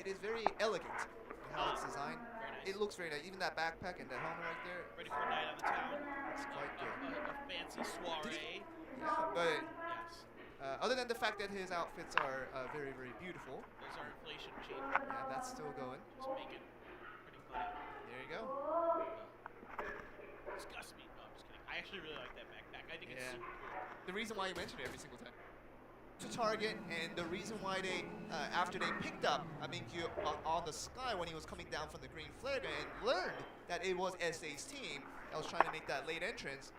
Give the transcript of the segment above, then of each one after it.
it is very elegant how it's designed. Very nice. It looks very nice. Even that backpack and the helmet right there. Ready for a night on the town. It's quite good. A fancy soiree. Yeah, but Yes. other than the fact that his outfits are very, very beautiful. There's our inflation machine. Yeah, that's still going. Just making pretty money. There you go. Disgust me. No, I'm just kidding. I actually really like that backpack. I think it's super cool. The reason why you mention it every single time. To target, and the reason why they, after they picked up Minkyu on the sky when he was coming down from the green flare and learned that it was SA's team that was trying to make that late entrance,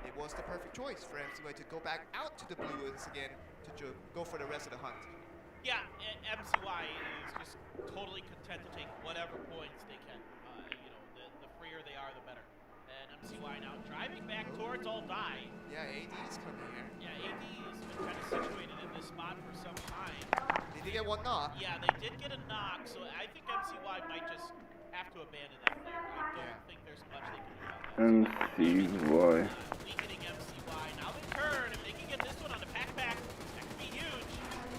it was the perfect choice for MCY to go back out to the blue once again to go for the rest of the hunt. Yeah, MCY is just totally content to take whatever points they can. You know, the freer they are, the better. And MCY now driving back towards All Die. Yeah, AD is coming here. Yeah, AD has been kind of situated in this spot for some time. They did get one knock. Yeah, they did get a knock, so I think MCY might just have to abandon that player. I don't think there's much they can do about that. MCY. Weakening MCY. Now they turn, if they can get this one on the Pack, that could be huge.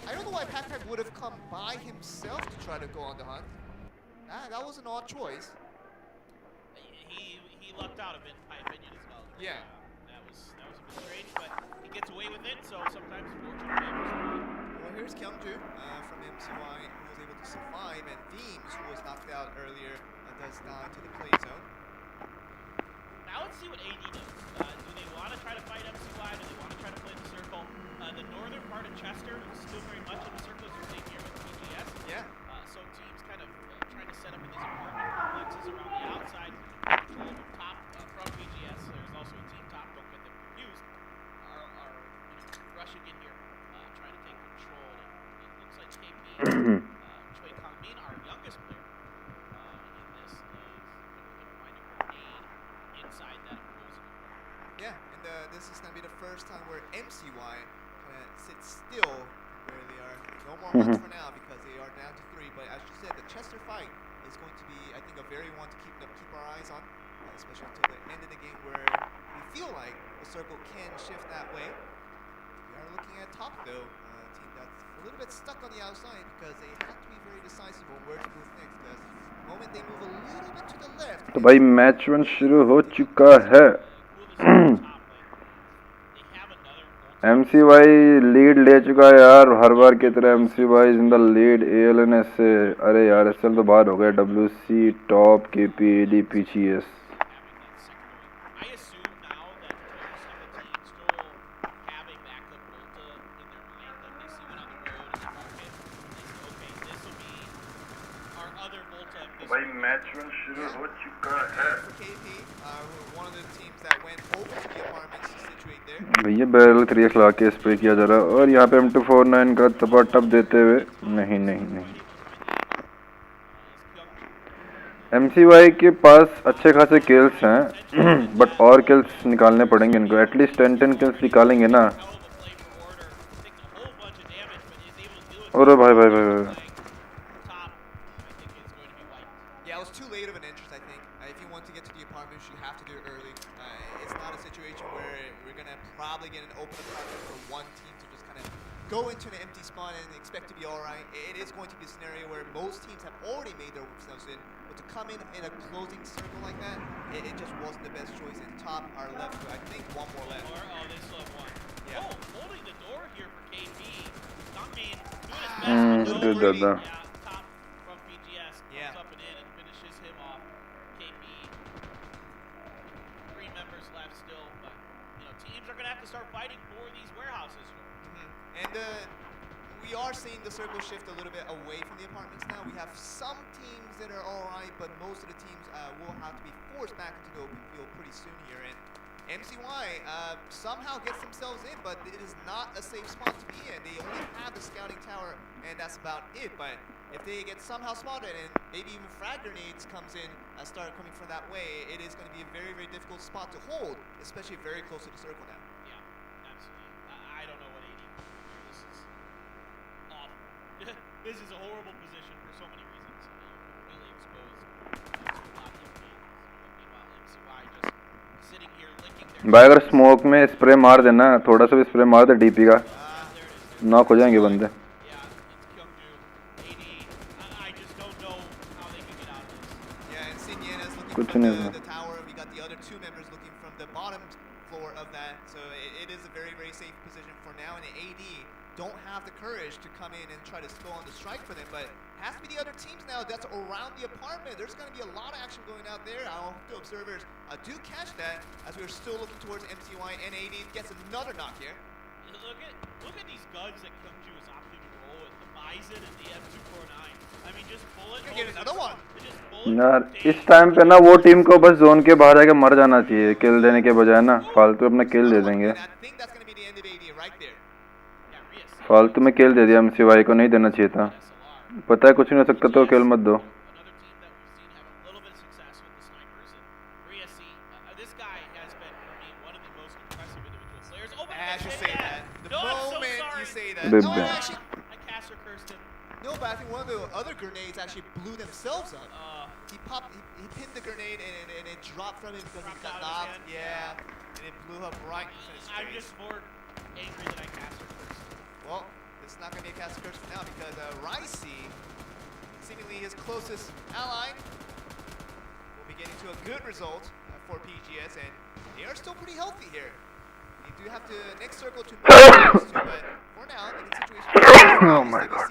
I don't know why Pack would have come by himself to try to go on the hunt. That was an odd choice. He lucked out a bit, in my opinion, as well. Yeah. That was a bit strange, but he gets away with it, so sometimes fortune favors him. Well, here's Kyungju from MCY, who was able to survive, and Deems, who was knocked out earlier, does die to the play zone. Now let's see what AD does. Do they want to try to fight MCY? Do they want to try to play the circle? The northern part of Chester is still very much in the circle, as you're seeing here with BGS. Yeah. So teams kind of trying to set up in these apartment complexes around the outside. Control from top from BGS. There's also a team top, don't get them confused, are rushing in here, trying to take control. And it looks like KP, Choi Kangmin, our youngest player in this, is going to find a grenade inside that opposing apartment. Yeah, and this is going to be the first time where MCY sits still where they are. No more hunts for now because they are down to 3. But as you said, the Chester fight is going to be, I think, a very one to keep our eyes on, especially until the end of the game where we feel like the circle can shift that way. We are looking at top though, a team that's a little bit stuck on the outside because they have to be very decisive on where to move next. Because the moment they move a little bit to the left, तो भाई match one शुरू हो चुका है. MCY lead ले चुका है यार, हर बार की तरह MCY is in the lead ALNS से. अरे यार SL तो बाहर हो गया. WC top KP AD PGS. भाई मैच वन शुरू हो चुका है. भैया बैरल 3x ला के स्प्रे किया जा रहा है और यहाँ पे M249 का थप्पा टप देते हुए नहीं. MCY के पास अच्छे खासे किल्स हैं बट और किल्स निकालने पड़ेंगे इनको. एटलीस्ट 10 किल्स निकालेंगे ना. अरे भाई go into an empty spawn and expect to be alright. It is going to be a scenario where most teams have already made their themselves in, but to come in a closing circle like that, it just wasn't the best choice. And top are left with, I think, one more left. They still have one. Yeah. Holding the door here for KP. Kangmin doing his best. Top from BGS comes up and in and finishes him off. KP. 3 members left still, but teams are going to have to start fighting for these warehouses. And we are seeing the circle shift a little bit away from the apartments now. We have some teams that are alright, but most of the teams will have to be forced back into the open field pretty soon here. And MCY somehow gets themselves in, but it is not a safe spot to be in. They only have the scouting tower, and that's about it. But if they get somehow spotted and maybe even frag grenades comes in, start coming from that way, it is going to be a very, very difficult spot to hold, especially very close to the circle now. This is a horrible position for so many reasons. Really exposed to a lot of games. Meanwhile, MCY just sitting here licking their भाई अगर smoke में spray मार देना, थोड़ा सा भी spray मार दे DP का, नॉक हो जाएंगे बंदे. कुछ नहीं the, था। the tower. We got the other two members looking from the bottom floor of that. So it is a very, very safe position for now. And the AD don't have the courage to come in and try to slow on the strike for them. But has to be the other teams now that's around the apartment. There's going to be a lot of action going out there. I hope the observers do catch that as we're still looking towards MCY. And AD gets another knock here. Look at these guns that come to us opting to roll with the Bison and the M249. I mean, just bullet. Get another one. यार इस time पे ना वो team को बस zone के बाहर आके मर जाना चाहिए किल देने के बजाय ना फालतू अपना किल दे देंगे फालतू में किल दे दिया एमसीवाई को नहीं देना चाहिए था पता है कुछ नहीं हो सकता तो किल मत दो No, but I think one of the other grenades actually blew themselves up. He pinned the grenade and it dropped from him because he got knocked. Yeah, and it blew up right in his face. I'm just more angry that I cast her first. Well, it's not going to be a cast curse for now because Ricey, seemingly his closest ally, will be getting to a good result for PGS, and they are still pretty healthy here. You do have to next circle to move too, but for now, in the situation, oh my god.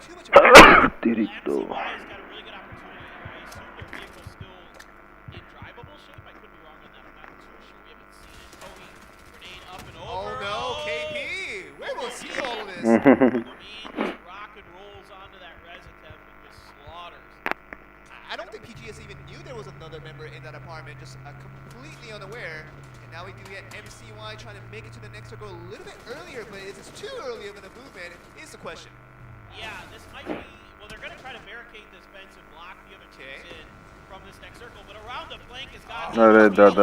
Too much of a Tirito. MCY has got a really good opportunity. I assume their vehicle's still in drivable shape. I could be wrong on that. I'm not too sure. We haven't seen it. Kobe, grenade up and over. Oh no, KP! Where will see all of this? Rock and rolls onto that res attempt and just slaughters. I don't think PGS even knew there was another member in that apartment, just completely unaware. And now we do get MCY trying to make it to the next circle a little bit earlier, but is this too early of a movement is the question. Yeah, this might be, well, they're going to try to barricade this fence and block the other teams in from this next circle, but around the flank has got shut down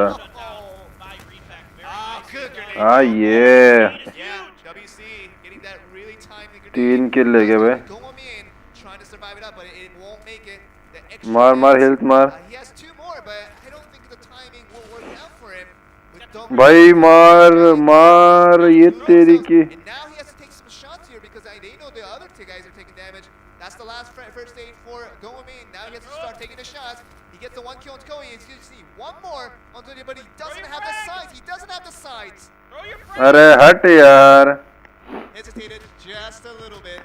by Repack. Very nice. Good grenade. Yeah. WC getting that really timely grenade. 3 kill ले गए बे Go in, trying to survive it up, but it won't make it. The extra मार health मार he has 2 more, but I don't think the timing will work out for him. भाई मार ये तेरी की And now he has to take some shots here because they know the other 2 guys are taking damage. That's the last first aid for Goamin. Now he has to start taking the shots. He gets the 1 kill on Koei. He's going to see 1 more onto the, but he doesn't have the sights. He doesn't have the sights. अरे हट यार Hesitated just a little bit.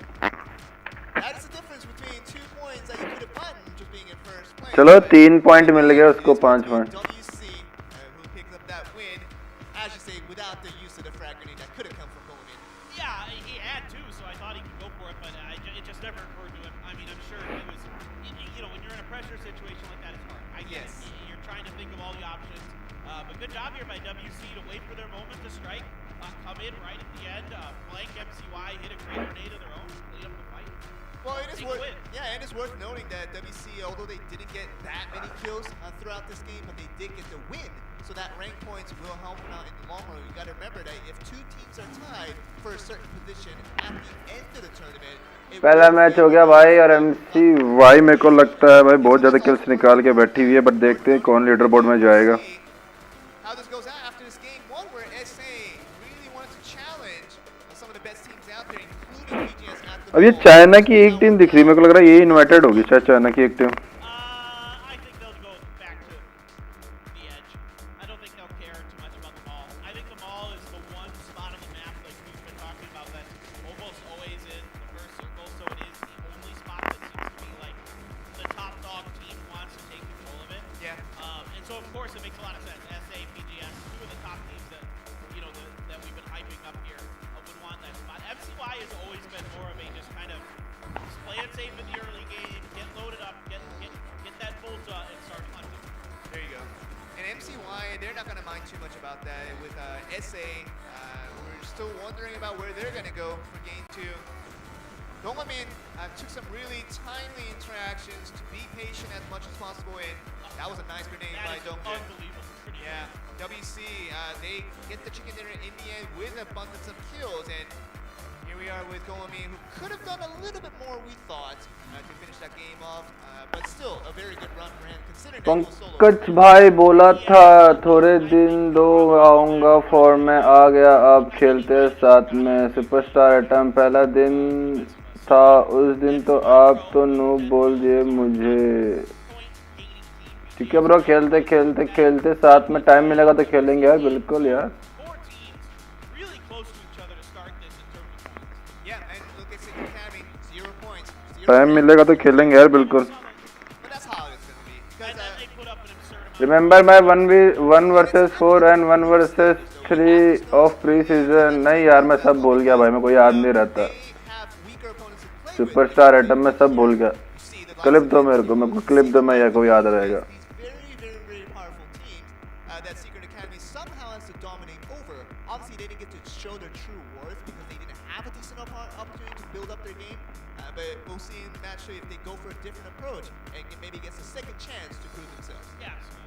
That is the difference between 2 points that you could have gotten just being in first place. चलो 3 point मिल गए उसको 5 point WC who picked up that win, as you say, without the use of the frag grenade that could have come from Goamin. Yeah, he had to, so I thought he could go for it, but it just never occurred to him. I mean, I'm sure he was, you know, when you're in a pressure situation like that, it's hard. I get it. You're trying to think of all the options. But good job here by WC to wait for their moment to strike, come in right at the end, flank MCY, hit a great grenade of their own, lead up the fight. Well, it is worth noting that WC, although they didn't get that many kills throughout this game, but they did get the win. So that rank points will help them out in the long run. You got to remember that if 2 teams are tied for a certain position at the end of the tournament, पहला match हो गया भाई और MCY मेरे को लगता है भाई बहुत ज़्यादा किल्स निकाल के बैठी हुई है बट देखते हैं कौन लीडर बोर्ड में जाएगा how this goes out after this game 1 where SA really wanted to challenge some of the best teams out there including PGS at the अब ये चाइना की एक टीम दिख रही है मेरे को लग रहा है ये इन्वाइटेड होगी शायद चाइना की एक team I think they'll go back to the edge. I don't think they'll care too much about the mall. I think the mall is the one spot on the map like we've been talking about that's almost always in the first circle, so it is the only spot that seems to be like the top dog team wants to take control of it. And so of course it makes a lot of sense. SA, PGS, 2 of the top teams that you know that we've been hyping up here would want that spot. MCY has always been more of a just kind of just play it safe in the early game, get loaded up, get that Volta and start hunting. There you go. And MCY, they're not going to mind too much about that. With SA, we're still wondering about where they're going to go for game 2. Gomamin took some really timely interactions to be patient as much as possible, and that was a nice grenade by Dongjin. Unbelievable. Yeah, WC, they get the chicken dinner in the end with an abundance of kills, and here we are with Gomamin, who could have done a little bit more, we thought, to finish that game off, but still a very good run for him, considering that he was solo. Pankaj भाई बोला था थोड़े दिन दो आऊंगा form में आ गया अब खेलते साथ में सुपरस्टार एटम पहला दिन था उस दिन तो आप तो नूब बोल दिए मुझे ठीक है ब्रो, खेलते खेलते खेलते साथ में टाइम मिलेगा तो खेलेंगे यार, बिल्कुल यार। Four teams really close to each other to start this in terms of points. Yeah, and look at Secret Academy, 0 points. Time मिलेगा तो खेलेंगे यार, बिल्कुल। But that's how it's gonna be. Because And then they put up an absurd amount. Remember my 1 versus 4 and 1 versus 3 of pre season. नहीं यार, मैं सब भूल गया भाई, मैं कोई याद नहीं रहता। they have weaker opponents to play with. Superstar item में सब भूल गया। You see the क्लिप दो मेरे को क्लिप दो, मैं या कोई याद रहेगा। these very powerful teams that Secret Academy somehow has to dominate over. Obviously, they didn't get to show their true worth because they didn't have a decent opportunity to build up their game. But we'll see in the match if they go for a different approach and maybe gets a second chance to prove themselves. Yeah, so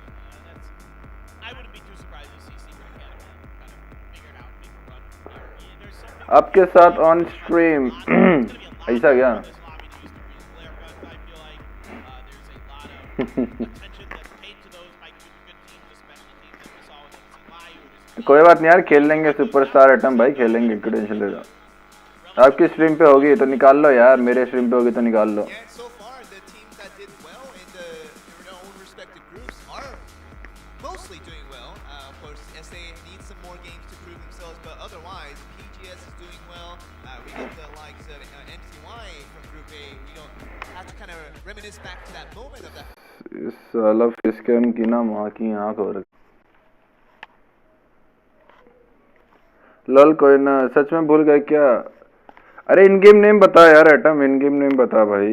I wouldn't be too surprised to see Secret Academy kind of figure it out, make a run from here. Yeah, there's something आपके साथ on stream ऐसा क्या? this lobby to use to player run. I feel like there's a lot of attention that's paid to those by good teams, especially teams that we saw with MCY who just कोई बात नहीं यार, खेल लेंगे superstar item भाई, खेलेंगे, क्यों tension ले रहा। आपकी स्ट्रीम पे होगी तो निकाल लो यार, मेरे स्ट्रीम पे होगी तो निकाल लो। Yeah, so far the teams that did well in their own respective groups are mostly doing well. Of course, SA needs some more games to prove themselves, but otherwise, PGS is doing well. We get the likes of MCY from Group A. We don't have to kind of reminisce back to that moment of that. इस साला face cam की ना माँ की आँख हो रखी। Lol कोई ना, सच में भूल गए क्या? अरे इन गेम नेम बता यार एटम, इन गेम नेम बता भाई,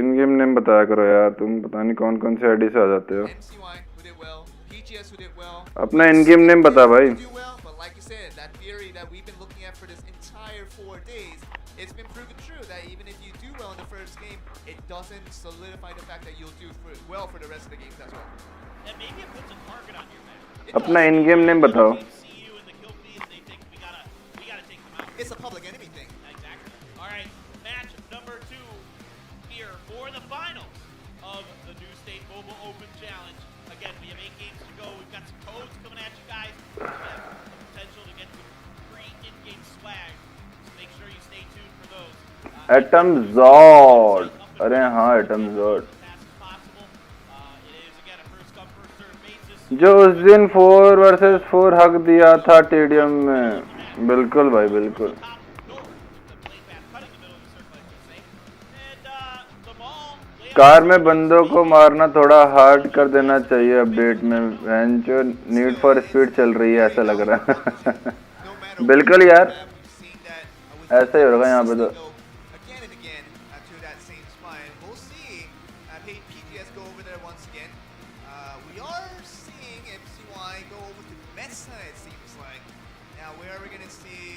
इन गेम नेम बताया करो यार, तुम पता नहीं कौन कौन से आईडी से आ जाते हो। MCY who did well, PGS who did well. अपना इन गेम नेम बता भाई। Do well, but like you said, that theory that we've been looking at for this entire 4 days, it's been proven true that even if you do well in the first game, it doesn't solidify the fact that you'll do well for the rest of the games as well. and maybe it puts a target on your back. अपना इन game name बताओ। They see you in the kill feed and they think we gotta take them out. It's a public enemy thing. Exactly. All right, match number 2 here for the finals of the New State Mobile Open Challenge. Again, we have 8 games to go. We've got some codes coming at you guys. We have the potential to get some free in-game swag. So make sure you stay tuned for those. Atom jawed, अरे हाँ atom jawed, As fast as possible. It is again a first come first serve basis. जो उस दिन 4 versus 4 हक दिया था stadium में, बिल्कुल भाई बिल्कुल। Top north, the play path cutting the middle of the circle, I should say. And the ball. Car में बंदों को मारना थोड़ा हार्ड कर देना चाहिए अपडेट में, जो नीड फॉर स्पीड चल रही है ऐसा लग रहा है। बिल्कुल यार, ऐसा ही होगा यहाँ पे तो। Again and again to that same spot. And we'll see PGS go over there once again. We are seeing MCY go over to Mesa, it seems like. Now, where are we going to see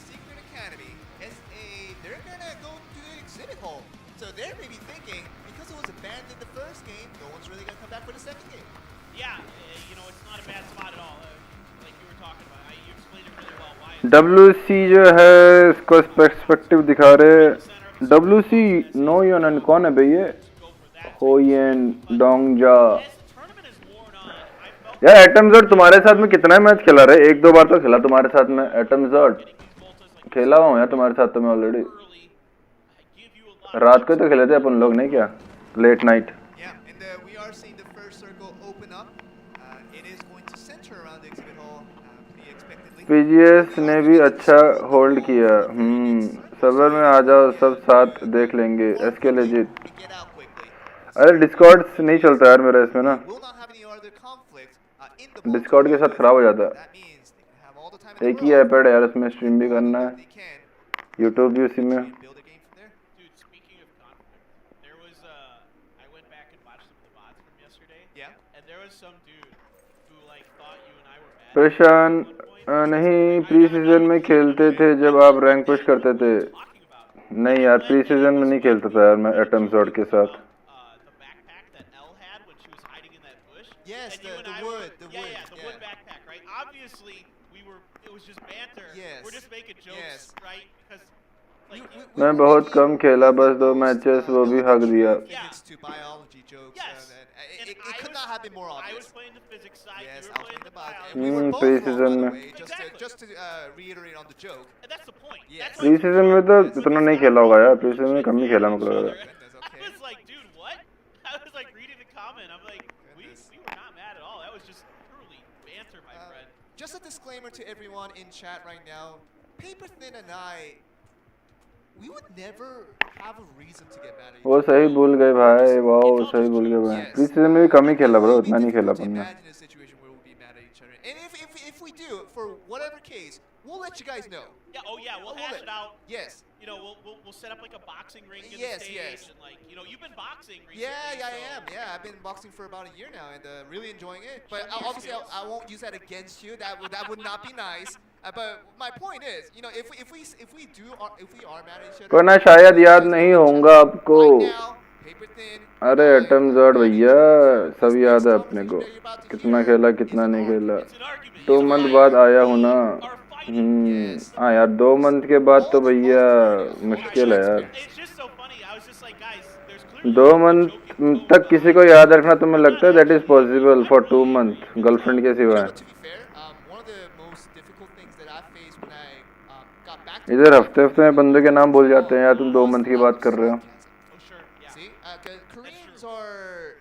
Secret Academy? SA, they're going to go to the exhibit hall. So they're maybe thinking, because it was abandoned the first game, no one's really going to come back for the second game. Yeah, you know, it's not a bad spot at all. Like you were talking about, you explained it really well. Why? WC जो है इसको perspective दिखा रहे। WC no योन कौन है भैया? होयन डोंगजा। यार atom jawed तुम्हारे साथ में कितना मैच खेला रहे? 1-2 बार तो खेला तुम्हारे साथ में एटम जॉड, खेला हुआ हूँ यार तुम्हारे साथ तो मैं ऑलरेडी। रात को तो खेले थे अपन लोग, नहीं क्या? Late night. Yeah, and we are seeing the first circle open up. It is going to center around the exhibit hall pretty expectedly. PGS ने भी अच्छा होल्ड किया। सर्वर में आ जाओ, सब साथ देख लेंगे। एसके लेजिट। Get out quickly. अरे डिस्कॉर्ड नहीं चलता यार मेरा इसमें ना, Will not have any other conflict in the Discord के साथ खराब हो जाता है। That means they can have all the time in the एक ही world. आईपैड है यार, उसमें स्ट्रीम भी करना है, They can यूट्यूब भी उसी में। build a game from there. Dude, speaking of conflict, there was I went back and watched some of the VODs from yesterday. Yeah. And there was some dude who like thought you and I were mad. प्रशांत नहीं, pre season में खेलते थे जब आप rank push करते थे। Talking about नहीं यार, प्री सीजन में नहीं खेलता था यार मैं एटम जॉड के साथ। the backpack that Elle had when she was hiding in that bush. Yes, and you and the I wood, were, the yeah, wood, yeah, the wood backpack, right? Obviously, it was just banter. Yes. We're just making jokes, Yes. right? Because like मैं बहुत कम खेला, बस 2 matches, वो भी हक दिया। Physics to biology jokes. Yes. And And it I could was- not have been more I was obvious. playing the physics side. Yes, You I were was playing thinking the about biology. it. We were both pre-season wrong, by में। the way. Exactly. Just to reiterate on the joke. And that's the point. Yes. That's pre season में तो इतना नहीं खेला होगा यार, pre season में कम ही खेला मतलब। Goodness, I okay. was like, dude, what? I was like reading the comment. I'm like, just a disclaimer to everyone in chat right now. Paper Thin and I, we would never have a reason to get mad at each वो other. सही भूल गए भाई, वाह सही भूल गए भाई। Yes. प्री सीजन में भी कम ही खेला ब्रो, It इतना would नहीं be खेला difficult to अपन ने। imagine a situation where we'll be mad at each other. And if we do, for whatever case, we'll let you guys know. Yeah, oh yeah, we'll hash it out. Yes. You know, we'll set up like a boxing ring in Yes, the stage, yes. and like, you know, you've been boxing recently. Yeah, I so- am. Yeah, I've been boxing for about a year now and really enjoying it. But Show me your obviously, skills. I won't use that against you. That would not be nice. But my point is, you know, if we are mad at each other, को ना शायद याद नहीं होगा आपको। right now, Paper Thin, अरे atom ज़ॉर्ड भैया, सब याद है अपने को, कितना खेला कितना नहीं खेला। It's an argument. 2 मंथ बाद आया हूँ ना। Are fighting. हाँ यार 2 मंथ के बाद तो भैया मुश्किल है यार। It's just so funny. I was just like, guys, there's clearly 2 month तक किसी को याद रखना तुम्हें लगता है that is possible for 2 month girlfriend के सिवा? to be fair, one of the most difficult things that I faced when I got back to इधर हफ्ते हफ्ते में बंदे के नाम भूल जाते हैं यार, तुम 2 मंथ की बात कर रहे हो। Oh, sure. Yeah. See, Koreans are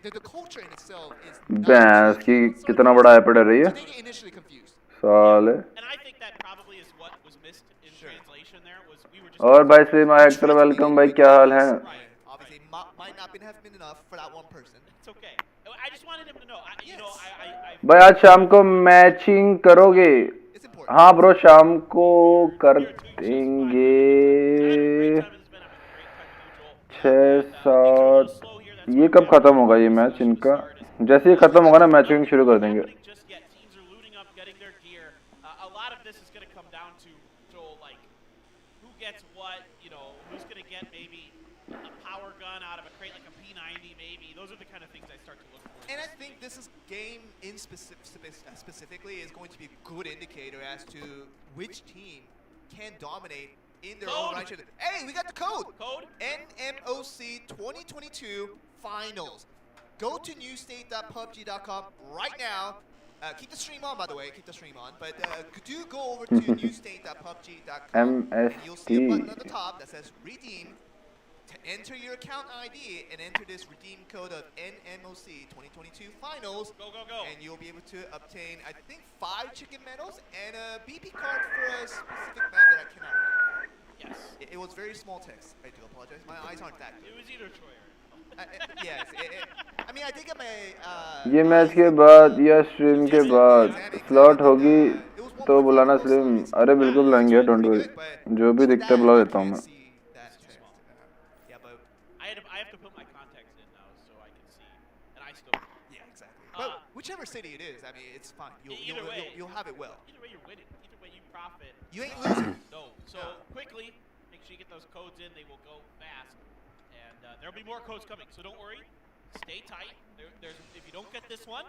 the culture in itself is भैंस की कितना बड़ा एपिड है रही है So they get initially confused. साले। And I think that probably is what was missed in translation there was we were just और भाई स्ट्रीम एक्टर वेलकम भाई, क्या हाल है? Right. Obviously, might not have been enough for that one person. It's okay. I just wanted him to know. You know, I भाई आज शाम को matching करोगे? It's important. हाँ ब्रो शाम को कर देंगे। great time it's been. I'm having a great time with you, Joel. 6-7 ये कब खत्म होगा ये मैच इनका? जैसे ही खत्म होगा ना मैचिंग शुरू कर देंगे। Just yet. Teams are looting up, getting their gear. A lot of this is going to come down to Joel, like who gets what. You know, who's going to get maybe a power gun out of a crate like a P90, maybe. Those are the kind of things I start to look for. And I think this is game in specifically is going to be a good indicator as to which team can dominate in their own Code. right. Hey, we got the code. Code? NMOC 2022 Finals. Go to newstate.pubg.com right now. Keep the stream on, by the way. Keep the stream on. But do go over to newstate.pubg.com. You'll see a button at the top that says redeem. To enter your account ID and enter this redeem code of NMOC 2022 Finals. Go, go, go. And you'll be able to obtain, I think, 5 chicken medals and a BP card for a specific map that I cannot read. Yes. It was very small text. I do apologize. My eyes aren't that good. It was either Troy or Yes. I mean, I did get my. ये match के बाद या stream के बाद slot होगी तो बुलाना stream. अरे बिल्कुल बुलाएंगे, डोंट वरी, जो भी दिखता है बुला देता हूँ मैं। Yeah, but I have to put my contacts in now so I can see, and I still. yeah, exactly. But whichever city it is, I mean, it's fine. Either way. You'll have it well. Either way, you're winning. Either way, you profit. You ain't losing. No. So quickly, make sure you get those codes in. They will go fast, and there'll be more codes coming. So don't worry. Stay tight. If you don't get this one,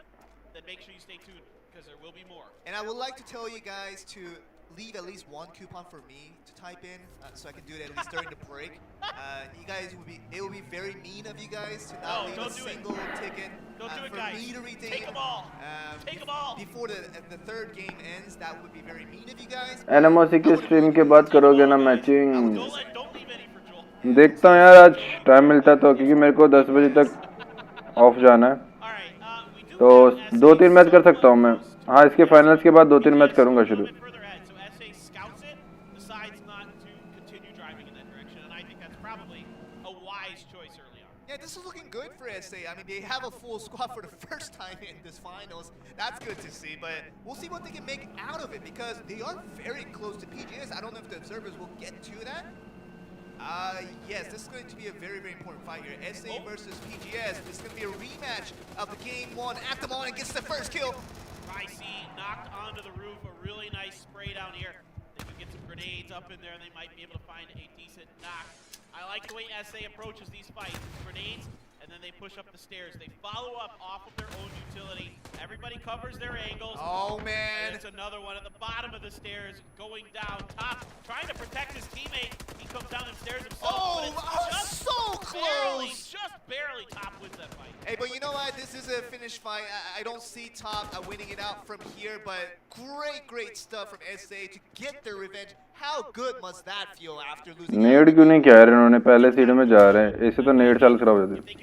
then make sure you stay tuned because there will be more. And I would like to tell you guys to leave at least one coupon for me to type in, so I can do it at least during the break. You guys it would be very mean of you guys to not leave a single ticket Don't do it, for guys. me to redeem. Take them all. Take them all. Before the third game ends, that would be very mean of you guys. NMOC की stream के बाद करोगे ना matching? Don't leave any for Joel. देखता हूँ यार आज time मिलता तो, क्योंकि मेरे को 10 बजे तक ऑफ जाना है, तो 2-3 मैच कर सकता हूँ मैं। हाँ इसके फाइनल्स के बाद 2-3 मैच करूँगा शुरू। Yeah, this is looking good for SA. I mean, they have a full squad for the first time in this finals. That's good to see, but we'll see what they can make out of it because they are very close to PGS. I don't know if the observers will get to that. Yes, this is going to be a very, very important fight here. SA versus PGS. This is going to be a rematch of the game one. IAmOm gets the first kill. IC knocked onto the roof. A really nice spray down here. They can get some grenades up in there and they might be able to find a decent knock. I like the way SA approaches these fights. Grenades, and then they push up the stairs. They follow up off of their own utility. Everybody covers their angles. Oh, man. And it's another one at the bottom of the stairs, going down top, trying to protect his teammate. He comes down the stairs himself. Oh, just so close. Just barely Top wins that fight. Hey, but you know what? This is a finished fight. I don't see Top winning it out from here, but great stuff from SA to get their revenge. How good must that feel after losing? नेड क्यों नहीं कह रहे उन्होंने, पहले seed में जा रहे हैं, इससे तो नेड साल खराब हो जाती।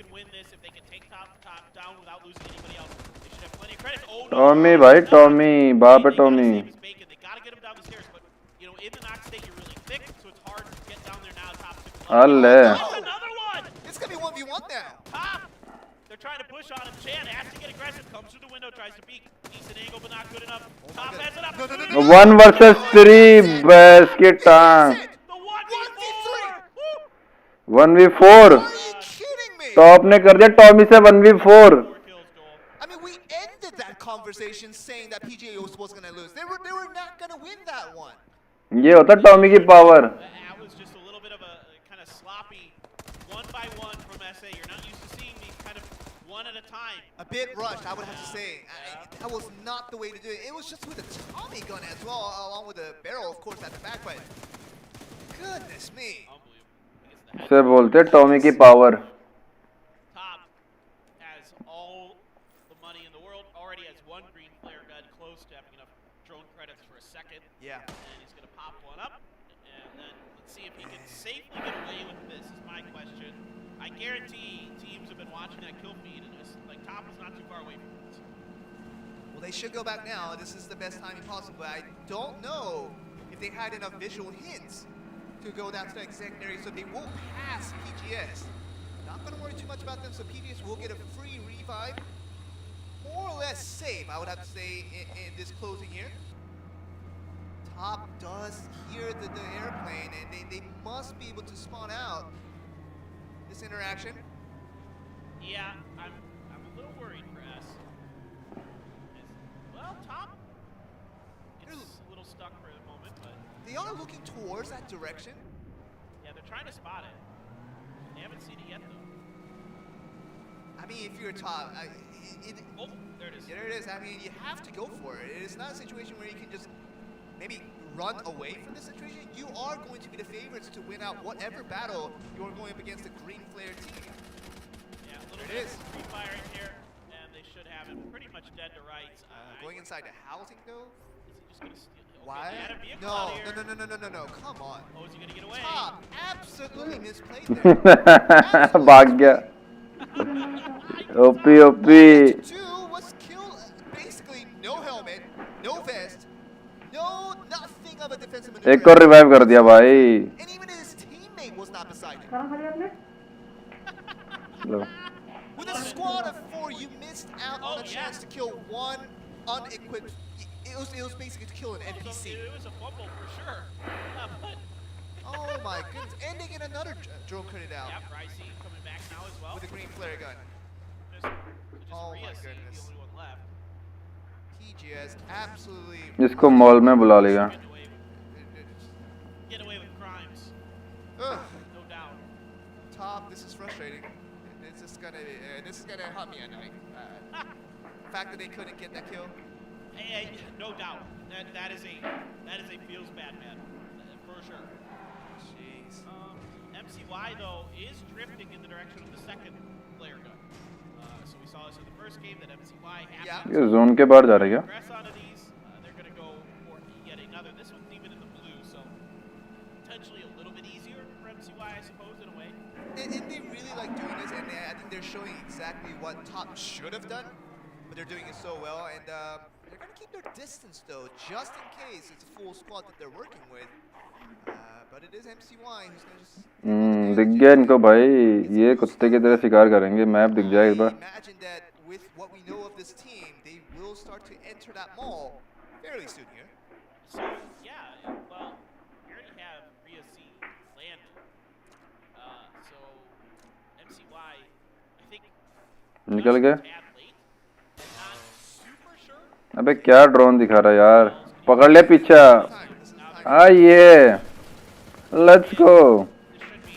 टॉमी भाई टॉमी बाप है Tommy They gotta get him down the stairs, but you know, in the knock state, you're really thick, so it's hard to get down there now. Top to अल्ले oh, another one! It's gonna be 1v1 now. Top! They're trying to push on him. Chan has to get aggressive. Comes through the window, tries to peek. Decent angle, but not good enough. Top has an opportunity. No. 1 versus 3 बस की टांग The 1v4! 1v4 Are you kidding me? Top ने कर दिया Tommy से 1v4 I mean, we ended that conversation saying that PGA was gonna lose. They were not gonna win that one. ये होता Tommy की power That was just a little bit of a kind of sloppy 1-by-1 from SA. You're not used to seeing these kind of one at a time. A bit rushed, I would have to say. That was not the way to do it. It was just with a Tommy gun as well, along with a barrel, of course, at the back. But goodness me. Unbelievable. से बोलते Tommy की power Top has all the money in the world. Already has one green flare gun, close to having enough drone credits for a second. Yeah. And he's going to pop one up. And then let's see if he can safely get away with this, is my question. I guarantee teams have been watching that kill feed, and it's like Top is not too far away from this. Well, they should go back now. This is the best timing possible. But I don't know if they had enough visual hints to go down to the exec area, so they will pass PGS. Not going to worry too much about them, so PGS will get a free revive. More or less safe, I would have to say, in this closing here. Top does hear the airplane, and they must be able to spawn out this interaction. Yeah, I'm a little worried for S. Well, Top gets a little stuck for the moment, but They are looking towards that direction. yeah, they're trying to spot it. They haven't seen it yet, though. I mean, if you're Top, Oh, there it is. there it is. I mean, you have to go for it. It's not a situation where you can just maybe run away from the situation. You are going to be the favorites to win out whatever battle you're going up against the green flare team. Yeah, a little There it bit is. free firing here, and they should have him pretty much dead to rights. Going inside the housing though? Is he just gonna steal? Okay, Why? they had a vehicle No, out here. no. Come on. Oh, is he gonna get away? Top absolutely misplayed there. भाग गया OP OP Two was killed. Basically, no helmet, no vest, nothing of a defensive maneuver. एक और revive कर दिया भाई And even his teammate was not beside him. Low With a squad of 4, you missed out on Oh, a chance to kill one unequipped. It was basically to kill an So NPC. it was a fumble for sure. But Oh my goodness! And they get another drone credit out yeah, Ricey coming back now as well. with a green flare gun. Just Oh my Rhea seeing goodness. the only one left. TGS absolutely. इसको mall में बुला लेगा Get away with crimes, Ugh. no doubt. Top, this is frustrating. This is gonna hurt me at night. The fact that they couldn't get that kill. Hey, no doubt. That is a feels bad man, for sure. Jeez. MCY though is drifting in the direction of the second player gun. So we saw this in the first game that MCY has Yeah. ये zone के बाहर जा रहा है क्या press onto these. They're going to go for yet another. This one's even in the blue, so potentially a little bit easier for MCY, I suppose, in a way. And they really like doing this, and I think they're showing exactly what Top should have done, but they're doing it so well, and they're going to keep their distance though, just in case it's a full squad that they're working with. But it is MCY who's going to just. दिख गया इनको भाई ये कुत्ते की तरह शिकार करेंगे मैप दिख जाए एक बार Imagine that with what we know of this team, they will start to enter that mall fairly soon here. So, yeah, well, we already have Rhea C landed. So, MCY, I think, निकल गए tad late. Not super sure. अबे क्या drone दिखा रहा है यार पकड़ ले पीछा This is the time. आइए let's go This should be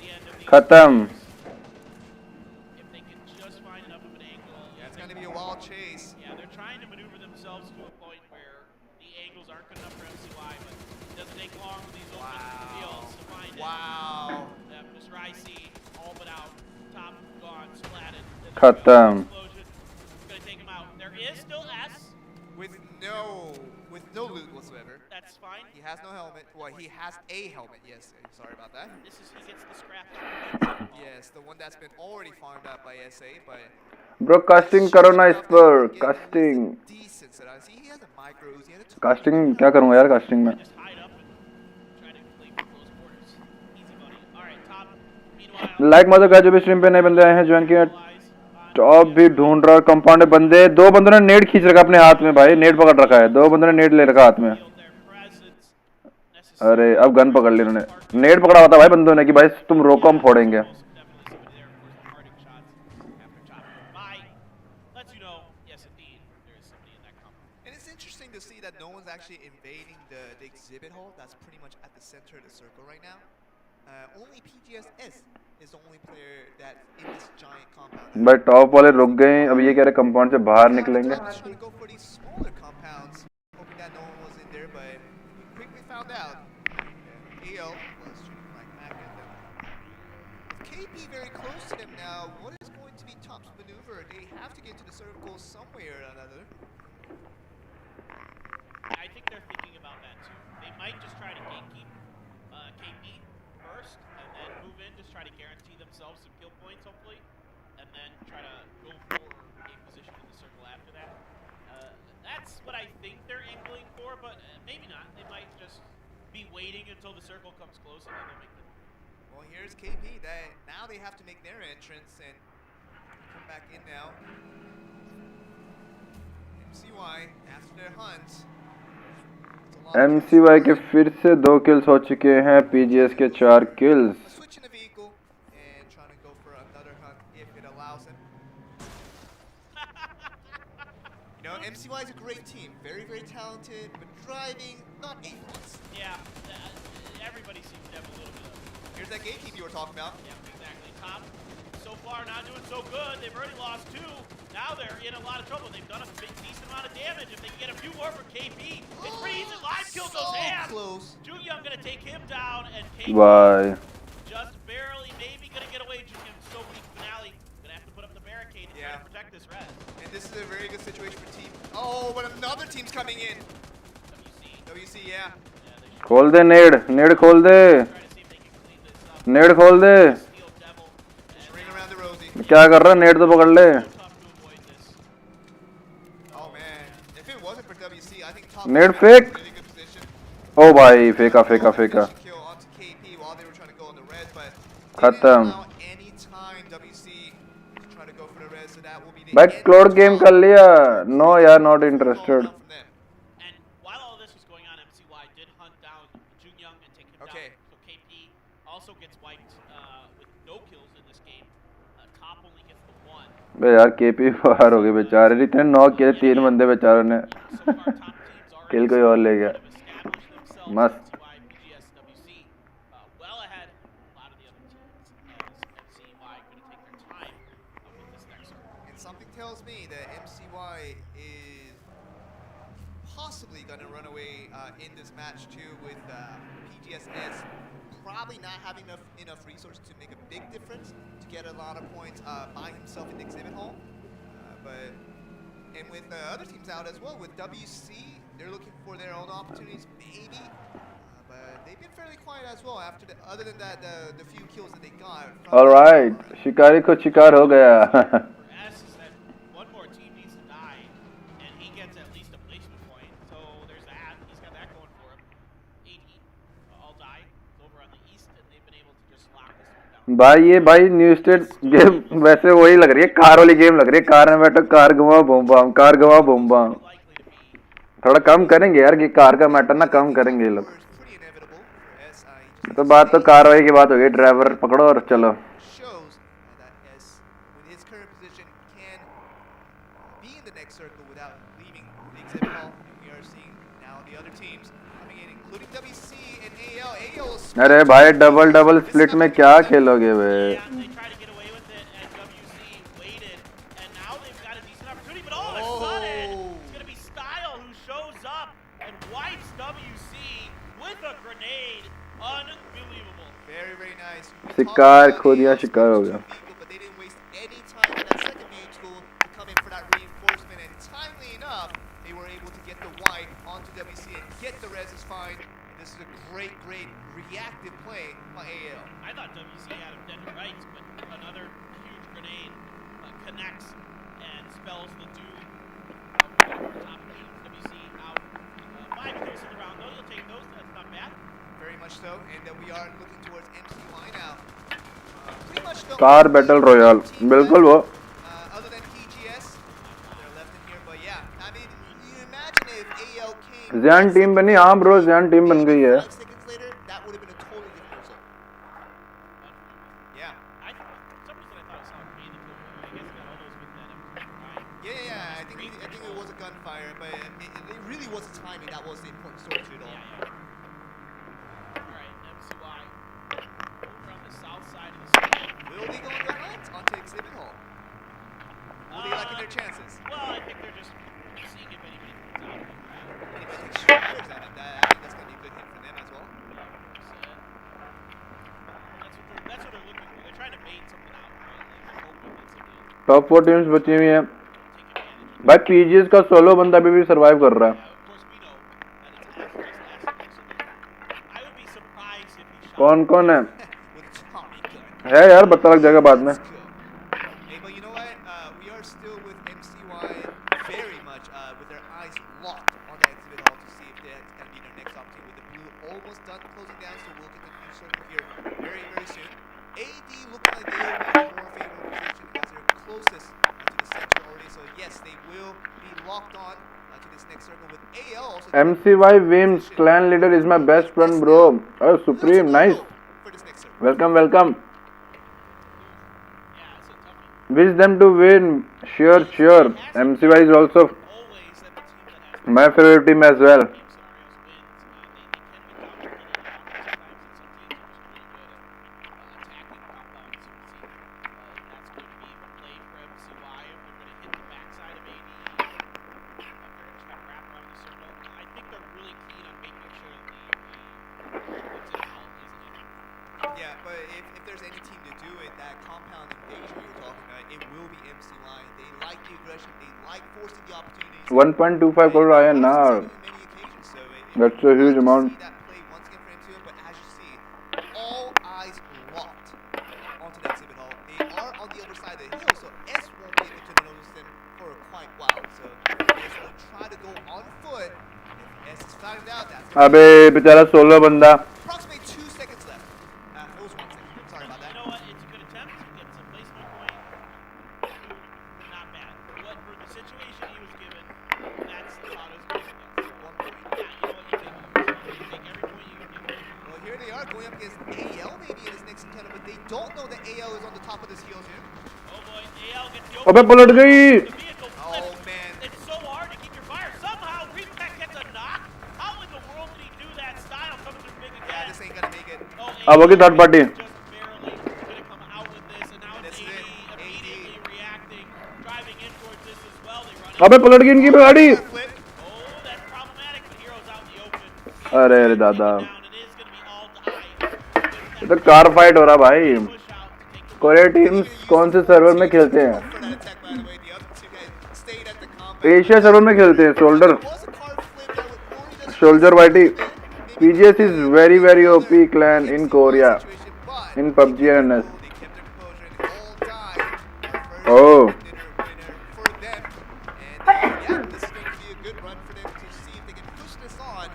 the end of the खत्म if they can just find enough of an angle. Yeah, it's going to be a wild chase. Yeah, they're trying to maneuver themselves to a point where the angles aren't good enough for MCY, but it doesn't take long for these open fields to find it. Wow. Miss Ricey, all but out, top gone, splatted. खत्म Explosion. It's gonna take him out. There is still S. With no loot whatsoever. That's fine. He has no helmet. Well, he has a helmet. Yes, sorry about that. He gets the scraps from the exhibit hall. Yes, the one that's been already farmed out by SA, but bro casting करो ना इस पर casting decent set. See, he has a micro Uzi and a casting क्या करूँगा यार casting में Just hide up and try to play for close quarters. Easy money. All right, top. Meanwhile, like मत करो जो भी स्ट्रीम पे नए बंदे आए हैं ज्वाइन किया टॉप भी ढूंढ रहा कंपाउंड में बंदे दो बंदों ने नेट खींच रखा अपने हाथ में भाई नेट पकड़ रखा है दो बंदों ने नेट ले रखा हाथ में अरे अब गन पकड़ ली उन्होंने नेट पकड़ा हुआ था भाई बंदों ने कि भाई तुम रोको हम फोड़ेंगे And it's interesting to see that no one's actually invading the exhibit hall. That's pretty much at the center of the circle right now. Only PGSS is the only player that's in this giant compound. भाई top वाले रुक गए अब ये कह रहे compound से बाहर निकलेंगे Trying to go for these smaller compounds, hoping that no one was in there, but we quickly found out. AO was shooting right back at them. KP very close to them now. What is going to be Top's maneuver? They have to get to the circle some way or another. I think they're thinking about that too. They might just try to gatekeep KP first and then move in, just try to guarantee themselves some kill points hopefully, and then try to go for a position in the circle after that. That's what I think they're angling for, but maybe not. They might just be waiting until the circle comes close and then they'll make the move. Well, here's KP. Now they have to make their entrance and come back in now. MCY after their hunt. MCY के फिर से 2 kills हो चुके हैं PGS के 4 kills Switching the vehicle and trying to go for another hunt if it allows him. You know, MCY is a great team, very, very talented, but driving not A+. Yeah, everybody seems to have a little bit of. Here's that gatekeep you were talking about. Yeah, exactly. Top so far not doing so good. They've already lost 2. Now they're in a lot of trouble. They've done a big decent amount of damage. If they can get a few more for KP, it's pretty easy. Live kill goes ham. Close. Junyoung gonna take him down, and KP Bye. just barely, maybe gonna get away. Junyoung so weak. Finale gonna have to put up the barricade and try to protect this res. And this is a very good situation for team. Oh, but another team's coming in. WC, yeah. खोल दे नेड खोल दे Try to see if they can clean this up. नेड खोल दे Steel Devil. Just ring around the Rosie. क्या कर रहा है नेड तो पकड़ ले Tough to avoid this. Oh man, if it wasn't for WC, I think top Net was in fake. a really good position. ओ भाई फेंका फेंका फेंका Kill onto KP while they were trying to go on the res, but they खत्म didn't allow any time WC to try to go for the res, so that will be the भाई end क्लोड of game top. कर लिया no यार not interested From them. And while all this was going on, MCY did hunt down Junyoung and take him Okay. down. So KP also gets wiped with no kills in this game. Top only gets the 1. बे यार KP बाहर हो गए बेचारे इतने knock किए 3 बंदे बेचारों ने So far, top teams already किल कोई और ले गया have established themselves. मस्त MCY, BGS, WC, well ahead of a lot of the other teams. As MCY going to take their time with this next circle. And something tells me that MCY is possibly going to run away in this match too, with PGSS probably not having enough resources to make a big difference to get a lot of points by himself in the exhibit hall. And with other teams out as well, with WC, they're looking for their own opportunities, maybe. But they've been fairly quiet as well. Other than that, the few kills that they got. Alright शिकारी को शिकार हो गया For S is that one more team needs to die, and he gets at least a placement point. So there's that. He's got that going for him. 80 all die. It's over on the east, and they've been able to just lock this one down. भाई ये भाई new state game वैसे वही लग रही है car वाली game लग रही है कार में बैठो कार घुमाओ बम बम कार घुमाओ बम बम Likely to be थोड़ा कम करेंगे यार कि कार का मैटर ना कम करेंगे ये लोग It's pretty inevitable for S. He तो बात तो कार्रवाई की बात हो गई ड्राइवर पकड़ो और चलो shows that S, with his current position, can be in the next circle without leaving the exhibit hall. And we are seeing now the other teams coming in, including WC and AL. AL is अरे भाई double double split में क्या खेलोगे वे Yeah, they tried to get away with it, and WC waited, and now they've got a decent opportunity, but all of a sudden, it's going to be Style who shows up and wipes WC with a grenade. Unbelievable. very, very nice. We शिकार talked about खो दिया AL शिकार हो switching गया to vehicle, but they didn't waste any time in that second vehicle to come in for that reinforcement, and timely enough, they were able to get the wipe onto WC by AL. I thought WC had him dead to rights, but another huge grenade connects and spells the doom of top eight. WC out 5 kills in the round, though. You'll take those. That's not bad. Very much so. And we are looking towards MCY now. Pretty much the car battle royal बिल्कुल वो other than PGS, they're left in here. But yeah, I mean, you imagine if AL came. ज़ियान team बनी हाँ bro ज़ियान team बन गई है 5 seconds later, that would have been a totally different result. Yeah. For some reason I thought I saw him pay the kill. I guess he got all those with that right? Yeah. I think it was a gunfire, but it really was the timing that was the important story to it all. Yeah. Alright, MCY over on the south side of the city. Will they go on the hunt onto Exhibit Hall? Will they liking their chances? Well, I think they're just seeing if anybody comes out of it. Anybody takes shooters at them, I think that's going to be a good hit for them as well. That's what they're looking for. They're trying to bait something out, right? Like they're hoping that somebody top 4 teams बची हुई हैं take advantage of भाई PGS का solo बंदा भी survive कर रहा है of course, we know that it's just so I would be surprised if he shot. कौन कौन है With Tommy gun. है यार बता लग जाएगा बाद में Let's go. Hey, but you know what? We are still with MCY very much with their eyes locked on that Exhibit Hall to see if that's going to be their next opportunity. With the blue almost done closing down, so we'll get the new circle here very, very soon. AD looking like they will be in a more favorable position as they're closest to the center already. So yes, they will be locked on to this next circle with AL also. MCY Wims clan leader is my best friend bro oh supreme nice For this next circle. welcome Yeah, it's a toughie. wish them to win sure MCY is also Always that the team that has my favorite team as well game scenarios wins. They can be down a little sometimes, and some teams are just really good at attacking compounds. So we'll see. That's going to be the play for MCY. If they're going to hit the backside of AD, they're just going to wrap around the circle. I think they're really keen on making sure that the exit hall is in. Yeah, but if there's any team to do it, that compound invasion you're talking about, it will be MCY. They like the aggression, they like forcing the opportunities. 1.25 crore आया ना That's a huge amount. That play once again for MCY, but as you see, all eyes locked onto that Exhibit Hall. They are on the other side of the hill, so S won't be able to notice them for quite a while. So S will try to go on foot. If S is found out, that's अबे बेचारा solo बंदा approximately 2 seconds left. It was 1 second. Sorry about You that. know what? It's a good attempt. He gets a placement point. Not bad. What for the situation he was given, that's about as good as it gets. 1 point. Yeah, you know what? You take it. You take every point you can get. Well, here they are going up against AL maybe in this next encounter, but they don't know that AL is on the top of this heels here. Oh boy, AL gets the अबे पलट गई The vehicle Oh flips. man. It's so hard to keep your fire. Somehow Repack gets a knock. How in the world did he do that? Style coming through big Yeah, again. this ain't gonna make it. Oh, अब होगी third party just barely gonna come out with this, and now This it's is it. AD immediately reacting, driving in towards this as well. They run अबे पलट गई इनकी गाड़ी Car flip. Oh, that's problematic, but Hero's out in the open. अरे अरे दादा Down, it is gonna be all die. ये तो कार फाइट हो रहा भाई Push out to take the Korea teams कौन से सर्वर में खेलते हैं For that attack, by the way, the other two guys stayed at the combat. Asia server में खेलते हैं shoulder There was a car flip that was worried us. Shoulder वाइटी PGS is very OP clan in Korea in PUBG NS They kept their composure and all died. Oh. Winner for them. And yeah, this is going to be a good run for them to see if they can push this on.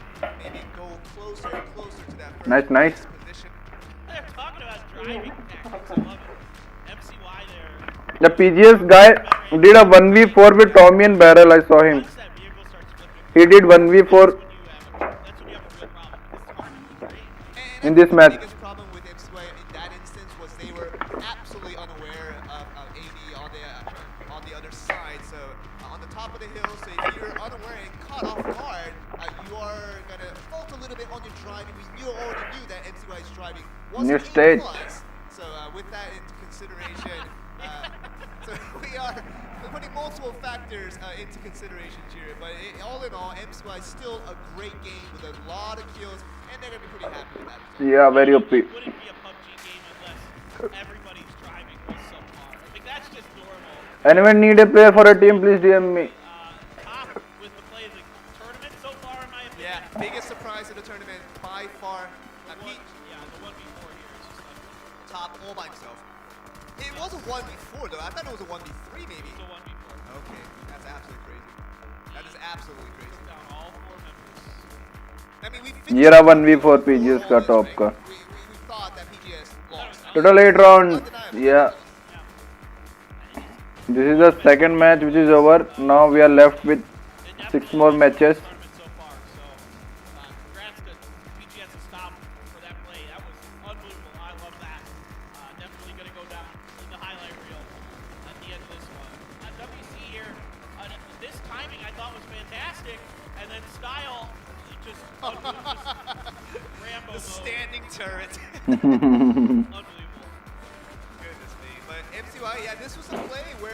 Maybe go closer and closer to that Nice, nice. position. They're talking about driving tactics. I love it. MCY there. The PGS guy did a 1v4 with Tommy and Barrel I saw him Once that vehicle starts flipping, he did 1v4 that's when you have a real problem. It's hard to create. And In I this think match. the biggest problem with MCY in that instance was they were absolutely unaware of AD on the other side. So on the top of the hill, so if you're unaware and caught off guard, you are gonna fault a little bit on your driving. You already knew that MCY's driving was New an stage. A+. So with that into consideration, so we are putting multiple factors into consideration here. But all in all, MCY is still a great game with a lot of kills, and they're gonna be pretty happy with that result. yeah very OP Wouldn't be a PUBG game unless everybody's driving was subpar. I think that's just normal. anyone need a player for a team please DM me Top with the play of the tournament so far, in my opinion. Yeah, biggest surprise of the tournament by far. The 1v4 here is top all by himself. It was a 1v4 though. I thought it was a 1v3 maybe. It's a 1v4. Okay, that's absolutely crazy. That is absolutely crazy. Took down all 4 members. I mean, we ये रहा 1v4 PGS का top का. We thought that PGS lost. Total 8 rounds. Yeah. This is the second match which is over. Now we are left with 6 more matches. So far, so congrats to BGS's top for that play. That was unbelievable. I love that. Definitely going to go down in the highlight reel at the end of this one. WC here, this timing I thought was fantastic, and then style just Rambo The mode. standing turret. Unbelievable. Goodness me. But MCY, yeah, this was a play where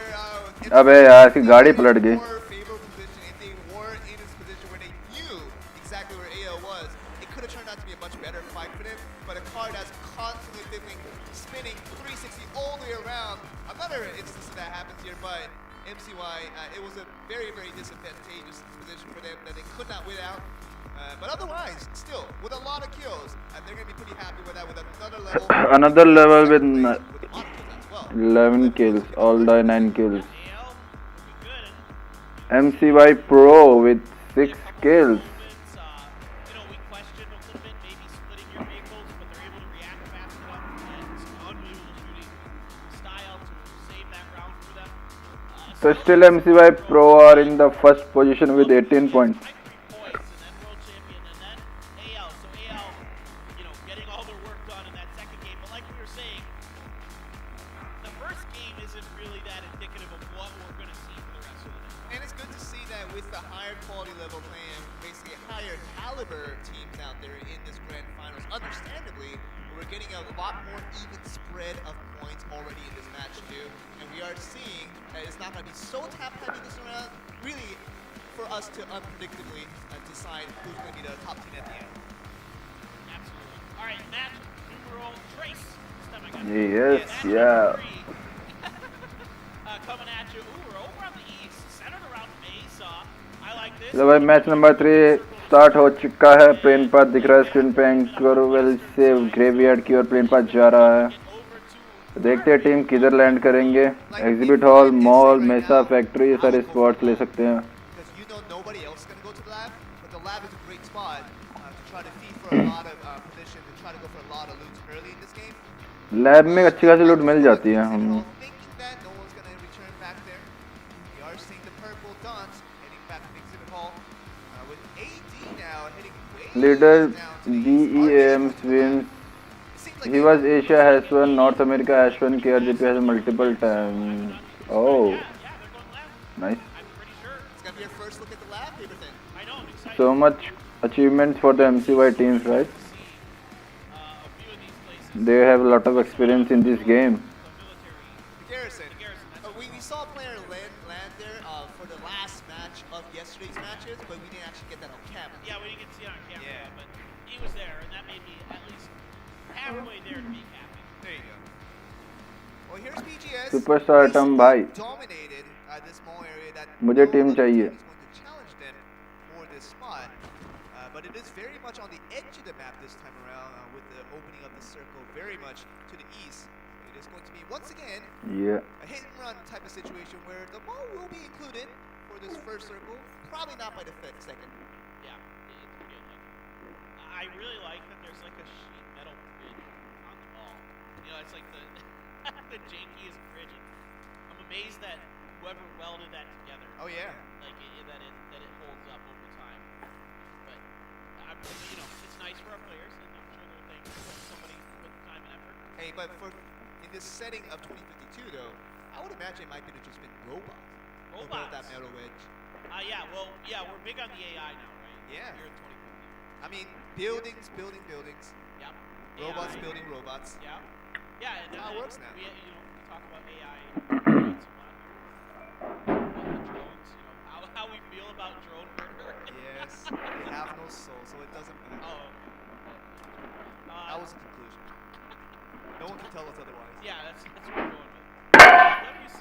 अबे यार इसकी गाड़ी पलट गई. more favorable position. If they were in this position where they knew exactly where AO was, it could have turned out to be a much better fight for them. But a car that's constantly spinning 360 all the way around. Another instance that happens here, but MCY, it was a very, very disadvantageous position for them that they could not win out. But otherwise, still, with a lot of kills, they're going to be pretty happy with that, with another level. Another level with a lot of kills as well. 11 kills. All die 9 kills. AL looking good. MCY Pro with 6 kills. We questioned a little bit maybe splitting your vehicles, but they're able to react fast enough. And it's unbelievable shooting style to save that round for them. So still MCY Pro are in the first position with 18 points. Points, and then world champion, and then AL. So AL, getting all their work done in that second game. But like we were saying, the first game isn't really that indicative of what we're going to see for the rest of the day. And it's good to see that with the higher quality level playing, basically higher caliber teams out there in this grand finals. Understandably, we're getting a lot more even spread of points already in this match too. And we are seeing that it's not going to be so tap heavy this round, really for us to unpredictably decide who's going to be the top team at the end. Absolutely. All right, match numeral trace. This time I got Yes, match yeah. number 3. Coming at you. Ooh, we're over on the east, centered around Mesa. I like this. तो भाई match number 3 start हो चुका है. Plane path दिख रहा है screen पे. एंकरवेल से ग्रेवयार्ड की ओर प्लेन पाथ जा रहा है. तो देखते हैं टीम किधर लैंड करेंगे. एग्जिबिट हॉल, मॉल, मेसा, फैक्ट्री, ये सारे स्पॉट्स ले सकते हैं. Because nobody else is going to go to the lab, but the lab is a great spot to try to feed for a lot of position, to try to go for a lot of loot early in this game. Lab में अच्छी खासी लूट मिल जाती है. हम Thinking that no one's going to return back there. We are seeing the purple dots heading back to the exhibit hall with AD now heading way leader down to the east. DEAM wins. He was Asia has won, North America has won, KRGP has won multiple times. Oh, Yeah, they're going left. nice. I'm pretty sure. It's going to be our first look at the lab paper thing. I know, I'm excited So much achievements for the MCY teams, right? to see a few of these places. They have a lot of experience in this game. The military. The Garrison. The Garrison, that's We saw a player land there for the last match of yesterday's matches, but we didn't actually get that on camera. Yeah, we didn't get to see it on camera, Yeah. but he was there, and that made me at least halfway there to be happy. There you go. Well, here's BGS. Superstar item भाई. Dominated this small area that मुझे no team other चाहिए. team is going to challenge them for this spot. But it is very much on the edge of the map this time around with the opening of the circle very much to the east. It is going to be, once again, Yeah. a hit and run type of situation where the ball will be included for this first circle, probably not by the second. Yeah, it's good. I really like that there's like a sheet metal bridge on the ball. It's like the the jankiest bridge. I'm amazed that whoever welded that together, Oh yeah. like that it holds up over time. But it's nice for our players, and I'm sure they're thankful that somebody put the time and effort. Hey, but in this setting of 2052 though, I would imagine it might have just been robots. who built Robots. that metal wedge. Yeah, we're big on the AI now, right? Yeah. Here in 2050. I mean, buildings building buildings, Yep. robots AI. building robots. Yeah. Yeah, and How it works now. We talk about AI drones a lot. Drones, how we feel about drone murder. Yes, they have no soul, so it doesn't matter. Oh, okay. That was the conclusion. No one can tell us otherwise. Yeah, that's what we're going with. WC,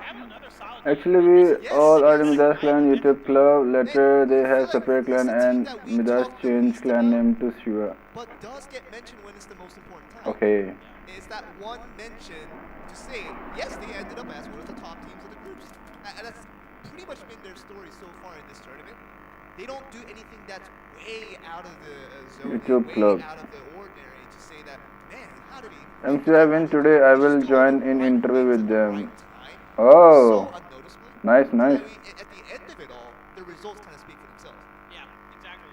have another solid Actually, we all are in Midas Clan YouTube club. Later, they have separate clan and Midas changed clan name to Shiva. But does get mentioned when it's the most important time. Okay. is that one mention to say, yes, they ended up as one of the top teams of the groups. And that's pretty much been their story so far in this tournament. They don't do anything that's way out of the zone, way out of the ordinary to say that, man, how did he... MCI win today, I will join in interview with them. Oh, nice. At the end of it all, the results kind of speak for themselves. Yeah, exactly.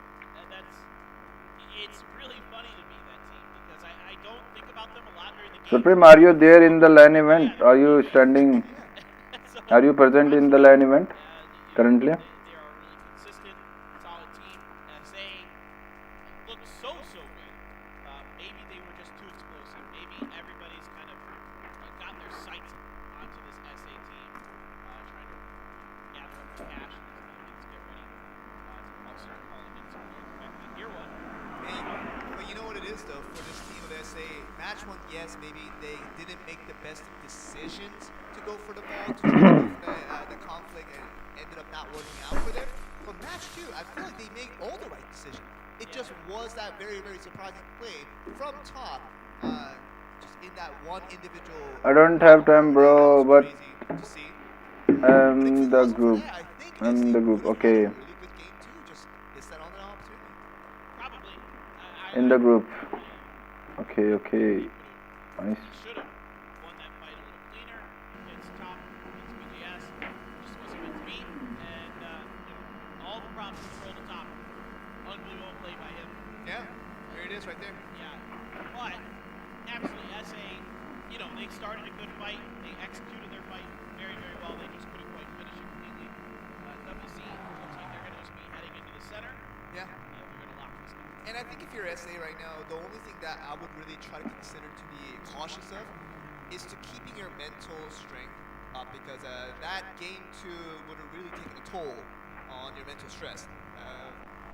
It's really funny to me, that team, because I don't think about them a lot during the game. Supreme, are you there in the LAN event? Are you standing? Are you present in the LAN event currently? They are a really consistent, solid team. SA looks so good. Maybe they were just too explosive. Maybe everybody's kind of got their sights onto this SA team, trying to gather up the cash and get ready to start calling in some more expected year one. But you know what it is, though, for this team of SA, match one, yes, maybe they didn't make the best of decisions to go for the ball, to try to go for the conflict, and ended up not working out for them. But match two, I feel like they made all the right decisions. It just was that very, very surprising play from top, just in that one individual. I don't have time, bro, but I'm the group. Okay. Probably. In the group. Okay. Nice. Should have won that fight a little cleaner. It's top, it's BGS. Just wasn't meant to be. And all the props to control the top. Unbelievable play by him. Yeah, there it is right there. Yeah. But absolutely, SA, they started a good fight. They executed their fight very, very well. They just couldn't quite finish it completely. WC, looks like they're going to just be heading into the center. Yeah. And they're going to lock this guy. And I think if you're SA right now, the only thing that I would really try to consider to be cautious of is to keeping your mental strength up, because that game two would have really taken a toll on your mental stress.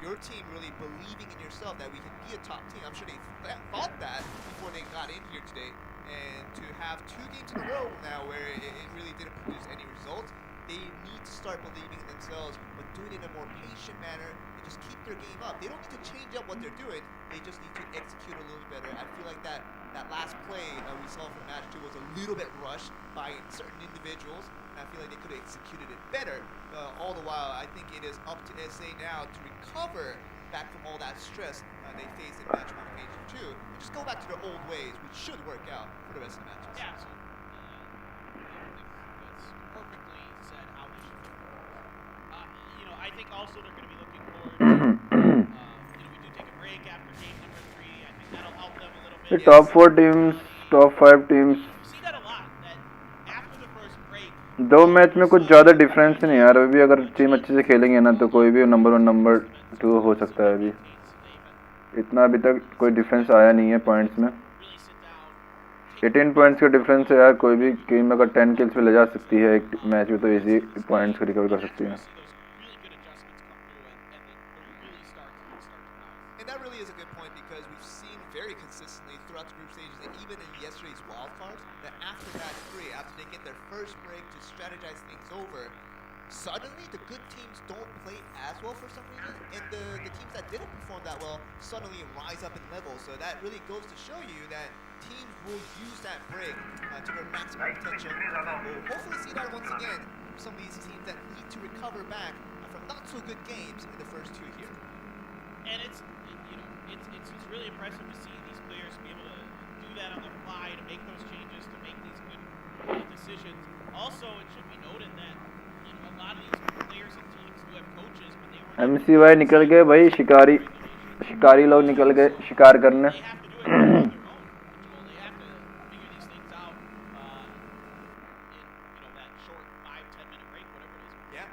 Your team really believing in yourself that we can be a top team. I'm sure they thought that before they got in here today. And to have 2 games in a row now where it really didn't produce any results, they need to start believing in themselves, but doing it in a more patient manner and just keep their game up. They don't need to change up what they're doing. They just need to execute a little better. I feel like that last play we saw from match 2 was a little bit rushed by certain individuals. And I feel like they could have executed it better. All the while, I think it is up to SA now to recover back from all that stress they faced in match 1 and match 2, and just go back to their old ways, which should work out for the rest of the matches. Yeah, absolutely. That's perfectly said how they should do it. I think also they're going to be looking forward to, we do take a break after game number 3. I think that'll help them a little bit. The top 4 teams, top 5 teams. You see that a lot, that after the first break, 2 match में कुछ ज़्यादा difference नहीं यार. अभी अगर team अच्छे से खेलेंगे ना तो कोई भी नंबर 1 नंबर 2 हो सकता है. अभी इतना अभी तक कोई डिफरेंस आया नहीं है पॉइंट्स में. 18 पॉइंट्स का डिफरेंस है यार. कोई भी टीम अगर 10 किल्स पे ले जा सकती है एक मैच में तो इजी पॉइंट्स को रिकवर कर सकती है. And that really is a good point, because we've seen very consistently throughout the group stages, and even in yesterday's wildcards, that after match 3, after they get their first break to strategize things over, suddenly the good teams don't play as well for some reason, and the teams that didn't perform that well suddenly rise up in level. So that really goes to show you that teams will use that break to their maximum potential. We'll hopefully see that once again from some of these teams that need to recover back from not so good games in the first 2 here. And it's really impressive to see these players be able to do that on the fly, to make those changes, to make these good decisions. Also, it should be noted that a lot of these players and teams do have coaches, but they were MCY निकल गए भाई. शिकारी लोग निकल गए शिकार करने. they have to do it on their own. They have to figure these things out in that short 5-10 minute break, whatever it is. Yeah,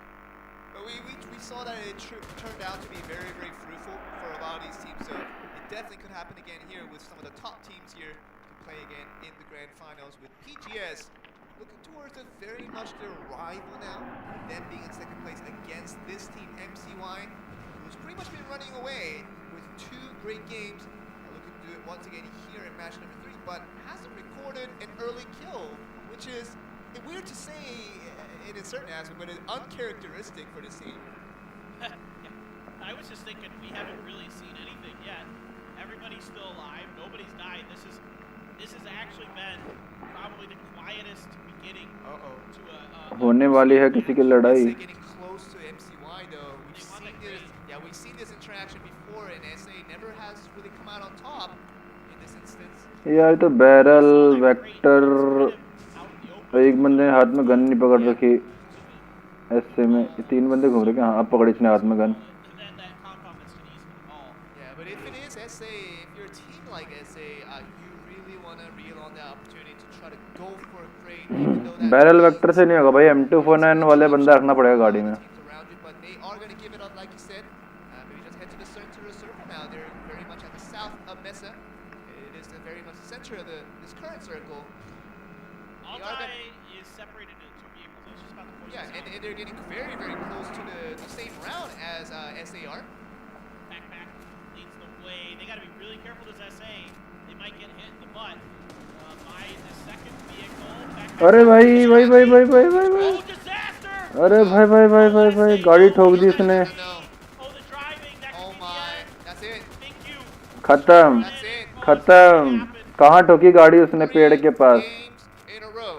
but we saw that it turned out to be very, very fruitful for a lot of these teams. So it definitely could happen again here with some of the top teams here to play again in the grand finals, with PGS looking towards very much their rival now, them being in second place against this team, MCY, who's pretty much been running away with 2 great games. Looking to do it once again here in match number 3, but hasn't recorded an early kill, which is weird to say in a certain aspect, but it's uncharacteristic for this team. Yeah. I was just thinking, we haven't really seen anything yet. Everybody's still alive. Nobody's died. This is this has actually been probably the quietest beginning to a होने वाली है किसी की लड़ाई. SA getting close to MCY though. We've seen this interaction before, and SA never has really come out on top in this instance. यार तो barrel vector एक बंदे ने हाथ में गन नहीं पकड़ रखी ऐसे में 3 बंदे घूम रहे हैं. हाँ अब पकड़ी इसने हाथ में gun. Yeah, but if it is SA, if you're a team like SA, you really want to reel on the opportunity to try to go for a crate, even though that barrel vector से नहीं होगा भाई. M249 वाले बंदा रखना पड़ेगा गाड़ी में. but they are going to give it up like you said. Maybe just head to the center of the circle now. They're very much at the south of Mesa. It is very much the center of this current circle. Altai is separated into 2 vehicles. It's just about the force. Yeah, and they're getting very, very close to the same round as SAR. Backpack leads the way. They got to be really careful as SA. They might get hit in the butt by the second vehicle. अरे भाई भाई भाई भाई भाई भाई Oh, भाई. disaster! अरे भाई भाई भाई भाई भाई गाड़ी ठोक दी इसने. Oh, the driving. That could Oh be my, the end. that's it. Thank you. खत्म That's it. खत्म. कहाँ ठोकी गाड़ी उसने? पेड़ के पास. Games in a row.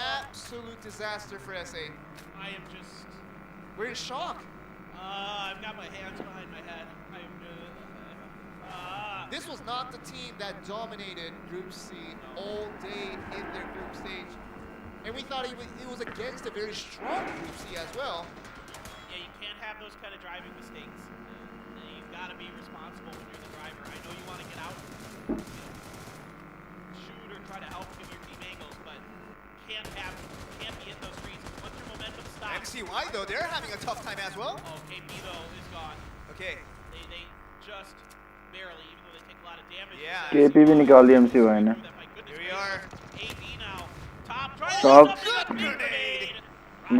Absolute disaster for SA. I am just. We're in shock. I've got my hands behind my head. I am This was not the team that dominated Group C all day in their group stage. And we thought it was against a very strong Group C as well. Yeah, you can't have those kind of driving mistakes. You've got to be responsible when you're the driver. I know you want to get out, shoot or try to help give your team angles, but can't be in those streets. Once your momentum stops. MCY though, they're having a tough time as well. Oh, KP though is gone. Okay. They just barely, even though they take a lot of damage. Yeah. KP भी निकाल दिया MCY ने. Here we are. AD now. Top trying Top. to do something. Grenade.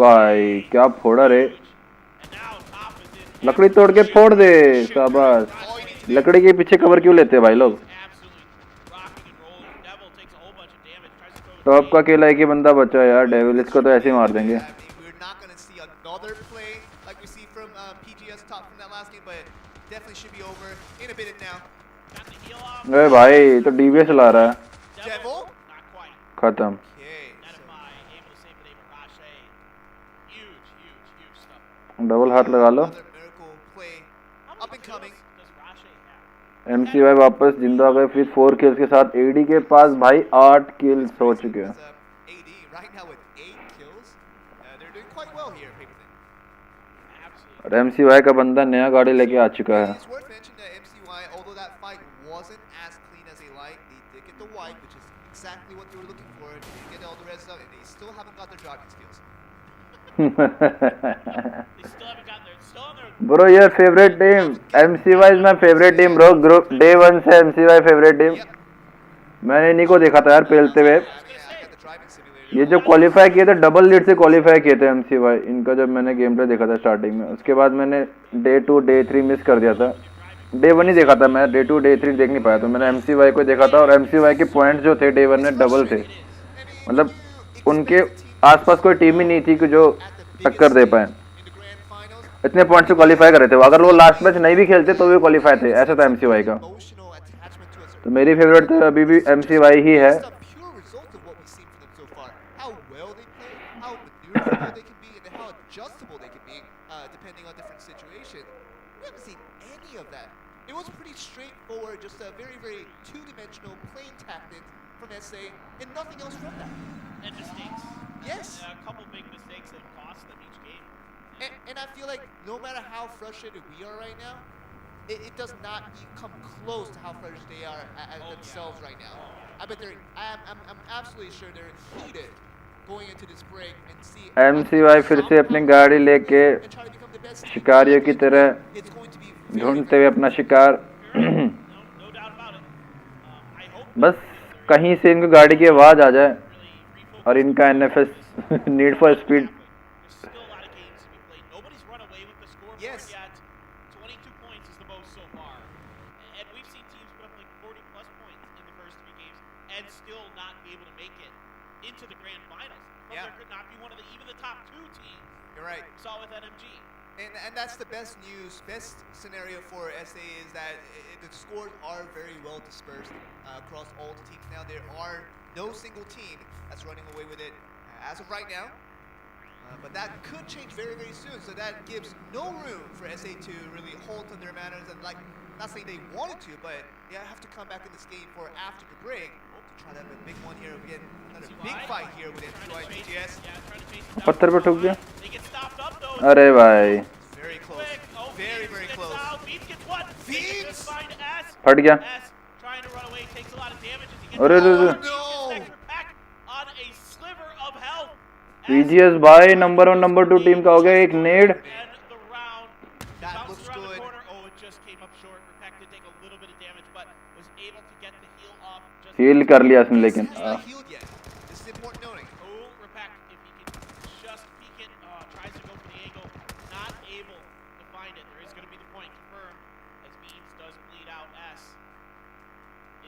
भाई क्या फोड़ा रे. And now Top is in. लकड़ी तोड़ के फोड़ दे. शाबाश. लकड़ी के पीछे कवर क्यों लेते हैं भाई लोग? Absolutely rocking and rolling. Devil takes a whole bunch of damage. Tries to throw top का अकेला एक ही बंदा बचा है यार. डेविल इसको तो ऐसे ही मार देंगे. We're not going to see another play like we see from PGS Top from that last game, but definitely should be over in a minute now. Got the heal off. अरे भाई तो DVS चला रहा है. Devil. Not quite. खत्म. Okay. Nedify able to save the day for Rashe. Huge stuff. Double हाथ लगा लो. Another miracle play. How Up many and coming. kills does Rashe have? MCY वापस जिंदा हो गए फिर 4 किल्स के साथ. एडी के पास भाई 8 किल्स हो चुके हैं. AD right now with 8 kills. They're doing quite well here, Paperton. Absolutely. और MCY का बंदा नया गाड़ी लेके आ चुका है. It's worth mentioning that MCY, although that fight wasn't as clean as they like, they did get the wipe, which is exactly what they were looking for. They didn't get all the red stuff, and they still haven't got their driving skills. They still haven't gotten there. It's still on their. Bro, your favorite team. MCY is my favorite team, bro. Group day 1 से MCY favorite team. Yep. मैंने इन्हीं को देखा था यार पेलते हुए. I got the driving simulator. ये जो क्वालिफाई किए थे डबल लीड से क्वालिफाई किए थे MCY. इनका जब मैंने गेम प्ले देखा था स्टार्टिंग में. उसके बाद मैंने डे 2 डे 3 मिस कर दिया था. डे 1 ही देखा था मैं. डे 2 डे 3 देख नहीं पाया. तो मैंने MCY को देखा था और MCY के पॉइंट्स जो थे डे 1 में डबल थे. मतलब उनके आसपास कोई टीम ही नहीं थी कि जो टक्कर दे पाए. In the grand finals, इतने पॉइंट से क्वालिफाई कर रहे थे. अगर वो लास्ट मैच नहीं भी खेलते तो भी क्वालिफाई थे. ऐसा था MCY का. emotional attachment to a certain. तो मेरी फेवरेट तो अभी भी MCY ही है. It's a pure result of what we've seen from them so far. How well they play, how maneuverable they can be, and how adjustable they can be, depending on different situations. We haven't seen any of that. It was pretty straightforward, just a very, very two-dimensional playing tactics from SA, and nothing else from that. And mistakes. Yes. A couple big mistakes that cost them each game. And I feel like no matter how frustrated we are right now, it does not come close to how frustrated they are themselves right now. I bet I'm absolutely sure they're heated going into this break and see MCY फिर से अपनी गाड़ी लेके and try to become the best team. शिकारियों की तरह It's going to be very, ढूंढते हुए अपना शिकार. No doubt about it. I hope बस कहीं से इनको गाड़ी की आवाज़ आ जाए और इनका NFS need for speed. there's still a lot of games to be played. Nobody's run away with the scoreboard Yes. yet. 22 points is the most so far. And we've seen teams put up like 40 plus points in the first 3 games and still not be able to make it into the grand finals. But Yeah. there could not be one of even the top 2 teams. You're right. We saw it with NMG. And that's the best news, best scenario for SA is that the scores are very well dispersed across all the teams now. There are no single team that's running away with it as of right now. But that could change very, very soon. So that gives no room for SA to really halt on their manners. And like, not saying they wanted to, but they have to come back in this game for after the break to try to have a big one here. Again, another big fight here with NCY BGS. पत्थर पे ठुक गया अरे भाई Very close. Very, very close. Feeds! फट गया Trying to run away, takes a lot of damage as he gets अरे Oh, रे no! on a sliver of health. BGS भाई नंबर 1 नंबर 2 टीम का हो गया एक नेड And the round That bounced looks around the good. corner. Oh, it just came up short. Repack did take a little bit of damage, but was able to get the heal off. Just heal कर लिया इसने लेकिन He's not healed yet. This is important noting. oh, Repack, if he can just peek it, tries to go for the angle, not able to find it. There is going to be the point confirmed as Beans does bleed out. S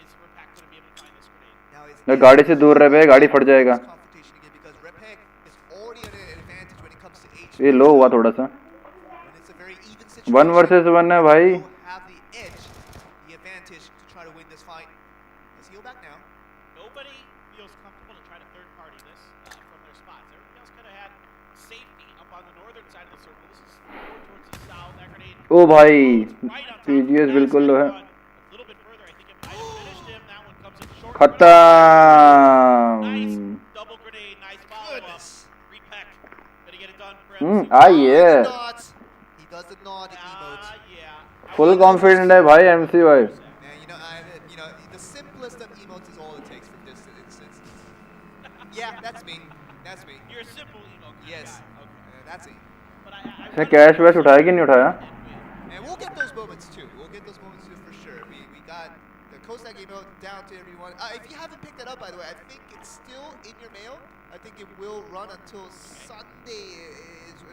is Repack going to be able to find this grenade? Now is मैं गाड़ी से दूर रह बे गाड़ी फट जाएगा competition again because Repek is already at an advantage when it comes to HP. ये लो हुआ थोड़ा सा When it's a very even situation. 1 versus 1 है भाई will have the edge, the advantage to try to win this fight. Let's heal back now. Nobody feels comfortable to try to third party this from their spots. Everybody else kind of had safety up on the northern side of the circle. This is more towards the south. That grenade ओ भाई right on top. BGS बिल्कुल लो है A little bit further, I think it might have finished him. That one comes in short. Nice खत्म double grenade, nice follow up. Goodness. Repack, gonna get it done for आइए Nods. He does the nod emote. yeah. Full confident है भाई MC भाई Man, the simplest of emotes is all it takes from this instance. Yeah, that's me. That's me. You're a simple emo kind Yes. of guy. Okay. That's it. But I इसने cash वैश उठाया कि नहीं उठाया And we'll get those moments too. We'll get those moments too for sure. We got the Cossack emote down to everyone. If you haven't picked that up, by the way, I think it's still in your mail. I think it will run until Sunday,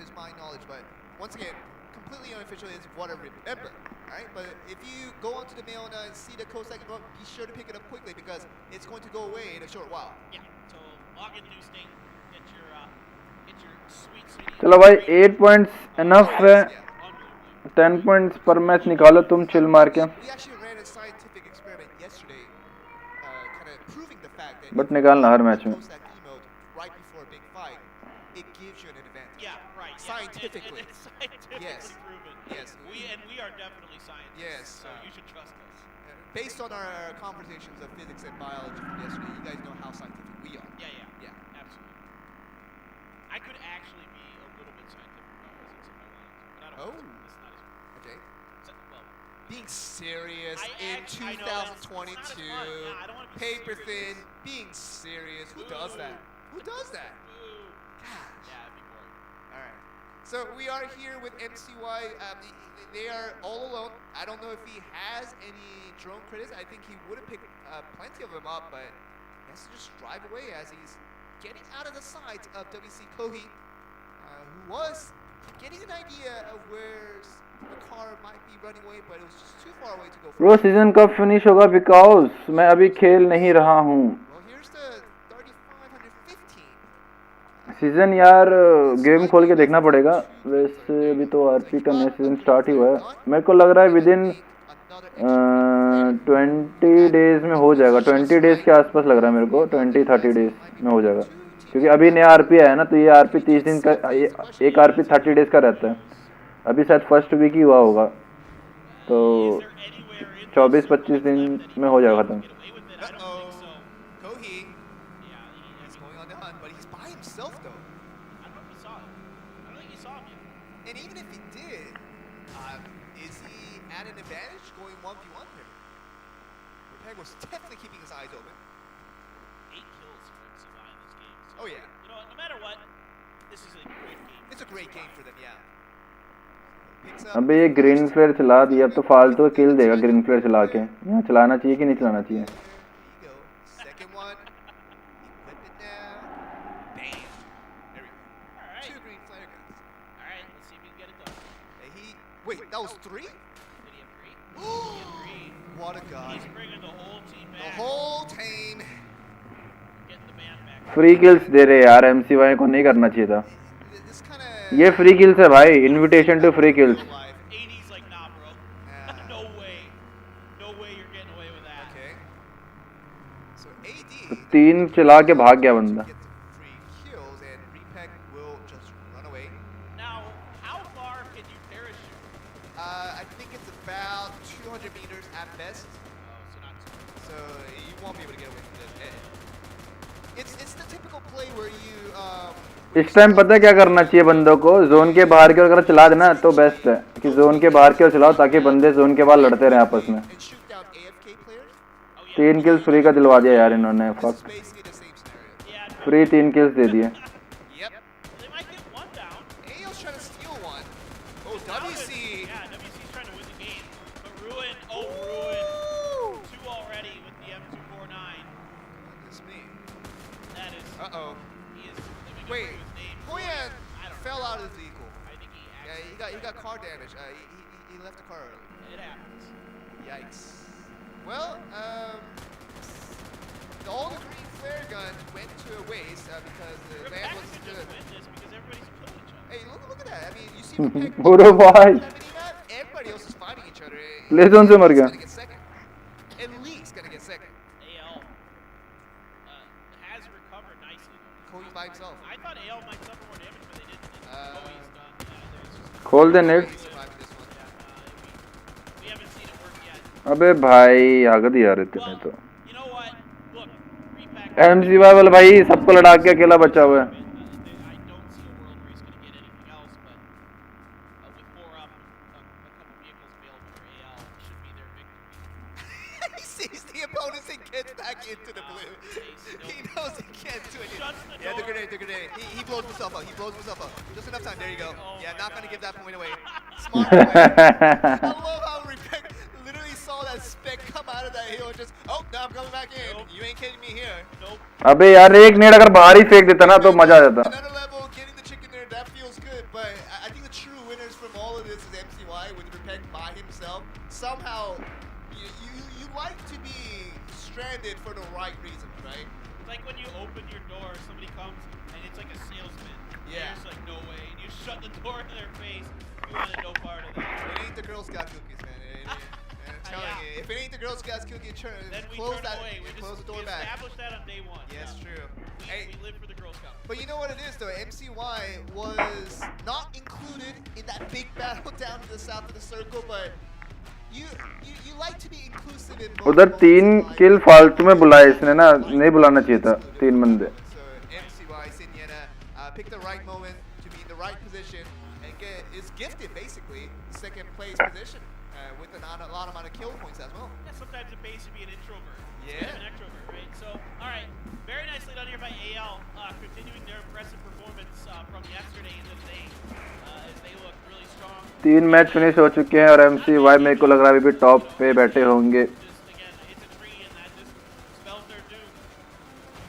is my knowledge. But once again, completely unofficial is what I remember. Alright, but if you go onto the mail and see the Cossack emote, be sure to pick it up quickly because it's going to go away in a short while. Yeah, so log in new state, get your sweet sweetie. चलो भाई 8 points enough है Yeah. 10 points पर match निकालो तुम chill मार के We actually ran a scientific experiment yesterday, kind of proving the fact that but निकालना हर match में post that emote right before a big fight, it gives you an advantage. Yeah, right. Yeah. Scientifically. And it's scientifically Yes. proven. Yes. We are definitely scientists. Yes, So you should trust us. Based on our conversations of physics and biology from yesterday, you guys know how scientific we are. Yeah, yeah. Yeah. Absolutely. I could actually be a little bit scientific about physics if I wanted to, but I don't. Oh. It's not as Okay. well. Being serious I in know, that's- it's not as 2022. fun. Yeah, I don't wanna be Paper serious. thin. Being serious. Who does that? Who does that? Ooh. Gosh. Yeah, it'd be boring. All right. So we are here with MCY. They are all alone. I don't know if he has any drone credits. I think he would have picked plenty of them up, but he has to just drive away as he's getting out of the sight of WC Kohi, who was getting an idea of where the car might be running away, but it was just too far away to go. Pro season कब finish होगा because मैं अभी खेल नहीं रहा हूँ Well, here's the 3515. Season यार game खोल के देखना पड़ेगा वैसे अभी तो आरपी का नया सीजन स्टार्ट ही हुआ है मेरे को लग रहा है विद इन 20 डेज में हो जाएगा 20 डेज के आसपास लग रहा है मेरे को 20-30 डेज में हो जाएगा क्योंकि अभी नया आरपी आया ना तो ये आरपी 30 दिन का एक आरपी 30 डेज का रहता है अभी शायद फर्स्ट वीक ही हुआ होगा तो 24-25 दिन में हो जाएगा खत्म Kohi. He's going on the hunt, but he's by himself though. I don't know if you saw him. I don't think you saw him yet. And even if he did, is he at an advantage going 1v1 here? Repeg was definitely keeping his eyes open. 8 kills for MCY in this game. So, Oh yeah, you know what? No matter what, this is a great game. it's a great game for them, yeah. Picks up. अबे ये green flare चला दिया अब तो फालतू किल देगा green flare चला के यहाँ चलाना चाहिए कि नहीं चलाना चाहिए There you go. Second one. Equip it now. Bam. There we go. All right. 2 green flare guns. All right, let's see if we can get it done. And wait, that was 3? Did he have 3? He had 3. What a guy. He's bringing the whole team The back. whole team. Getting the band back. Free kills दे रहे यार एमसीवाई को नहीं करना चाहिए था This kind of ये free kills है भाई, invitation to free kills. AD's like, nah, bro. No way. No way you're getting away with that. Okay. So AD. तीन चला के भाग गया बंदा. Get free kills and Repec will just run away. Now, how far can you parachute? I think it's about 200 meters at best. Oh, so not too much. So you won't be able to get away from this. It's the typical play where you इस time पता है क्या करना चाहिए बंदों को, zone के बाहर की ओर अगर चला देना तो बेस्ट है कि जोन के बाहर की ओर चलाओ ताकि बंदे जोन के बाहर लड़ते रहे आपस में. and shoot down AFK players. 3 kills free का दिलवा दिया यार इन्होंने. This is फक, basically the same scenario. Yeah, free 3 kills दे दिए. Yep. they might get one down. AO's trying to steal one. Oh, Now WC. Yeah, WC's trying to win the game. But Ruin, Ruin. Woo! 2 already with the M249. Goodness me. That is, Uh-oh. he is living Wait. up to his name. Hoyan I don't fell know. out of the vehicle. I think he Yeah, actually, he got car damage. He left the car early. it happens. Yikes. Well, all the green flare guns went to a waste because the Rip land Pack was could good. just win this because everybody's killing each other. Hey, look at that. I mean, you see the pick. Bro, why? Everybody else is fighting each other. Play zone से मर गया. Gonna get second. At least gonna get second. AL has recovered nicely. Cody by himself. I thought AL might suffer more damage, but they didn't. Cody's done. Yeah, there's just, खोल दे net. He's surviving this one. we haven't seen it work yet. अबे भाई आगद यार इतने Well, तो. you know what? Look, Repack. MC वाला भाई सबको लड़ा के अकेला बचा हुआ है. I don't see a world where he's going to get anything else, but with 4 up, a couple vehicles available for AL should be their victory. He sees the opponents and gets back into the blue. He knows he can't do anything. Shuts the Yeah, the door. grenade. He blows himself up. Just enough time. There you go. Oh Yeah, my not gonna God. give that point away. Smart play. I love how Repec literally saw that speck come out of that hill and just, oh, now I'm coming back in. Nope. You ain't kidding me here. Nope. अबे यार एक net अगर बाहर ही फेंक देता ना तो मजा आ जाता. Another level, getting the chicken there, that feels good. But I think the true winners from all of this is MCY with Repec by himself. Somehow, you like to be stranded for the right reasons, right? It's like when you open your door, somebody comes and it's like a salesman. Yeah. You're just like, no way. And you shut the door in their face. You wanted no part of that. It ain't the Girl Scout cookies, man. I'm telling you, if it ain't the Girl Scouts cookie, Then we close turn that, away. We close the door we back. established that on day 1. Yes, Yeah. true. Hey, We live for the Girl Scouts. but you know what it is though, MCY was not included in that big battle down to the south of the circle, but you like to be inclusive in both. उधर 3 किल फालतू में बुलाए इसने ना, नहीं बुलाना चाहिए था 3 बंदे. So MCY Sinyana picked the right moment to be in the right position and is gifted basically second place position with a lot amount of kill points as well. Yeah, sometimes it pays to be an introvert. Yeah. Instead of an extrovert, right? So, all right, very nicely done here by AL, continuing their impressive performance from yesterday into today, as they look really strong. 3 match finish हो चुके हैं और MCY मेरे को लग रहा है अभी भी टॉप पे बैठे होंगे. Just again, it's a tree, and that just spells their doom.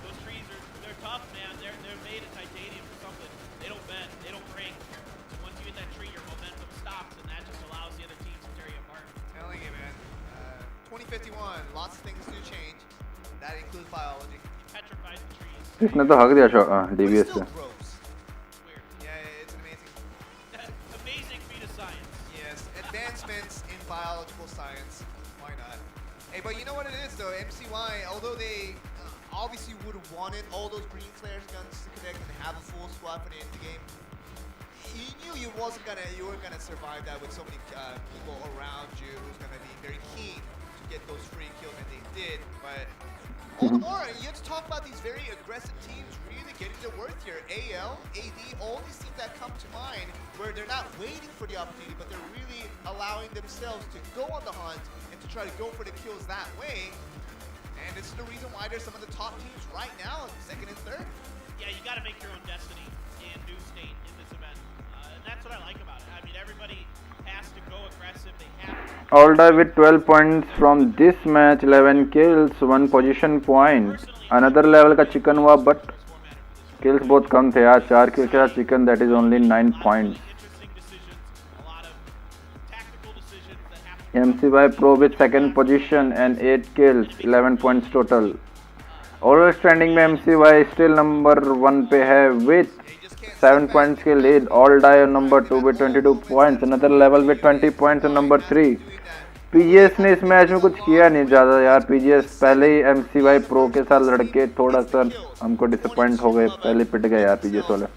Those trees they're tough, man. They're made of titanium or something. They don't bend, they don't break. Once you hit that tree, your momentum stops, and that just allows the other teams to tear you apart. Telling you, man. 2051, lots of things do change. That includes biology. Petrifies the trees. इसने तो हक दिया But it DBS still से. grows. Weird. Yeah, it's amazing. Amazing feat of science. Yes, advancements in biological science. Why not? Hey, but you know what it is though, MCY, although they obviously would have wanted all those green flares guns to connect and have a full squad for the end game, you knew you weren't gonna survive that with so many people around you who's gonna be very keen to get those free kills, and they did. But all the more, you have to talk about these very aggressive teams really getting their worth here. AL, AD, all these teams that come to mind where they're not waiting for the opportunity, but they're really allowing themselves to go on the hunt and to try to go for the kills that way. And this is the reason why they're some of the top teams right now, second and third. Yeah, you got to make your own destiny in New State in this event. And that's what I like about it. I mean, everybody has to go aggressive. They have to. Alda with 12 points from this match, 11 kills, 1 position point. Another level का chicken हुआ, but kills बहुत कम थे यार. 4 kills के साथ chicken, that is only 9 points. Interesting decisions, a lot of tactical decisions that have to. MCY Pro with second position and 8 kills, 11 points total. Overall standing में MCY still number 1 पे है with Yeah, you just can't 7 points के lead. All die on number 2 with 22 points. Another level with 20 points on number 3. PGS ने इस match में कुछ किया नहीं ज़्यादा यार. पीजीएस पहले ही एमसीवाई प्रो के साथ लड़के थोड़ा सा हमको डिसअपॉइंट हो गए. पहले पिट गए यार पीजीएस वाले.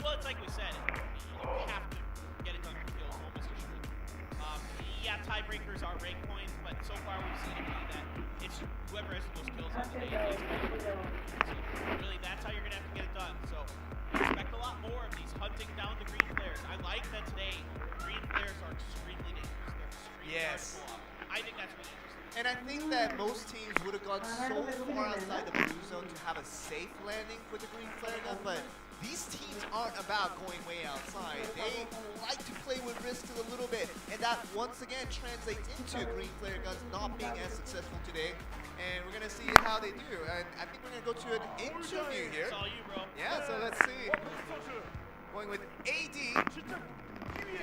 Well, it's like we said, you have to get it done for kills almost assured. Yeah, tiebreakers are rank points, but so far we've seen it be that it's whoever has the most kills on the day is going to win. So really, that's how you're going to have to get it done. So expect a lot more of these hunting down the green players. I like that today green players are extremely dangerous. They're extremely hard to pull off. I think that's really interesting. And I think that most teams would have gone so far outside the blue zone to have a safe landing with the green flare gun, but these teams aren't about going way outside. They like to play with risk a little bit, and that once again translates into green flare guns not being as successful today. And we're gonna see how they do. And I think we're gonna go to an interview here. It's all you, bro. Yeah, so let's see. Going with AD.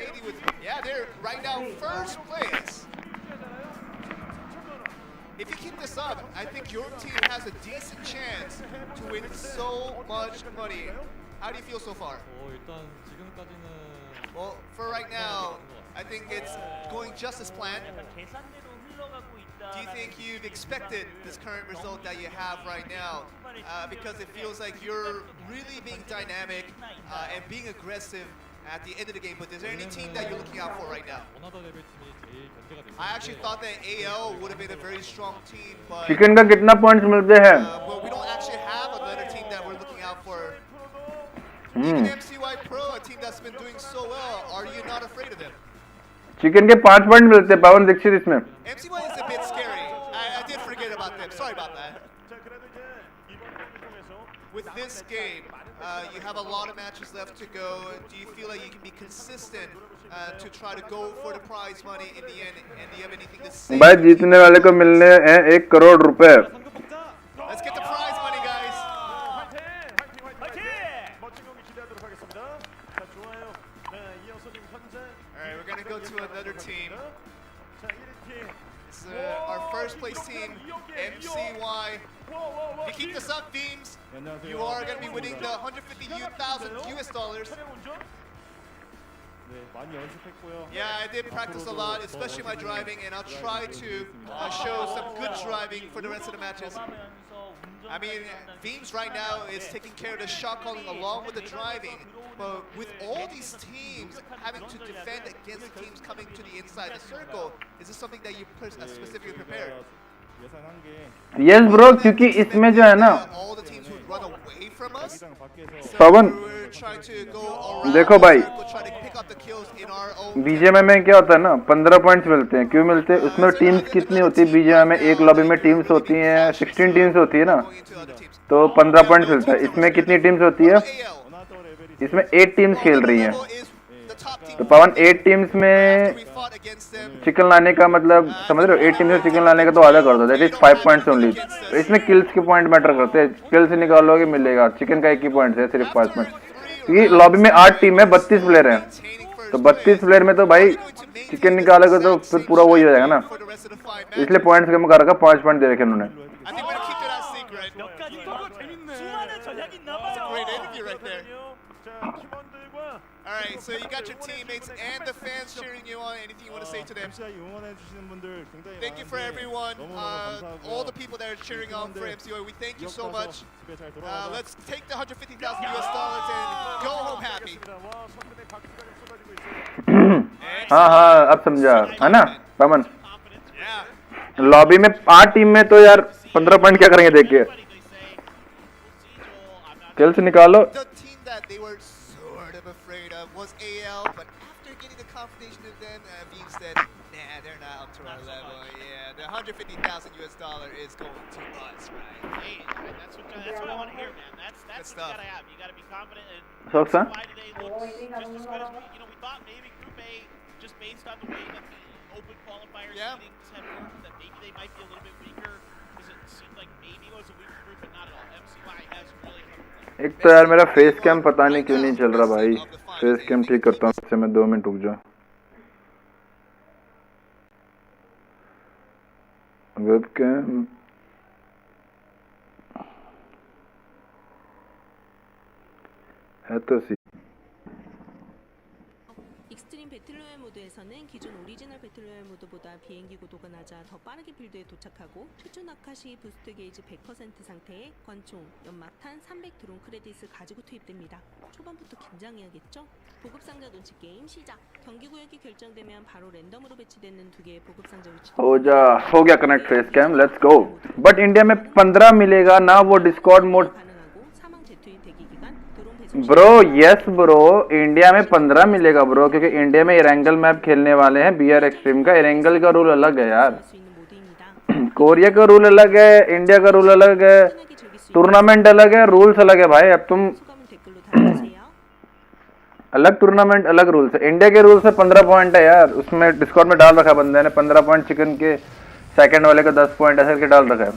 AD with, yeah, they're right now first place. If you keep this up, I think your team has a decent chance to win so much money. How do you feel so far? 일단 지금까지는 Well, for right now, I think it's going just as planned. Do you think you've expected this current result that you have right now? Because it feels like you're really being dynamic and being aggressive at the end of the game, but is there any team that you're looking out for right now? 원하더 레벨 팀이 제일 견제가 되고 I actually thought that AL would have been a very strong team, but chicken का कितना points मिलते हैं? but we don't actually have another team that we're looking out for. Even MCY Pro, a team that's been doing so well, are you not afraid of them? Chicken के 5 point मिलते हैं. पावन दीक्षित इसमें. MCY is a bit scary. I did forget about them. Sorry about that. With this game, you have a lot of matches left to go. Do you feel like you can be consistent to try to go for the prize money in the end? And do you have anything to say? भाई जीतने वाले को मिलने हैं 1 करोड़ रुपए. Let's get the prize money, guys. All right, we're gonna go to another team. This is our first place team, MCY. If you keep this up, Beams, you are going to be winning the $150,000 US. Yeah, I did practice a lot, especially my driving, and I'll try to show some good driving for the rest of the matches. I mean, Beams right now is taking care of the shot calling along with the driving, but with all these teams having to defend against the teams coming to the inside the circle, is this something that you specifically prepared? Yes bro, क्योंकि इसमें जो है ना पवन, देखो भाई BGMI में क्या होता है ना, 15 पॉइंट्स मिलते हैं. क्यों मिलते हैं? उसमें टीम्स कितनी होती है बीजीएमआई में? एक लॉबी में टीम्स होती हैं 16 टीम्स होती है ना, तो 15 पॉइंट्स मिलता है. इसमें कितनी टीम्स होती है? इसमें 8 टीम्स खेल रही हैं. तो पवन 8 टीम्स में चिकन लाने का मतलब समझ रहे हो? 8 टीम्स में चिकन लाने का तो आधा कर दो, दैट इज 5 पॉइंट्स ओनली. इसमें किल्स के पॉइंट मैटर करते हैं. किल्स निकालोगे मिलेगा. चिकन का 1 ही पॉइंट है, सिर्फ 5 पॉइंट. क्योंकि लॉबी में 8 टीम है, 32 प्लेयर हैं, तो 32 प्लेयर में तो भाई चिकन निकालोगे तो फिर पूरा वही हो जाएगा ना. इसलिए पॉइंट्स कम कर रखा, 5 पॉइंट दे रखे उन्होंने. All right, so you got your teammates and the fans cheering you on. Anything you want to say to them? Thank you for everyone, all the people that are cheering on for MCY. We thank you so much. Let's take the $150,000 and go home happy. हाँ हाँ अब समझा है ना पवन. Lobby में 8 team में तो यार 15 पॉइंट क्या करेंगे देख के. किल्स निकालो. Afraid of was AL, but after getting the confirmation of them, being said, nah, they're not up to our level. Yeah, the $150,000 is going to us, right? Hey, that's what I want to hear, man. That's what you gotta have. You gotta be confident. And So, sir? why today looks just as good as we thought. Maybe Group A, just based on the way that the open qualifier seedings have moved, that maybe they might be a little bit weaker, because it seemed like maybe it was a weaker group, but not at all. MCY has really come. एक तो यार मेरा face cam पता नहीं क्यों नहीं चल रहा भाई. फेस कैम ठीक करता हूँ, इससे मैं 2 मिनट रुक जाओ. वेबकैम है तो सी 익스트림 배틀로얄 모드에서는 기존 오리지널 배틀로얄 모드보다 비행기 고도가 낮아 더 빠르게 필드에 도착하고 최초 낙하 시 부스트 게이지 100% 상태에 권총, 연막탄 300 드론 크레딧을 가지고 투입됩니다. 초반부터 긴장해야겠죠? 보급 상자 눈치 게임 시작! 경기 구역이 결정되면 바로 랜덤으로 배치되는 두 개의 보급 상자 위치 हो गया connect face cam let's go but India में 15 मिलेगा ना वो Discord mode 가능하고 사망 제트의 대기 기간 드론 배송 bro yes bro India में 15 मिलेगा ब्रो क्योंकि इंडिया में एरेंगल मैप खेलने वाले हैं बीआर एक्सट्रीम का एरेंगल का रूल अलग है यार 수 있는 모드입니다. कोरिया का रूल अलग है इंडिया का रूल अलग है 편하게 즐길 수 있는 टूर्नामेंट अलग है रूल्स अलग है भाई अब तुम 소감은 댓글로 달아주세요. अलग टूर्नामेंट अलग रूल्स है इंडिया के रूल्स से 15 पॉइंट है यार उसमें डिस्कॉर्ड में डाल रखा बंदे ने 15 पॉइंट चिकन के सेकंड वाले का 10 पॉइंट ऐसे करके डाल रखा है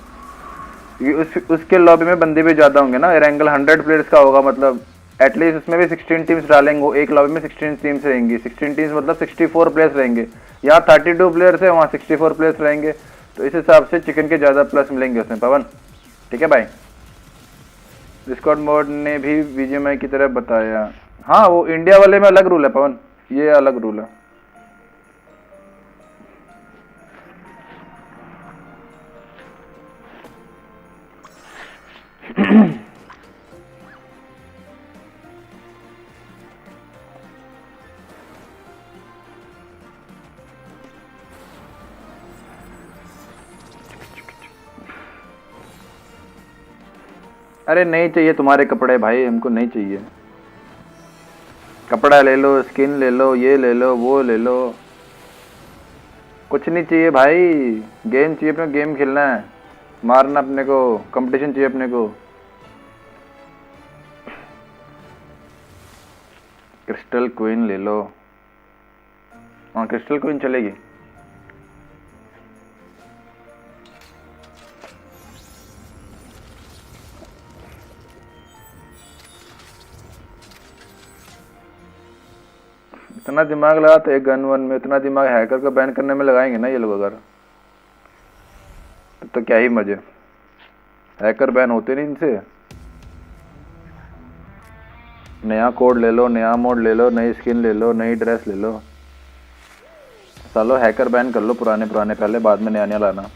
क्योंकि उसके लॉबी में बंदे भी ज्यादा होंगे ना एरेंगल 100 प्लेयर्स का होगा मतलब एटलीस्ट उसमें भी 16 टीम्स डालेंगे एक लॉबी में 16 टीम्स रहेंगी 16 टीम्स मतलब 64 प्लेयर्स रहेंगे यहाँ 32 प्लेयर्स है वहाँ 64 प्लेयर्स रहेंगे तो इस हिसाब से चिकन के ज्यादा प्लस मिलेंगे उसमें पवन ठीक है भाई डिस्कॉर्ड मोड ने भी बीजीएमआई की तरह बताया हाँ वो इंडिया वाले में अलग रूल है पवन ये अलग रूल है अरे नहीं चाहिए तुम्हारे कपड़े भाई हमको नहीं चाहिए कपड़ा ले लो स्किन ले लो ये ले लो वो ले लो कुछ नहीं चाहिए भाई गेम चाहिए अपना गेम खेलना है मारना अपने को कंपटीशन चाहिए अपने को क्रिस्टल क्वीन ले लो हाँ क्रिस्टल क्वीन चलेगी इतना दिमाग लगा तो एक गन वन में इतना दिमाग हैकर को बैन करने में लगाएंगे ना ये लोग अगर तो क्या ही मजे हैकर बैन होते नहीं इनसे नया कोड ले लो नया मोड ले लो नई स्किन ले लो नई ड्रेस ले लो सालो हैकर बैन कर लो पुराने पुराने पहले बाद में नया नया लाना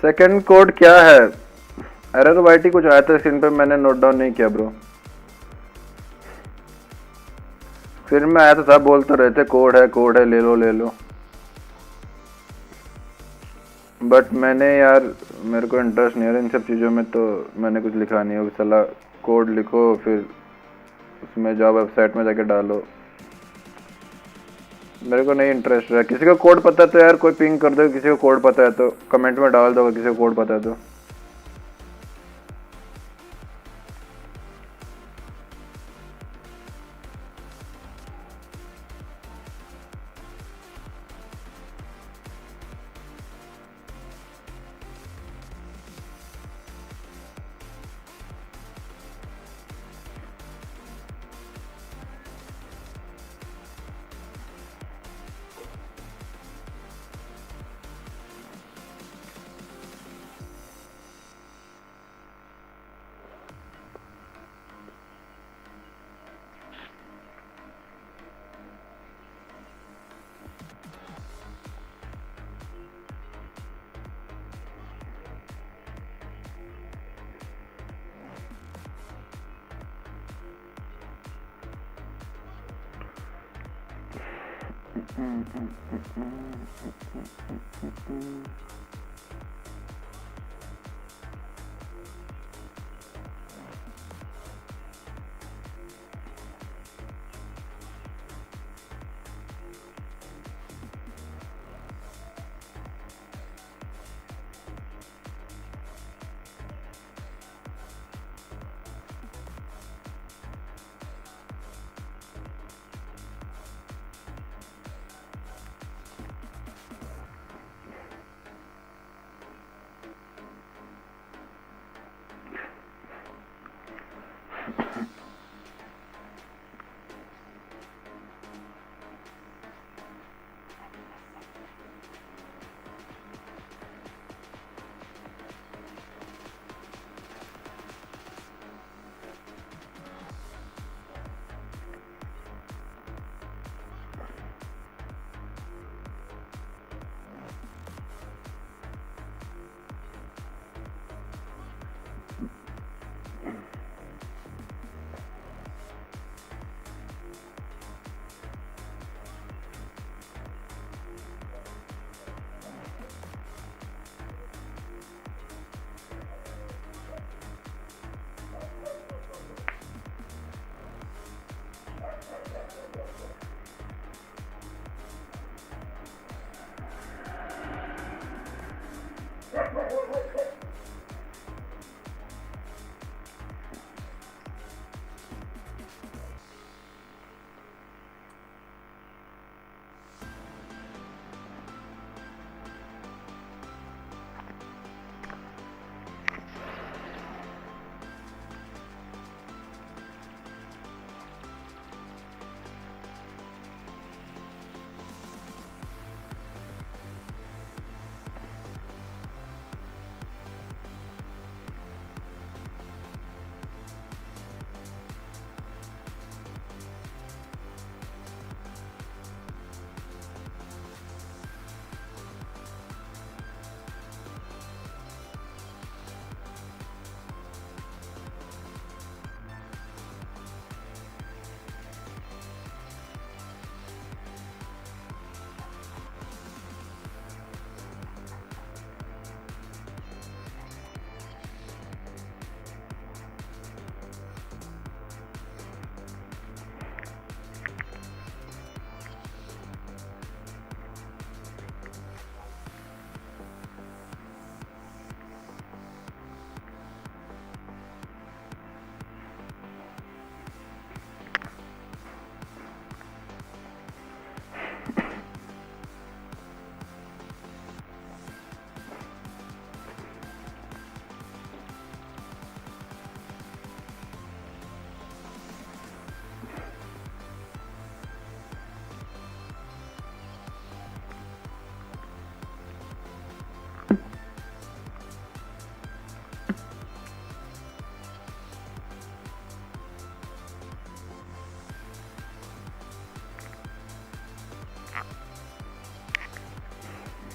सेकंड कोड क्या है एरर वाईटी कुछ आया था स्क्रीन पे मैंने नोट डाउन नहीं किया ब्रो फिर में आया तो सब बोल तो रहे थे कोड है ले लो बट मैंने यार मेरे को इंटरेस्ट नहीं है इन सब चीज़ों में तो मैंने कुछ लिखा नहीं है सला कोड लिखो फिर उसमें जाओ वेबसाइट में जाके डालो मेरे को नहीं इंटरेस्ट है किसी को कोड पता है तो यार कोई पिंग कर दो किसी को कोड पता है तो कमेंट में डाल दो किसी को कोड पता है तो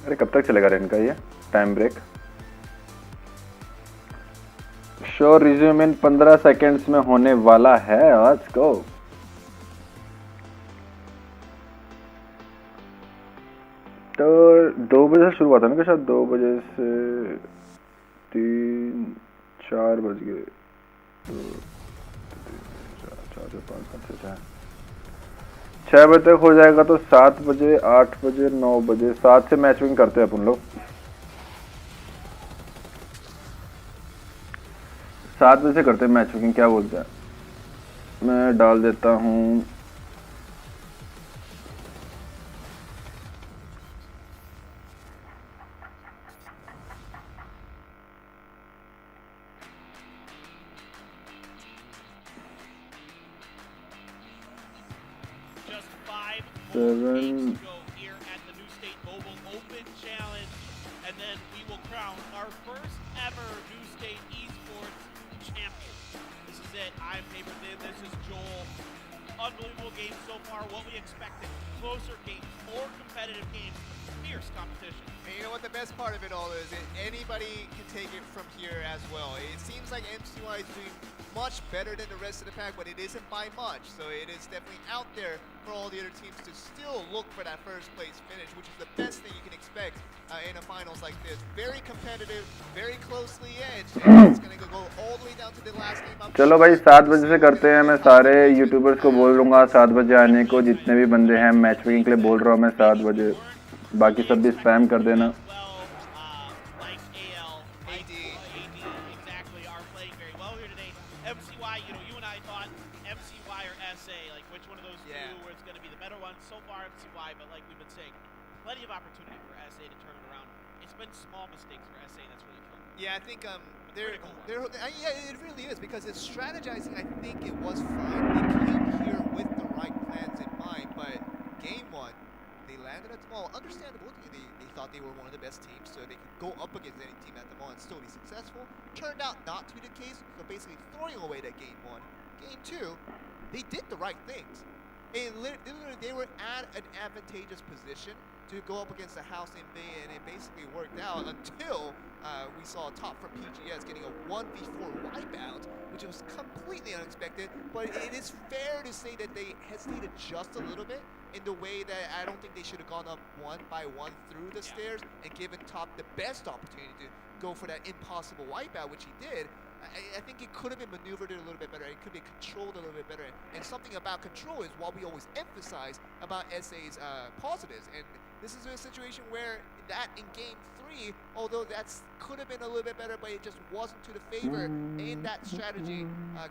अरे कब तक चलेगा इनका ये टाइम ब्रेक? शो रिज्यूम इन 15 सेकेंड्स में होने वाला है। Let's go. तो 2 बजे से शुरू हुआ था ना कि शायद 2 बजे से 3-4 बज गए। 6 बजे तक हो जाएगा तो 7 बजे 8 बजे 9 बजे 7 से मैचिंग करते हैं अपन लोग। 7 बजे से करते हैं मैचिंग, क्या बोलते हैं? मैं डाल देता हूँ games to go here at the New State Mobile Open Challenge, and then we will crown our first ever New State Esports champion. This is it. I'm Paper Thin. This is Joel. Unbelievable game so far. What we expected. Closer games, more competitive games. fierce competition. And you know what the best part of it all is? Anybody can take it from here as well. It seems like MCY is doing much better than the rest of the pack, but it isn't by much. So it is definitely out there for all the other teams to still look for that first place finish, which is the best thing you can expect in a finals like this. Very competitive, very closely edged, and it's going to go all the way down to the last game. चलो भाई 7 बजे से करते हैं. मैं सारे YouTubers को बोल दूंगा 7 बजे आने को. जितने भी बंदे हैं मैच मेकिंग के लिए बोल रहा हूँ मैं 7 बजे. बाकी सब भी स्पैम कर देना. Plenty of opportunity for SA to turn it around. It's been small mistakes for SA that's really killed. Yeah, I think yeah, it really is, because it's strategizing. I think it was fine. They came here with the right plans in mind, but game one, they landed at the mall. Understandable, they thought they were one of the best teams, so they could go up against any team at the mall and still be successful. Turned out not to be the case, so basically throwing away that game one. Game two, they did the right things. And literally, they were at an advantageous position to go up against the house in Bay, and it basically worked out until we saw top from PGS getting a 1v4 wipeout, which was completely unexpected. But it is fair to say that they hesitated just a little bit in the way that I don't think they should have gone up one by one through the stairs and given top the best opportunity to go for that impossible wipeout, which he did. I think it could have been maneuvered a little bit better. It could be controlled a little bit better. And something about control is what we always emphasize about SA's positives. And this is a situation where that in game 3, although that's could have been a little bit better, but it just wasn't to the favor in that strategy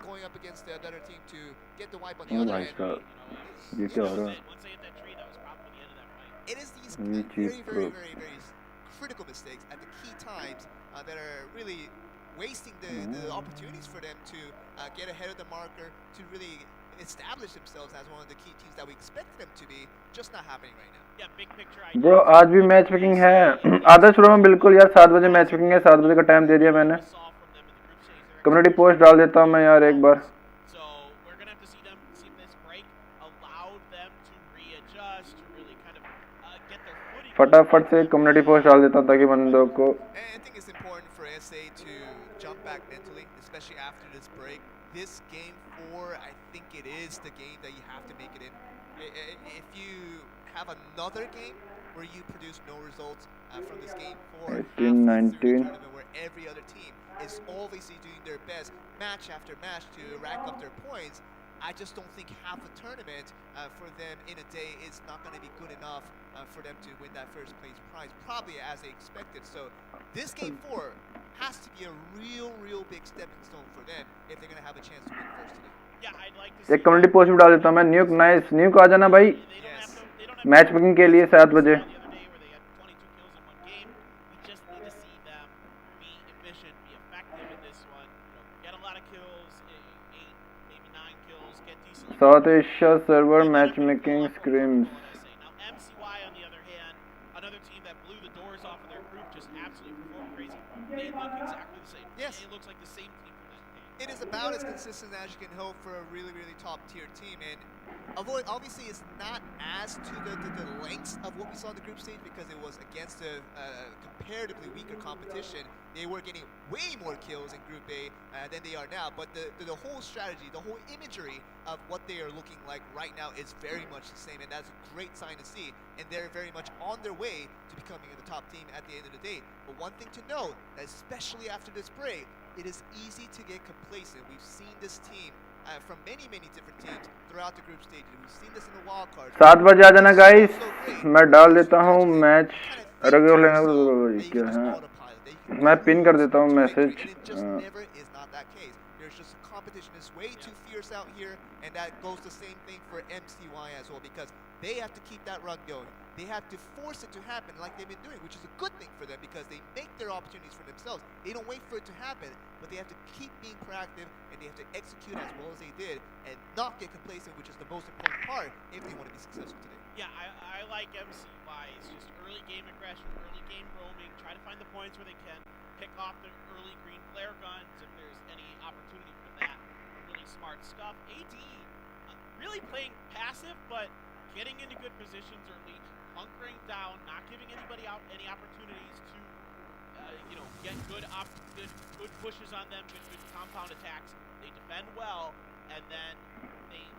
going up against the other team to get the wipe on the other end. Once they hit that tree, that was probably the end of that fight. It is these very critical mistakes at the key times that are really wasting the opportunities for them to get ahead of the marker, to really establish themselves as one of the key teams that we expect them to be. Just not happening right now. Yeah, big picture. Bro, आज भी match making है. आदर्श bro में बिल्कुल यार 7 बजे match making है. 7 बजे का टाइम दे दिया मैंने. कम्युनिटी पोस्ट डाल देता हूँ मैं यार एक बार. फटाफट से कम्युनिटी पोस्ट डाल देता हूँ ताकि बंदों को. Especially after this break, this game 4, I think it is the game that you have to make it in. If you have another game where you produce no results from this game 4, 18-19, where every other team is obviously doing their best match after match to rack up their points, I just don't think half a tournament for them in a day is not going to be good enough for them to win that first place prize, probably as they expected. So this game 4 has to be a real big stepping stone for them if they're going to have a chance to win first today. Yeah, I'd like to see. एक community post भी डाल देता हूँ मैं. न्यूक nice. न्यूक आ जाना भाई match making के लिए 7 बजे. South Asia server matchmaking screams. Now MCY on the other hand, another team that blew the doors off of their group, just absolutely performed crazy. They look exactly the same. Yes. It looks like the same team from that game. It is about as consistent as you can hope for a really top tier team, and obviously it's not as to the lengths of what we saw in the group stage because it was against a comparatively weaker competition. They were getting way more kills in Group A than they are now, but the whole strategy, the whole imagery of what they are looking like right now is very much the same, and that's a great sign to see, and they're very much on their way to becoming the top team at the end of the day. But one thing to note, especially after this break, it is easy to get complacent. We've seen this team from many different teams throughout the group stages. We've seen this in the wild cards. 7 बजे आ जाना guys. मैं डाल देता हूँ match. क्या है मैं pin कर देता हूँ message. Competition is way too fierce out here, and that goes the same thing for MCY as well, because they have to keep that run going. They have to force it to happen like they've been doing, which is a good thing for them because they make their opportunities for themselves. They don't wait for it to happen, but they have to keep being proactive, and they have to execute as well as they did and not get complacent, which is the most important part if they want to be successful today. Yeah, I like MCY. It's just early game aggression, early game roaming, try to find the points where they can, pick off the early green flare guns if there's any opportunity for that. Really smart stuff. AD really playing passive, but getting into good positions early, hunkering down, not giving anybody out any opportunities to, get good pushes on them, good compound attacks. They defend well, and then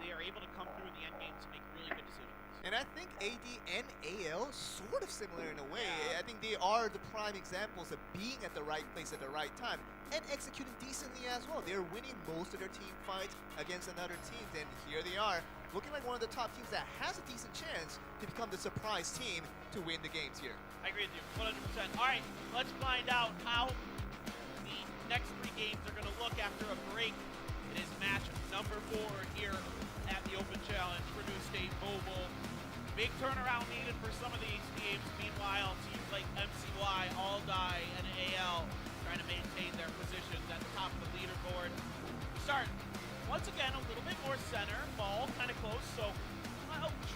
they are able to come through in the end game to make really good decisions. And I think AD and AL sort of similar in a way. I think they are the prime examples of being at the right place at the right time and executing decently as well. They're winning most of their team fights against another team, and here they are, looking like one of the top teams that has a decent chance to become the surprise team to win the games here. I agree with you, 100%. All right, let's find out how the next 3 games are going to look after a break. It is match number 4 here at the Open Challenge for New State Mobile. Big turnaround needed for some of these teams. Meanwhile, teams like MCY, Aldai, and AL trying to maintain their positions at the top of the leaderboard. We start, once again, a little bit more center. Ball kind of close, so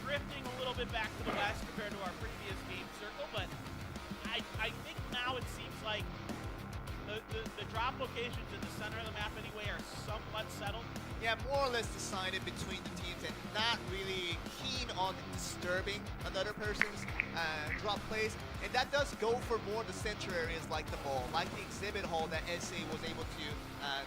drifting a little bit back to the west compared to our previous game circle, but I think now it seems like the drop locations in the center of the map anyway are somewhat settled. Yeah, more or less decided between the teams and not really keen on disturbing another person's drop plays. And that does go for more the center areas like the ball, like the exhibit hall that SA was able to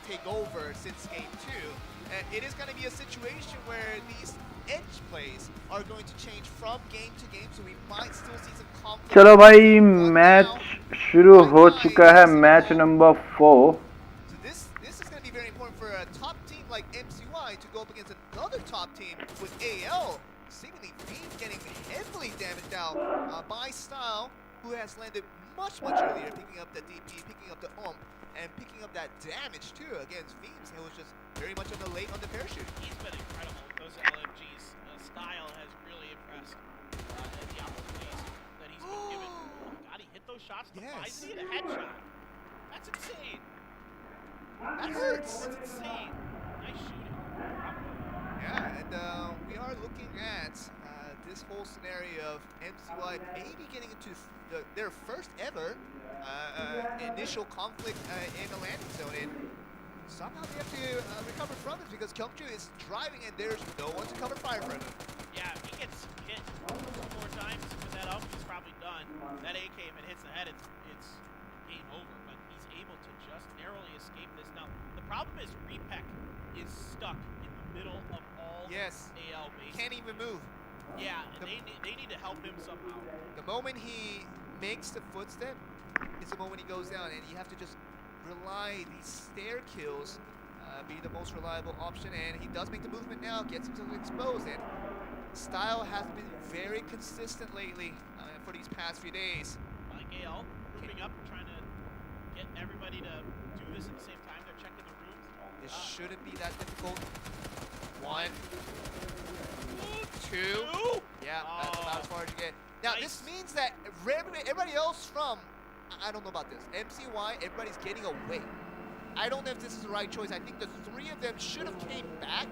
take over since game 2. And it is going to be a situation where these edge plays are going to change from game to game, so we might still see some conflict. चलो भाई match शुरू हो चुका है match number 4 So this is going to be very important for a top team like MCY to go up against another top team with AL. Seemingly being getting heavily damaged out by Style, who has landed much earlier, picking up the DP, picking up the and picking up that damage too against Veems. It was just very much on the late on the parachute. He's been incredible with those LMGs. Style has really impressed at the opportunities that he's been given. Oh my god, he hit those shots. Yes. Why did he hit a headshot? That's insane. That hurts. That's insane. Nice shooting. Yeah, and we are looking at this whole scenario of MCY maybe getting into their first ever initial conflict in the landing zone. And somehow they have to recover from this because Kyungju is driving and there's no one to cover fire for him. Yeah, if he gets hit 2 more times with that up, he's probably done. That AK, if it hits the head, it's game over. But he's able to just narrowly escape this. Now, the problem is Repek is stuck in the middle of all AL bases. Can't even move. Yeah, and they need to help him somehow. The moment he makes the footstep, it's the moment he goes down, and you have to just rely these stair kills be the most reliable option, and he does make the movement now, gets himself exposed, and Style has been very consistent lately for these past few days. Like AL, grouping up, trying to get everybody to do this at the same time. They're checking the rooms. It shouldn't be that difficult. 1, 2. Yeah, that's about as far as you get. Now, this means that everybody else from, I don't know about this, MCY, everybody's getting away. I don't know if this is the right choice. I think the 3 of them should have came back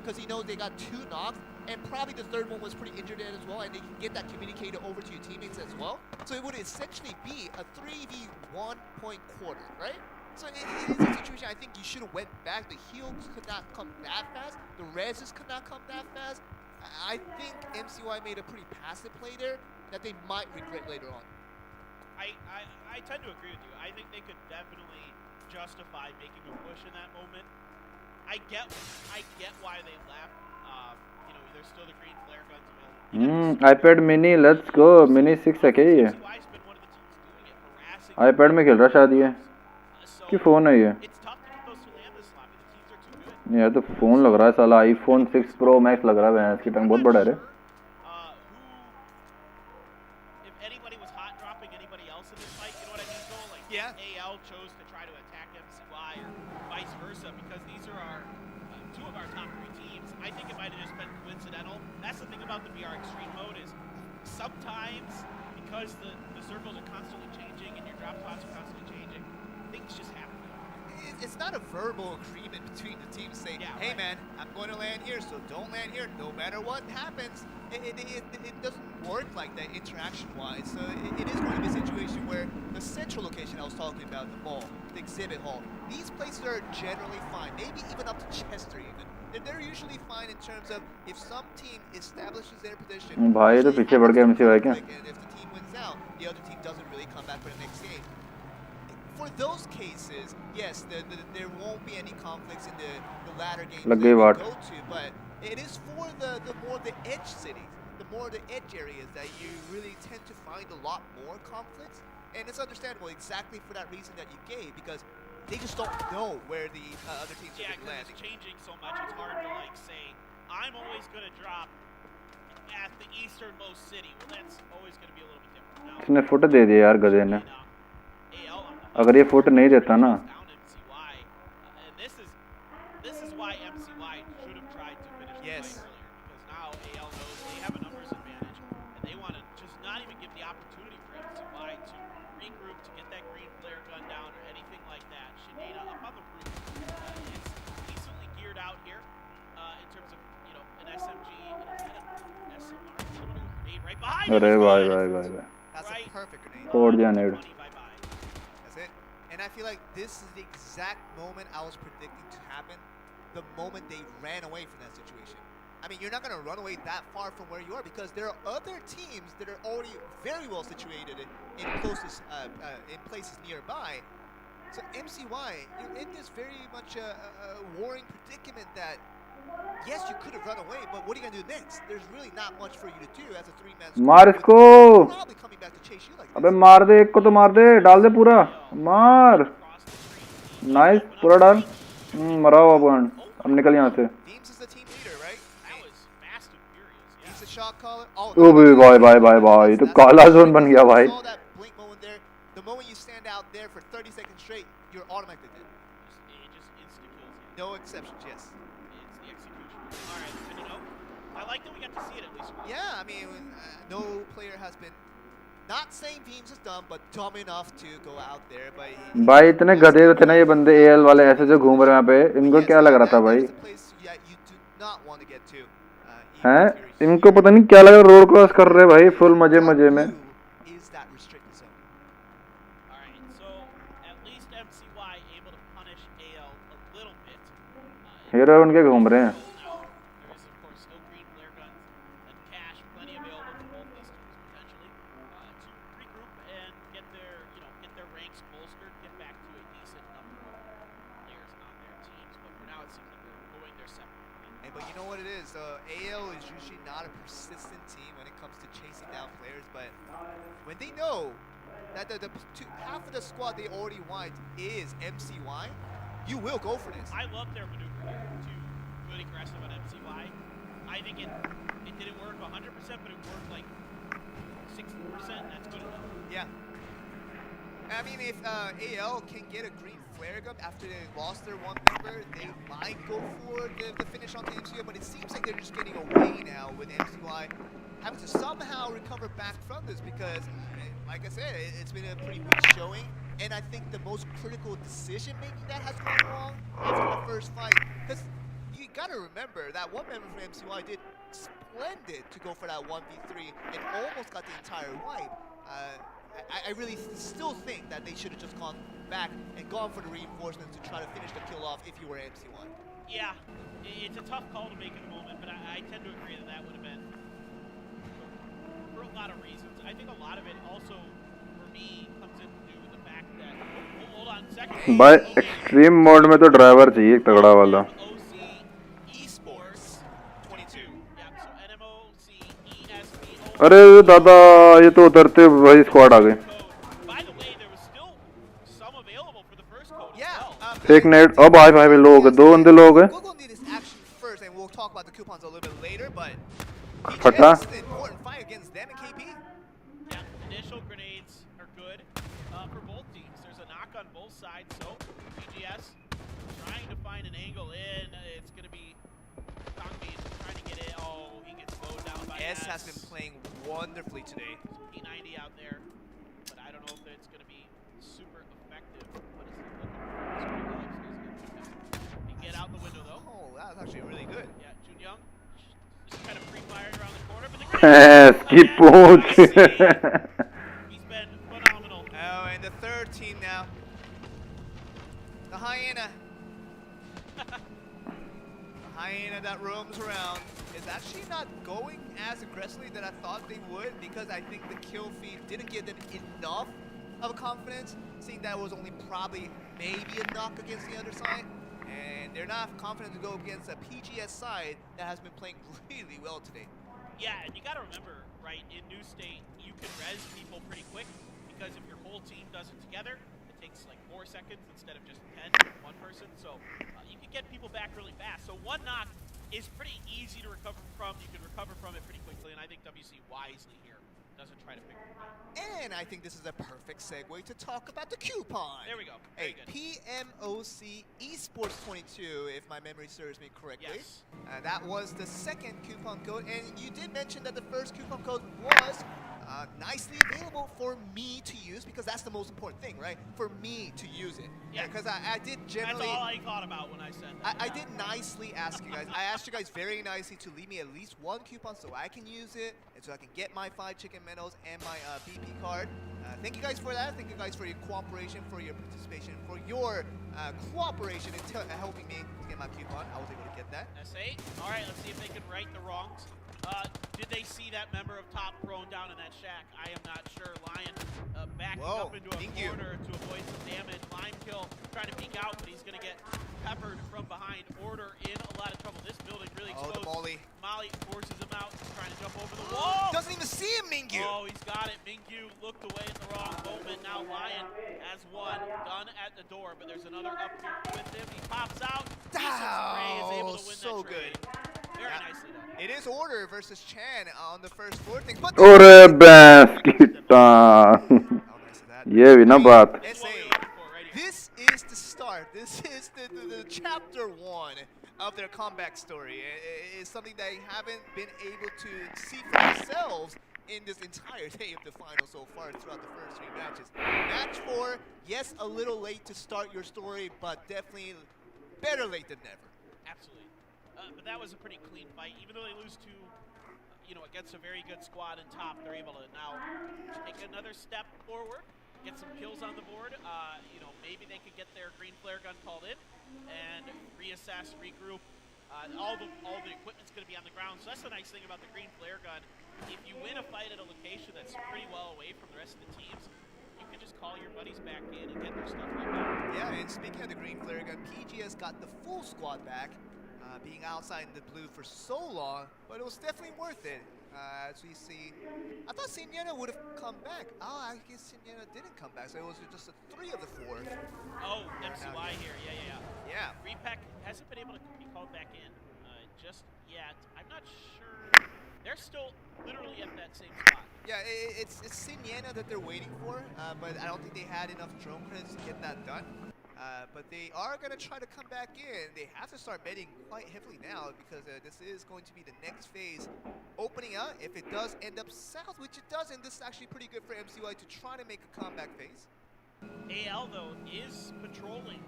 because he knows they got 2 knocks, and probably the 3rd one was pretty injured as well, and they can get that communicated over to your teammates as well. So it would essentially be a 3v1 point quarter, right? So it is a situation I think you should have went back. The heals could not come that fast. The reses could not come that fast. I think MCY made a pretty passive play there that they might regret later on. I tend to agree with you. I think they could definitely justify making a push in that moment. I get why they left. There's still the green flare guns available. iPad mini, let's go. Mini 6 है क्या ये? MCY's been one of the teams doing it, harassing iPad में खेल रहा शायद ये? कि phone है ये? It's tough to get those to land this sloppy. The teams are too good. यार तो फोन लग रहा है साला iPhone 6 Pro Max लग रहा है इसकी टंग बहुत बड़ा है रे. If anybody was hot dropping anybody else in this fight, you know what I mean, Joel? Like AL chose to try to attack MCY or vice versa because these are our 2 of our top 3 teams. I think it might have just been coincidental. That's the thing about the VR Extreme mode is sometimes because the circles are constantly changing and your drop spots are constantly changing, things just happen. It's not a verbal agreement between the teams saying, hey man, I'm going to land here, so don't land here no matter what happens. It doesn't work like that interaction-wise. So it is going to be a situation where the central location I was talking about, the mall, the exhibit hall, these places are generally fine, maybe even up to Chester even. They're usually fine in terms of if some team establishes their position. भाई तो पीछे बढ़ गया MCY क्या? And if the team wins out, the other team doesn't really come back for the next game. For those cases, yes, there won't be any conflicts in the latter games that we go to, but it is for the more the edge cities, the more the edge areas that you really tend to find a lot more conflicts, and it's understandable exactly for that reason that you gave, because they just don't know where the other teams are going to land. It's changing so much, it's hard to like say, I'm always going to drop at the easternmost city. Well, that's always going to be a little bit different. Now, इसने foot दे दिया यार गधे ने. अगर ये foot नहीं देता ना. This is why MCY should have tried to finish the fight earlier, because now AL knows they have a numbers advantage, and they want to just not even give the opportunity for MCY to regroup, to get that green flare gun down or anything like that. Shineda up on the roof. It's decently geared out here in terms of, you know, an SMG and an SMR. Grenade right behind him. Bye. That's a perfect grenade. Toward the nade. That's it. And I feel like this is the exact moment I was predicting to happen. The moment they ran away from that situation. I mean, you're not going to run away that far from where you are, because there are other teams that are already very well situated in places nearby. So MCY, you're in this very much a warring predicament that, yes, you could have run away, but what are you going to do next? There's really not much for you to do as a three-man squad. मार इसको. Probably coming back to chase you like this. अबे मार दे, एक को तो मार दे, डाल दे पूरा. मार. नाइस, पूरा डाल. मरा हुआ पॉइंट. अब निकल यहाँ से. Beams is the team leader, right? That was fast and furious. Yeah. He's the shot caller. Oh, ओ भाई तो काला जोन बन गया भाई. saw that blink moment there. The moment you stand out there for 30 seconds straight, you're automatically dead. It just insta-kills you. No exceptions, yes. It's the execution. All right, and you know, I like that we got to see it at least once. Yeah, I mean, no player has been, not saying Beams is dumb, but dumb enough to go out there. But भाई इतने गधे थे ना ये बंदे AL वाले ऐसे जो घूम रहे हैं यहाँ पे. इनको क्या लग रहा था भाई? हैं? इनको पता नहीं क्या लगा, रोड क्रॉस कर रहे भाई फुल मजे में. हीरो उनके घूम रहे हैं. But you know what it is, AL is usually not a persistent team when it comes to chasing down players, but when they know that half of the squad they already wiped is MCY, you will go for this. I love their maneuver here, too good aggressive on MCY. I think it didn't work 100%, but it worked like 60%, that's good enough. Yeah. I mean, if AL can get a green flare gun after they lost their one member, they might go for the finish on the MCY, but it seems like they're just getting away now with MCY having to somehow recover back from this, because, like I said, it's been a pretty weak showing, and I think the most critical decision-making that has gone wrong after the first fight, because you gotta remember that one member from MCY did splendid to go for that 1v3 and almost got the entire wipe. I really still think that they should have just gone back and gone for the reinforcements to try to finish the kill off if you were MC1. Yeah, it's a tough call to make in the moment, but I tend to agree that would have been for a lot of reasons. I think a lot of it also, for me, comes into the fact that, hold on a second. भाई extreme mode में तो driver चाहिए तगड़ा वाला. अरे दादा ये तो उतरते वही स्क्वाड आ गए. एक नेट. अब भाई लोग दो बंदे लोग हैं. फटा. Has been playing wonderfully today. P90 out there, but I don't know if it's going to be super effective. What is it? He get out the window though. Oh, that was actually really good. Yeah, Junyoung kind of pre-fired around the corner, but the grenade Skip punch. he's been phenomenal. Oh, and the third team now. The hyena. The hyena that roams around is actually not going as aggressively that I thought they would, because I think the kill feed didn't give them enough of a confidence, seeing that it was only probably maybe a knock against the other side. And they're not confident to go against a PGS side that has been playing really well today. Yeah, and you got to remember, right, in New State, you can res people pretty quick, because if your whole team does it together, it takes like 4 seconds instead of just 10 for one person. So you can get people back really fast. So one knock is pretty easy to recover from. You can recover from it pretty quickly, and I think WC wisely here doesn't try to pick it up. And I think this is a perfect segue to talk about the coupon. There we go. Very Hey, good. PMOC Esports 22, if my memory serves me correctly. Yes. That was the second coupon code, and you did mention that the first coupon code was nicely available for me to use, because that's the most important thing, right? For me to use it. Yeah. Because I did generally... That's all I thought about when I said that. I did nicely ask you guys. I asked you guys very nicely to leave me at least one coupon so I can use it, and so I can get my 5 chicken medals and my BP card. Thank you guys for that. Thank you guys for your cooperation, for your participation, for your cooperation in helping me to get my coupon. I was able to get that. S8. All right, let's see if they can right the wrongs. Did they see that member of top thrown down in that shack? I am not sure. Lion backing up into a corner to avoid some damage. Lime kill trying to peek out, but he's going to get peppered from behind. Order in a lot of trouble. This building really exposed. Oh, the Molly. Molly forces him out, trying to jump over the wall. Doesn't even see him, Mingyu. Oh, he's got it. Mingyu looked away at the wrong moment. Now Lion has one done at the door, but there's another up here with him. He pops out. Ray is able to win So that trade. Very nicely done. It is Order versus Chan on the first floor thing, but अरे भैंस की टांग ये भी ना बात This is the start. This is the chapter 1 of their comeback story. It's something they haven't been able to see for themselves in this entire day of the final so far throughout the first 3 matches. Match 4, yes, a little late to start your story, but definitely better late than never. Absolutely. But that was a pretty clean fight. Even though they lose to, against a very good squad in top, they're able to now take another step forward, get some kills on the board. Maybe they could get their green flare gun called in and reassess, regroup. All the equipment's going to be on the ground, so that's the nice thing about the green flare gun. If you win a fight at a location that's pretty well away from the rest of the teams, you can just call your buddies back in and get their stuff right back. Yeah, and speaking of the green flare gun, PGS got the full squad back. Being outside in the blue for so long, but it was definitely worth it. As we see, I thought SlimYT would have come back. Oh, I guess SlimYT didn't come back, so it was just 3 of the 4. Oh, MCY here, Yeah. Repack hasn't been able to be called back in just yet. I'm not sure. They're still literally at that same spot. Yeah, it's SlimYT that they're waiting for, but I don't think they had enough drone credits to get that done. But they are going to try to come back in. They have to start betting quite heavily now, because this is going to be the next phase opening up. If it does end up south, which it doesn't, this is actually pretty good for MCY to try to make a comeback phase. AL, though, is patrolling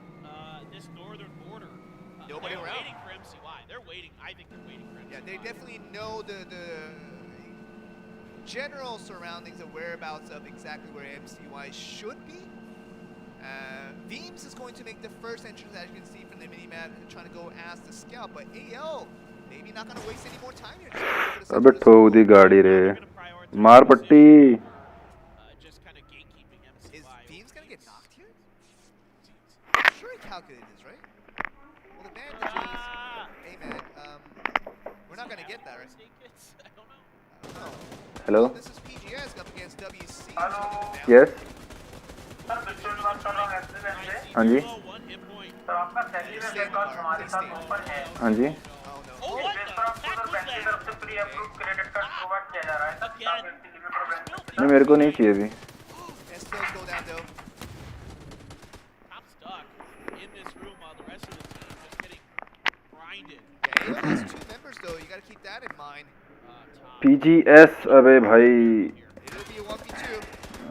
this northern border. Nobody they're around. waiting for MCY. They're waiting. I think they're waiting for MCY. Yeah, they definitely know the general surroundings and whereabouts of exactly where MCY should be. Beams is going to make the first entrance, as you can see from the minimap, and trying to go as the scout, but AL maybe not going to waste any more time here. अबे ठोक दी गाड़ी रे मार पट्टी Just kind of gatekeeping MCY. Is Beams going to get knocked here? I'm sure he calculated this, right? Well, the bandages. Hey, man, we're not going to get that, right? I don't know. I don't know. Hello? This is PGS up against WC. Yes? हाँ जी हाँ जी नहीं मेरे को नहीं चाहिए अभी PGS अबे भाई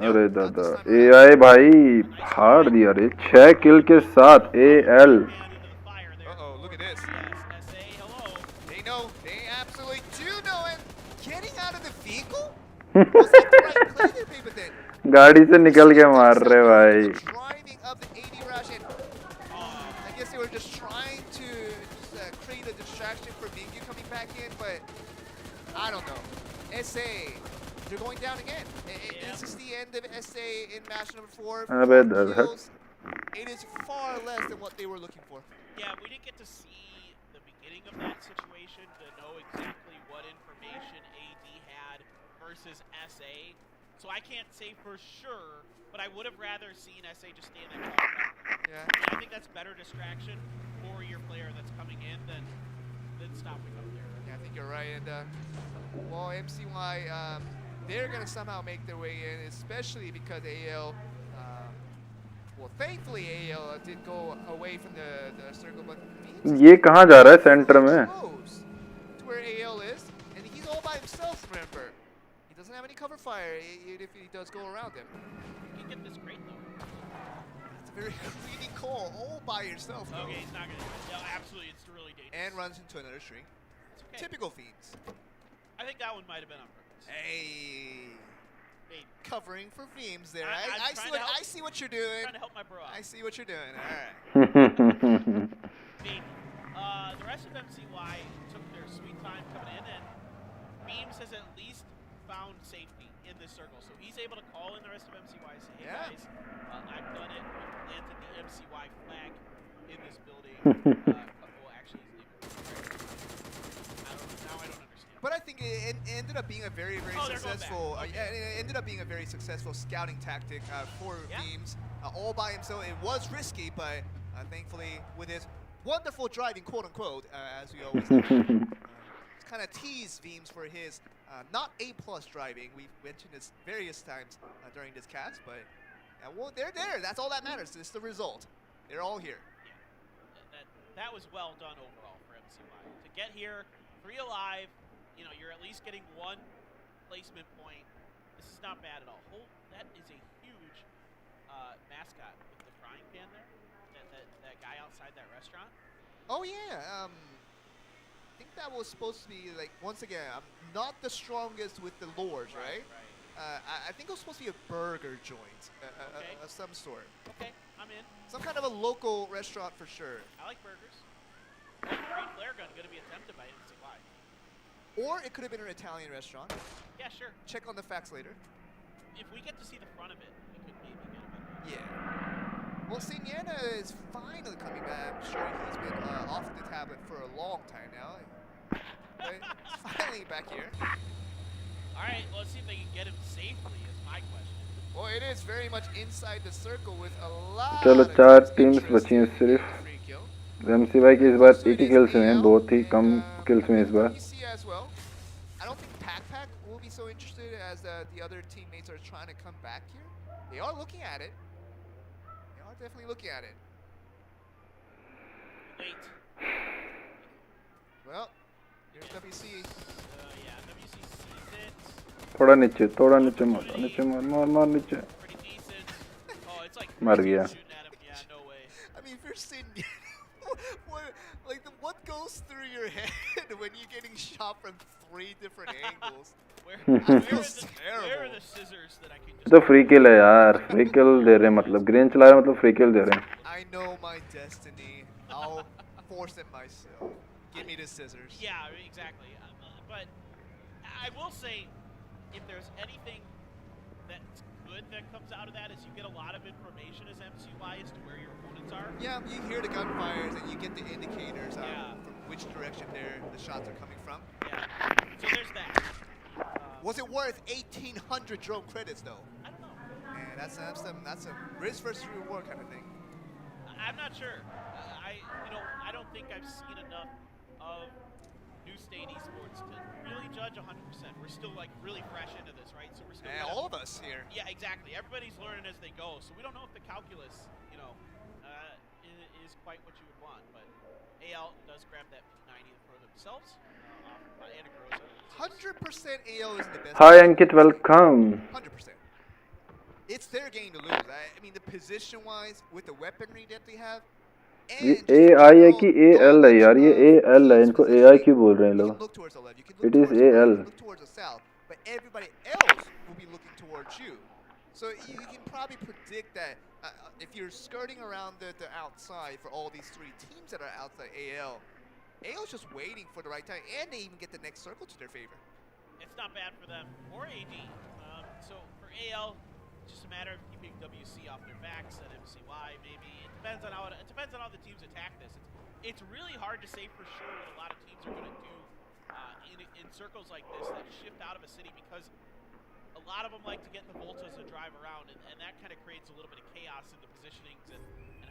अरे दादा AI भाई फाड़ दिया रे 6 किल के साथ AL know. They absolutely do know it. Getting out of the vehicle? Was that the right play there, baby? Then गाड़ी से निकल के मार रहे भाई. driving of the 80 rush, and I guess they were just trying to create a distraction for Mingyu coming back in, but I don't know. SA, they're going down again. Is this the end of SA in match number 4? Kills. It is far less than what they were looking for. Yeah, we didn't get to see the beginning of that situation to know exactly what information AD had versus SA. So I can't say for sure, but I would have rather seen SA just stay in that cover. Yeah. And I think that's better distraction for your player that's coming in than stopping up there. Yeah, I think you're right. And well, MCY, they're gonna somehow make their way in, especially because AL. Well, thankfully AL did go away from the circle, but ये कहाँ जा रहा है centre में? Close to where AL is, and he's all by himself. Remember, he doesn't have any cover fire, even if he does go around him. He can get this great though. It's a very greedy call, all by yourself. Though. Okay, he's not gonna. Yeah, absolutely, it's really dangerous. And runs into another string. Okay. Typical fiends. I think that one might have been on purpose. Hey. Hey, Covering for themes there. I'm I trying see what you're doing. trying to help my bro out. I see what you're doing. All right. Maybe. The rest of MCY took their sweet time coming in, and Beams has at least found safety in this circle. So he's able to call in the rest of MCY and say, hey guys, I've done it. We've planted the MCY flag in this building. Well, actually, now I don't understand. But I think it ended up being a very, very successful. Okay. Yeah, it ended up being a very successful scouting tactic for Beams. All by himself, it was risky, but thankfully, with his wonderful driving, quote unquote, as we always kind of tease Beams for his not A+ driving. We've mentioned this various times during this cast, but well, they're there. That's all that matters. It's the result. They're all here. Yeah, that was well done overall for MCY to get here, 3 alive. You know, you're at least getting 1 placement point. This is not bad at all. That is a huge mascot with the frying pan there. That guy outside that restaurant. Oh yeah. I think that was supposed to be like, once again, I'm not the strongest with the lores, right? I think it was supposed to be a burger joint of some sort. Okay, I'm in. Some kind of a local restaurant for sure. I like burgers. Green flare gun going to be attempted by MCY. Or it could have been an Italian restaurant. Yeah, sure. Check on the facts later. If we get to see the front of it, we could maybe get a better. Yeah. Well, Sienna is finally coming back. I'm sure he's been off the tablet for a long time now. But he's finally back here. All right, well, let's see if they can get him safely is my question. Well, it is very much inside the circle with a lot चलो of 4 teams interest बची हैं सिर्फ. free kill. MCY की इस बार 80 kills हुए हैं, बहुत ही कम kills हुए हैं इस बार. PC as well. I don't think Pack will be so interested as the other teammates are trying to come back here. They are looking at it. They are definitely looking at it. Wait. Well, here's WC. Yeah, WC sees it. थोड़ा नीचे मार नीचे. Pretty decent. Oh, it's like मर गया. shooting at him. Yeah, no way. I mean, if you're sitting, what goes through your head when you're getting shot from 3 different angles? Where are terrible. the scissors that I can just... तो free किल है यार, free किल दे रहे हैं, मतलब green चला रहे हैं, मतलब फ्री किल दे रहे हैं. I know my destiny. I'll force it myself. Give me the scissors. Yeah, exactly. But I will say, if there's anything that's good that comes out of that, is you get a lot of information as MCY as to where your opponents are. Yeah, you hear the gunfires and you get the indicators Yeah. from which direction the shots are coming from. Yeah. So there's that. Was it worth 1,800 drone credits though? I don't know. Man, that's a risk versus reward kind of thing. I'm not sure. I don't think I've seen enough of New State Esports to really judge 100%. We're still like really fresh into this, right? So we're still All of us here. Yeah, exactly. Everybody's learning as they go, so we don't know if the calculus, is quite what you would want. But AL does grab that P90 for themselves. Off by Anna Groza. 100% AO is the best. Hi Ankit, welcome. 100%. It's their game to lose. I mean, the position-wise, with the weaponry that they have, ये And just in AI है general, कि AL है यार, ये AL है, इनको teams AI क्यों बोल रहे हैं you लोग? can look towards the left, you can look It is towards the right, you AL. can look towards the south, but everybody else will be looking towards you. So you can probably predict that if you're skirting around the outside for all these three teams that are outside AL's just waiting for the right time, and they even get the next circle to their favor. It's not bad for them or AD. So for AL, it's just a matter of keeping WC off their backs and MCY maybe. It depends on how the teams attack this. It's really hard to say for sure what a lot of teams are going to do in circles like this that shift out of a city, because a lot of them like to get the Voltas to drive around, and that kind of creates a little bit of chaos in the positionings and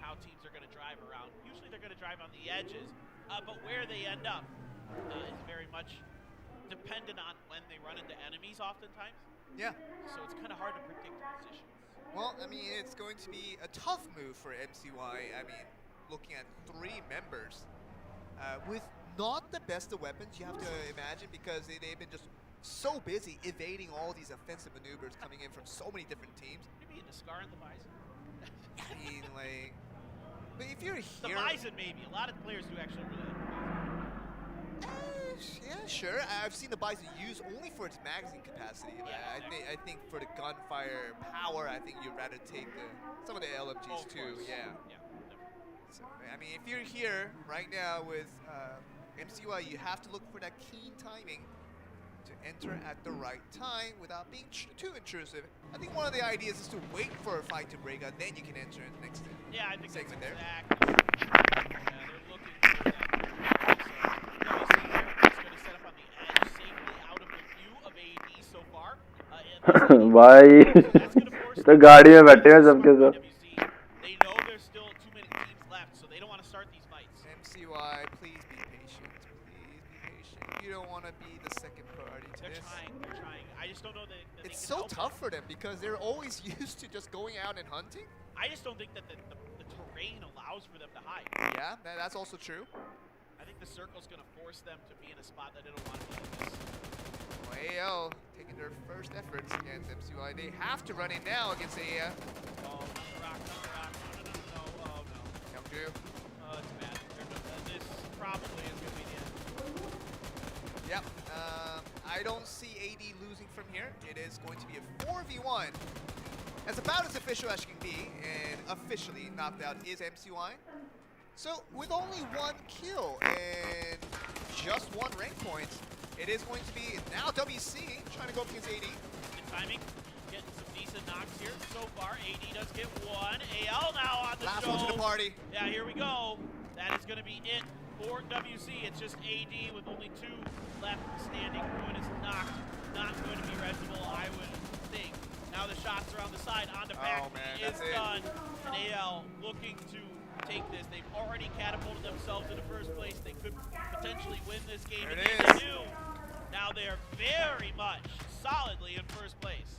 how teams are going to drive around. Usually they're going to drive on the edges, but where they end up is very much dependent on when they run into enemies oftentimes. Yeah. So it's kind of hard to predict the positions. Well, I mean, it's going to be a tough move for MCY. I mean, looking at three members with not the best of weapons, you have to imagine, because they've been just so busy evading all these offensive maneuvers coming in from so many different teams. Maybe in the Scar and the Bison. I mean, like, but if you're The here, Bison maybe. A lot of players do actually really like the Bison. yeah, sure. I've seen the Bison used only for its magazine capacity. But Yeah, I think for the gunfire power, I think you'd rather take some of the LMGs Of too. course. Yeah. Yeah, definitely. So, I mean, if you're here right now with MCY, you have to look for that keen timing to enter at the right time without being too intrusive. I think one of the ideas is to wait for a fight to break out, then you can enter in the next Yeah, I think that's segment there. exactly. Yeah, they're looking for that. So, WC here is going to set up on the edge, safely out of the view of AD so far. भाई तो गाड़ी में बैठे हैं सबके सब. WC, they know there's still too many teams left, so they don't want to start these fights. MCY, please be patient. Please be patient. You don't want to be the second party to They're this. trying. They're trying. I just don't know that they It's can so help it. tough for them because they're always used to just going out and hunting. I just don't think that the terrain allows for them to hide. Yeah, that's also true. I think the circle's going to force them to be in a spot that they don't want to be in this. Well, AL taking their first efforts against MCY. They have to run in now against AL. Oh, not the rock, not the rock. No. Oh, no. Come through. Oh, it's bad. This probably is going to be the end. Yep. I don't see AD losing from here. It is going to be a 4v1. As about as official as you can be, and officially knocked out is MCY. So with only one kill and just one rank point, it is going to be now WC trying to go up against AD. Good timing. Getting some decent knocks here so far. AD does get one. AL now on the Last show. one to the party. Yeah, here we go. That is going to be it for WC. It's just AD with only two left standing. Ruin is knocked. Not going to be reasonable, I would think. Now the shots are on the side. On to back. Oh, man, Is that's it. done. And AL looking to take this. They've already catapulted themselves into first place. They could potentially win this game. There and it they is. do. Now they're very much solidly in first place.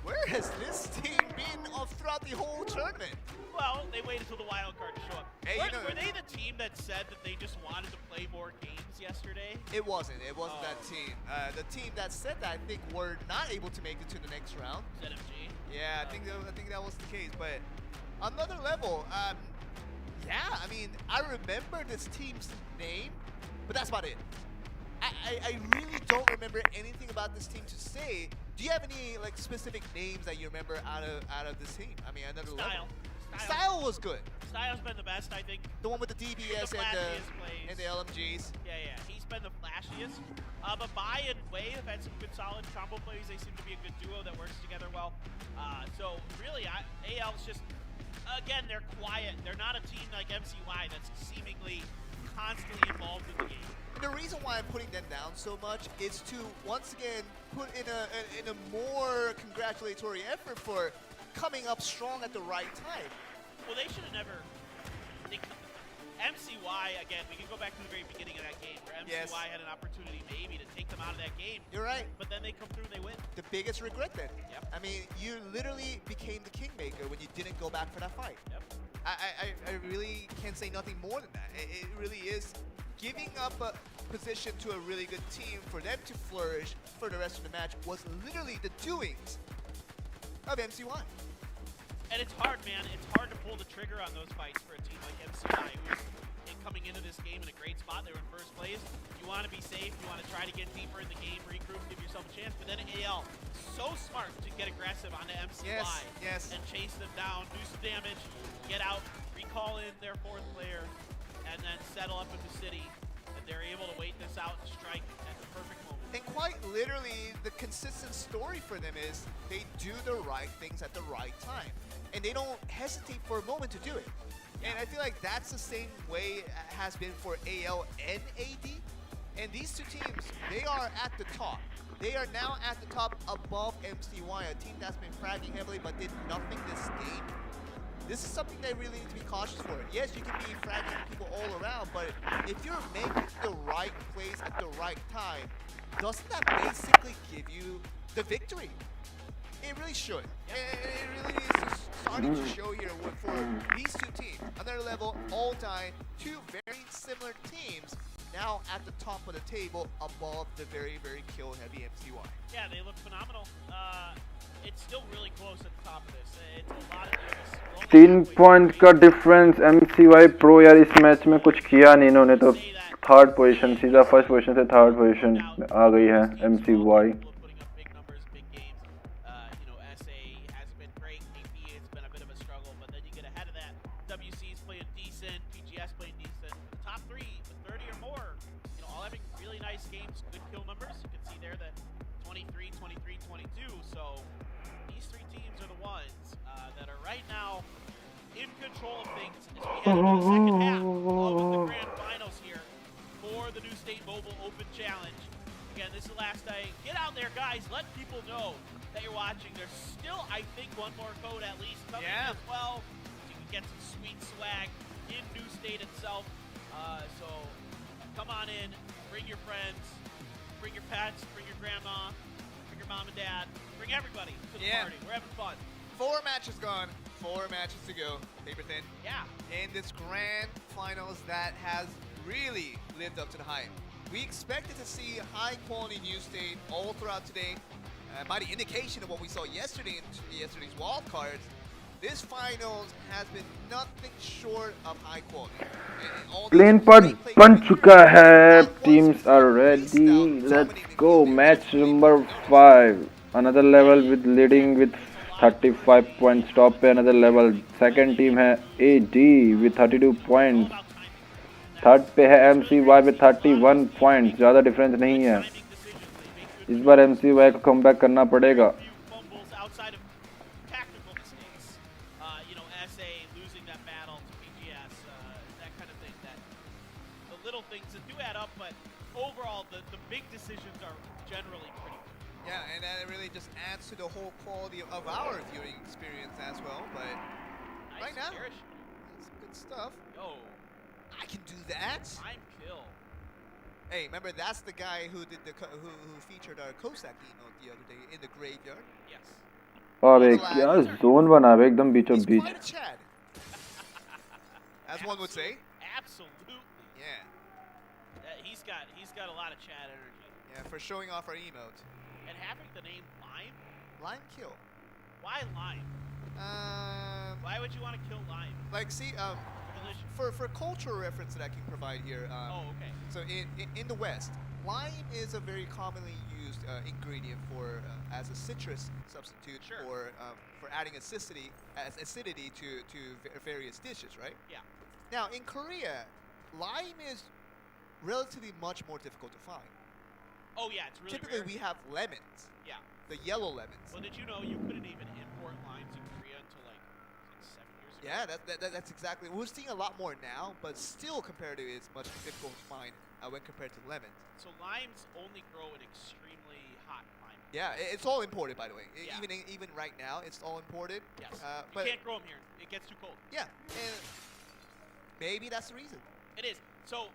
Where has this team been throughout the whole tournament? Well, they waited until the wild card to show up. Hey, you know- were they the team that said that they just wanted to play more games yesterday? It wasn't. It wasn't Oh. that team. The team that said that, I think, were not able to make it to the next round. ZMG. Yeah, I think that was the case. But another level, yeah, I mean, I remember this team's name, but that's about it. I really don't remember anything about this team to say. Do you have any like specific names that you remember out of this team? I mean, another level. Style was good. Style's been the best, I think. The one with the DBS The flashiest plays. and the LMGs. Yeah. He's been the flashiest. But Bai and Wei have had some good solid combo plays. They seem to be a good duo that works together well. So really, AL's just, again, they're quiet. They're not a team like MCY that's seemingly constantly involved in the game. And the reason why I'm putting them down so much is to once again put in a more congratulatory effort for coming up strong at the right time. Well, they should have never. MCY, again, we can go back to the very beginning of that game where MCY Yes. had an opportunity maybe to take them out of that game. You're right. But then they come through and they win. The biggest regret then. Yep. I mean, you literally became the kingmaker when you didn't go back for that fight. Yep. I really can't say nothing more than that. It really is giving up a position to a really good team for them to flourish for the rest of the match was literally the doings of MCY. And it's hard, man. It's hard to pull the trigger on those fights for a team like MCI, who's coming into this game in a great spot. They were in first place. You want to be safe. You want to try to get deeper in the game, regroup, give yourself a chance. But then AL, so smart to get aggressive onto MCY and chase them down, do some damage, get out, recall in their fourth player, and then settle up in the city. And they're able to wait this out and strike at the perfect moment. And quite literally, the consistent story for them is they do the right things at the right time. And they don't hesitate for a moment to do it. And I feel like that's the same way it has been for AL and AD. And these two teams, they are at the top. They are now at the top above MCY, a team that's been fragging heavily but did nothing this game. This is something they really need to be cautious for. Yes, you can be fragging people all around, but if you're making the right plays at the right time, doesn't that basically give you the victory? It really should. It really is just starting to show here for these two teams. Another level, all time, two very similar teams now at the top of the table above the very, very kill-heavy MCY. Yeah, they look phenomenal. It's still really close at the top of this. It's a lot of 3 point का difference MCY pro यार इस match में कुछ किया नहीं इन्होंने तो third position सीधा फर्स्ट पोजीशन से थर्ड पोजीशन आ गई है MCY. Second half of the grand finals here for the New State Mobile Open Challenge. Again, this is the last day. Get out there, guys. Let people know that you're watching. There's still, I think, one more code at least coming as well. So you can get some sweet swag in New State itself. So come on in, bring your friends, bring your pets, bring your grandma, bring your mom and dad, bring everybody to the party. We're having fun. 4 matches gone, 4 matches to go, paper thin. Yeah. In this grand finals that has really lived up to the hype. We expected to see high quality New State all throughout today. By the indication of what we saw yesterday in yesterday's wild cards, this finals has been nothing short of high quality. Plane पर बन चुका है. Teams are ready. Let's go. Match number 5. Another level with leading with 35 points. Top पे another level. Second team है AD with 32 points. Third पे है MCY with 31 points. ज़्यादा difference नहीं है. इस बार MCY को comeback करना पड़ेगा. Yeah, and that really just adds to the whole quality of our viewing experience as well. But right now, that's some good stuff. Yo, I can do that. Time kill. Hey, remember that's the guy who did the who featured our Cossack emote the other day in the graveyard. Yes. अरे क्या zone बना है एकदम बीचों बीच. He's quite a Chad, as one would say. Absolutely. Yeah. He's got a lot of Chad energy. Yeah, for showing off our emote. And having the name Lime? Lime kill. Why Lime? Why would you want to kill Lime? Like, see, for cultural reference that I can provide here. Okay. So in the West, lime is a very commonly used ingredient for as a citrus substitute for adding acidity to various dishes, right? Yeah. Now in Korea, lime is relatively much more difficult to find. Oh yeah, it's really typically rare. we have lemons. Yeah. The yellow lemons. Well, did you know you couldn't even import limes in Korea until like 7 years ago? Yeah, that's exactly. We're seeing a lot more now, but still comparatively it's much difficult to find when compared to lemons. So limes only grow in extremely hot climates. Yeah, it's all imported, by the way. Yeah. Even right now, it's all imported. Yes. But you can't grow them here. It gets too cold. Yeah, and maybe that's the reason. It is. So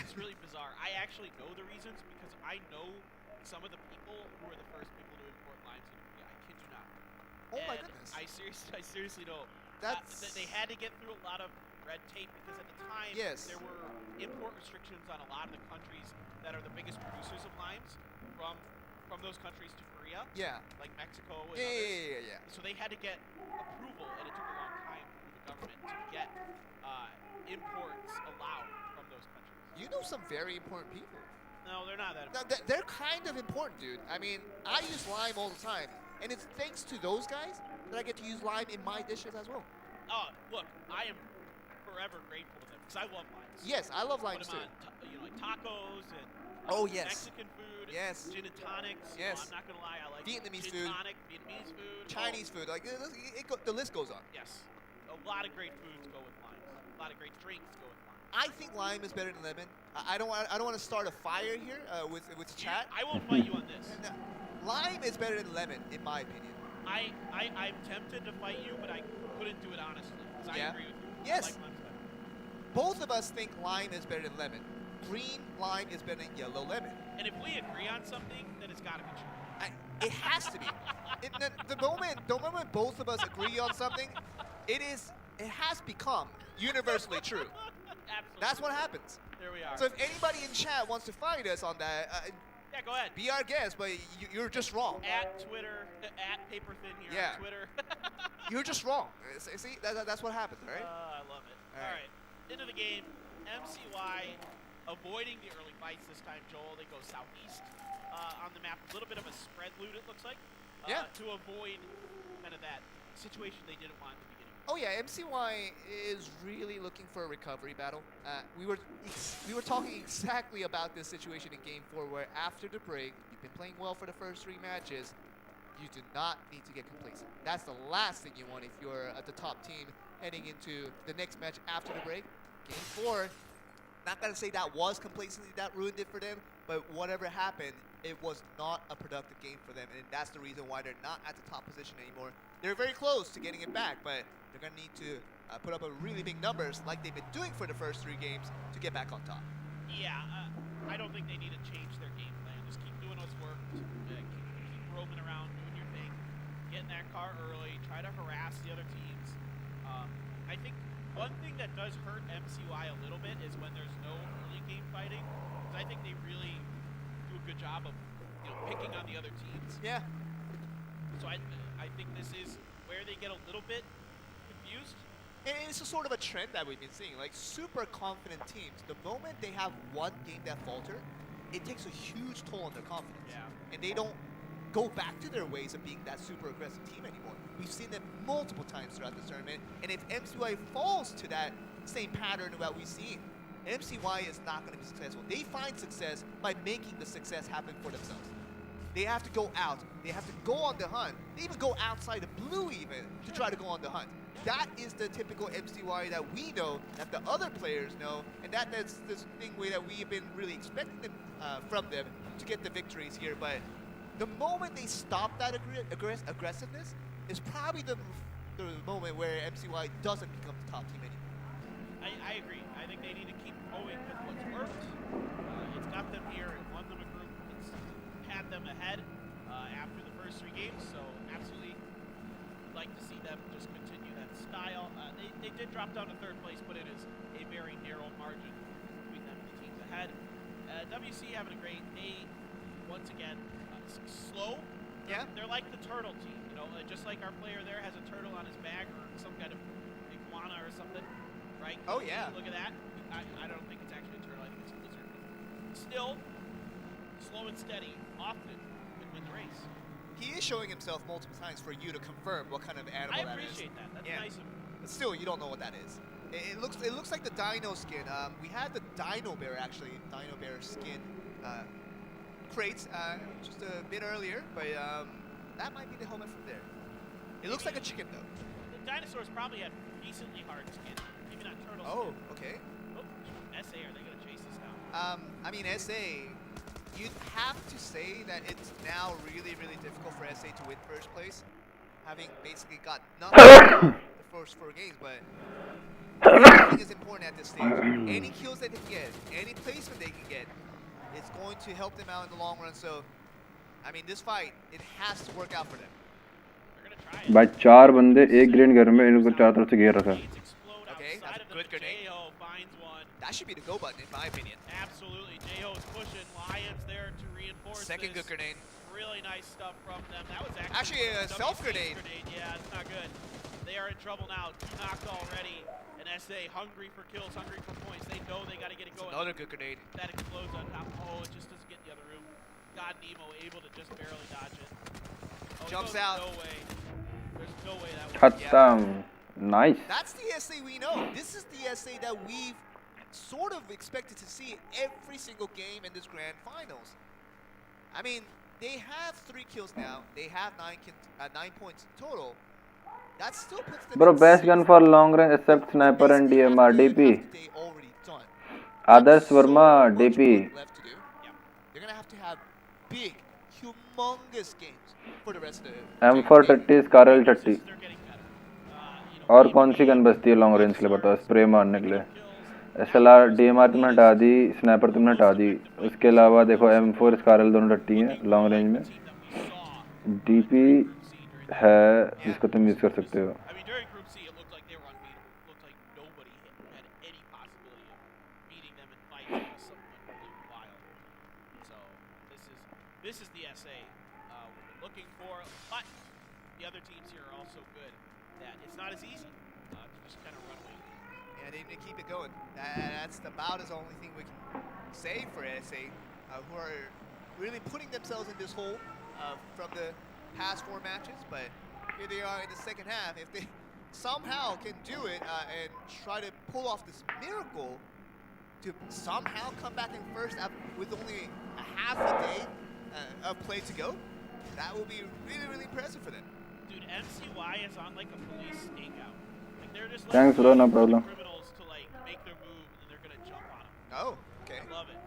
it's really bizarre. I actually know the reasons because I know some of the people who were the first people to import limes in Korea. I kid you not. Oh my goodness. I seriously know. They had to get through a lot of red tape because at the time there were import restrictions on a lot of the countries that are the biggest producers of limes from from those countries to Korea, Yeah. like Mexico and Yeah, others. yeah. So they had to get approval, and it took a long time for the government to get imports allowed from those countries. You know some very important people. No, they're not that Now, important. they're kind of important, dude. I mean, I use lime all the time, and it's thanks to those guys that I get to use lime in my dishes as well. Look, I am forever grateful to them because I love limes. Yes, I love limes Put too. them on, like tacos and Oh, yes. Mexican food. Yes. Gin and tonics. Yes. I'm not gonna lie, I like Vietnamese gin food. tonic, Vietnamese food, Chinese food, like the list goes on. Yes, a lot of great foods go with limes. A lot of great drinks go with limes. I think lime is better than lemon. I don't want to start a fire here with chat. I won't fight you on this. Lime is better than lemon, in my opinion. I'm tempted to fight you, but I couldn't do it honestly because Yeah. I agree with you. Yes. I like limes better. Both of us think lime is better than lemon. Green lime is better than yellow lemon. And if we agree on something, then it's gotta be true. It has to be. The moment both of us agree on something, it has become universally true. Absolutely. That's what happens. There we are. So if anybody in chat wants to fight us on that, yeah, go ahead. be our guest, but you're just wrong. At Twitter, at Paperthin here Yeah. on Twitter. You're just wrong. See, that's what happens, right? I love it. All All right. right. Into the game. MCY avoiding the early fights this time, Joel. They go southeast on the map. A little bit of a spread loot, it looks like. Yeah. To avoid kind of that situation they didn't want at the beginning. Oh yeah, MCY is really looking for a recovery battle. We were talking exactly about this situation in Game 4, where after the break, you've been playing well for the first 3 matches. You do not need to get complacent. That's the last thing you want if you're at the top team heading into the next match after the break. Game 4, not gonna say that was complacency that ruined it for them, but whatever happened, it was not a productive game for them, and that's the reason why they're not at the top position anymore. They're very close to getting it back, but they're gonna need to put up a really big numbers like they've been doing for the first 3 games to get back on top. Yeah, I don't think they need to change their game plan. Just keep doing what's worked. Keep roaming around, doing your thing. Get in that car early. Try to harass the other teams. I think one thing that does hurt MCY a little bit is when there's no early game fighting. Because I think they really do a good job of picking on the other teams. Yeah. So I think this is where they get a little bit confused. And it's a sort of a trend that we've been seeing. Like, super confident teams, the moment they have one game that falter, it takes a huge toll on their confidence. Yeah. And they don't go back to their ways of being that super aggressive team anymore. We've seen them multiple times throughout this tournament, and if MCY falls to that same pattern that we've seen, MCY is not going to be successful. They find success by making the success happen for themselves. They have to go out. They have to go on the hunt. They even go outside the blue even to try to go on the hunt. That is the typical MCY that we know, that the other players know, and that's this thing way that we've been really expecting them, from them to get the victories here. But the moment they stop that aggressiveness is probably the moment where MCY doesn't become the top team anymore. I agree. I think they need to keep going with what's worked. It's got them here and won them a group. It's had them ahead after the first 3 games, so absolutely like to see them just continue that style. They did drop down to 3rd place, but it is a very narrow margin between them and the teams ahead. WC having a great day once again. Slow. Yeah. They're like the turtle team, just like our player there has a turtle on his back or some kind of iguana or something, right? Oh, yeah. Look at that. I don't think it's actually a turtle. I think it's a lizard. Still, slow and steady often can win the race. He is showing himself multiple times for you to confirm what kind of animal I that is. appreciate that. That's Yeah. nice of him. But still, you don't know what that is. It looks like the dino skin. We had the dino bear dino bear skin crates just a bit earlier, but that might be the helmet from there. It looks like a chicken though. The dinosaurs probably had decently hard skin. Maybe not turtle Oh, skin. okay. Oh, SA, are they going to chase this down? I mean, SA, you'd have to say that it's now really, really difficult for SA to win first place, having basically got nothing the first 4 games, but everything is important at this stage. Any kills that they can get, any placement they can get, it's going to help them out in the long run. So, I mean, this fight, it has to work out for them. They're going to try it. भाई 4 बंदे एक green घर में इनको चारों तरफ से घेर रखा है. Grenades explode Okay, outside that's of a them, good but grenade. J-Ho finds one. That should be the go button, in my opinion. Absolutely. J-Ho is pushing. Lions there to reinforce Second this. good grenade. really nice stuff from them. That was Actually a WC self-grenade. Yeah, it's not good. They are in trouble now. Knocked already. And SA hungry for kills, hungry for points. They know they got to get it going. Another good grenade. That explodes on top. Oh, it just doesn't get in the other room. God, Nemo able to just barely dodge it. Oh, Jumps out. No way. There's no way that would. खत्म. Nice. That's the SA we know. This is the SA that we've sort of expected to see every single game in this grand finals. I mean, they have 3 kills now. They have 9 points in total. That still puts them Bro, in best 6th. gun for long range except sniper and Basically, DMR. half the DP. day already done. Adarsh So Verma, much DP. work left to do. They're gonna have to have big, humongous games for the rest of the M430 Scarlet 30. They're getting better. और कौन सी gun बचती है long range के लिए बताओ? Spray मारने के लिए SLR DMR तुमने हटा दी, स्नाइपर तुमने हटा दी. उसके अलावा देखो M4 स्कारल दोनों टट्टी हैं लॉन्ग रेंज में. DP है जिसको तुम यूज कर सकते हो. I mean, during Group C, it looked like they were unbeatable. It looked like nobody had any possibility of beating them in fights. It was something really wild. So this is the SA we've been looking for, but the other teams here are also good. That it's not as easy to just kind of run away. Yeah, they need to keep it going. That's about as only thing we can say for SA, who are really putting themselves in this hole from the past 4 matches. But here they are in the second half. If they somehow can do it and try to pull off this miracle to somehow come back in first with only a half a day of play to go, that will be really, really impressive for them. Dude, MCY is on like a police stakeout. Like they're just Thanks, bro, no problem. criminals to like make their move, and they're gonna jump on them. Oh, okay. I love it.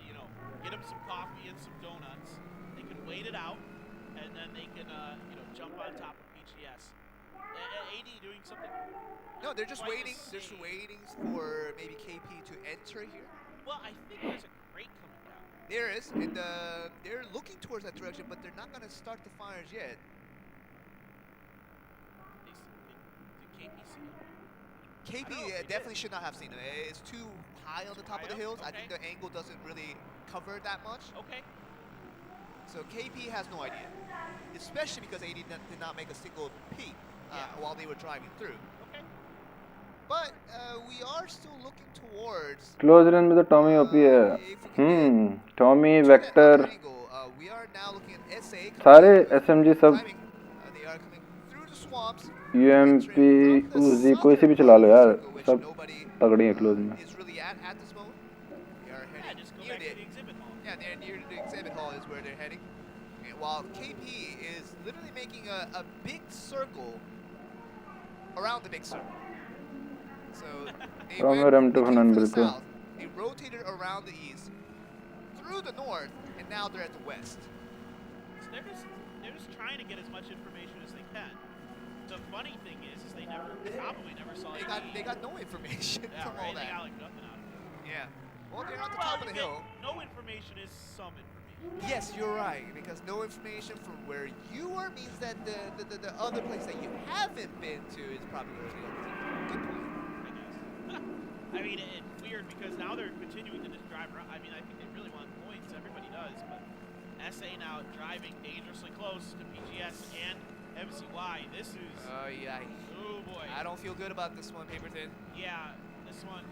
You know, get them some coffee and some donuts. They can wait it out, and then they can you know, jump on top of BGS. AD doing something. No, they're just quite waiting. They're just insane. waiting for maybe KP to enter here. Well, I think there's a crate coming down. There is, and they're looking towards that direction, but they're not gonna start the fires yet. Did KP see it? KP I don't know if they definitely did. should not have seen it. It's too high on the top of the high up? hills. I think Okay. the angle doesn't really cover it that much. Okay. So KP has no idea, especially because AD did not make a single peek while they were driving through. Okay. But we are still looking towards. Close range में तो Tommy OP है. Tommy vector We are now looking at SA. सारे SMG सब Timing. They are coming through the swamps. UMP उजी कोई सी भी चला लो यार, सब Nobody तगड़ी है क्लोज में. is really at this moment. They are Yeah, heading just go near back the, to the exhibit hall. yeah, they're near the exhibit hall is where they're heading. And while KP is literally making a big circle around the big circle. So they From went your M2 looking for the बिल्कुल. south. They rotated around the east, through the north, and now they're at the west. So they're just trying to get as much information as they can. The funny thing is they probably never saw They any. got no information Yeah, from all right. They that. got like nothing out of it. Yeah. Well, they're on the Well, top of the hill. no information is some information. Yes, you're right. Because no information from where you are means that the other place that you haven't been to is probably good point. I guess. I mean, it's weird because now they're continuing to just drive around. I mean, I think they really want points. Everybody does, but SA now driving dangerously close to PGS and MCY. This is. Oh yeah. Oh boy. I don't feel good about this one, Paperton. Yeah, this one.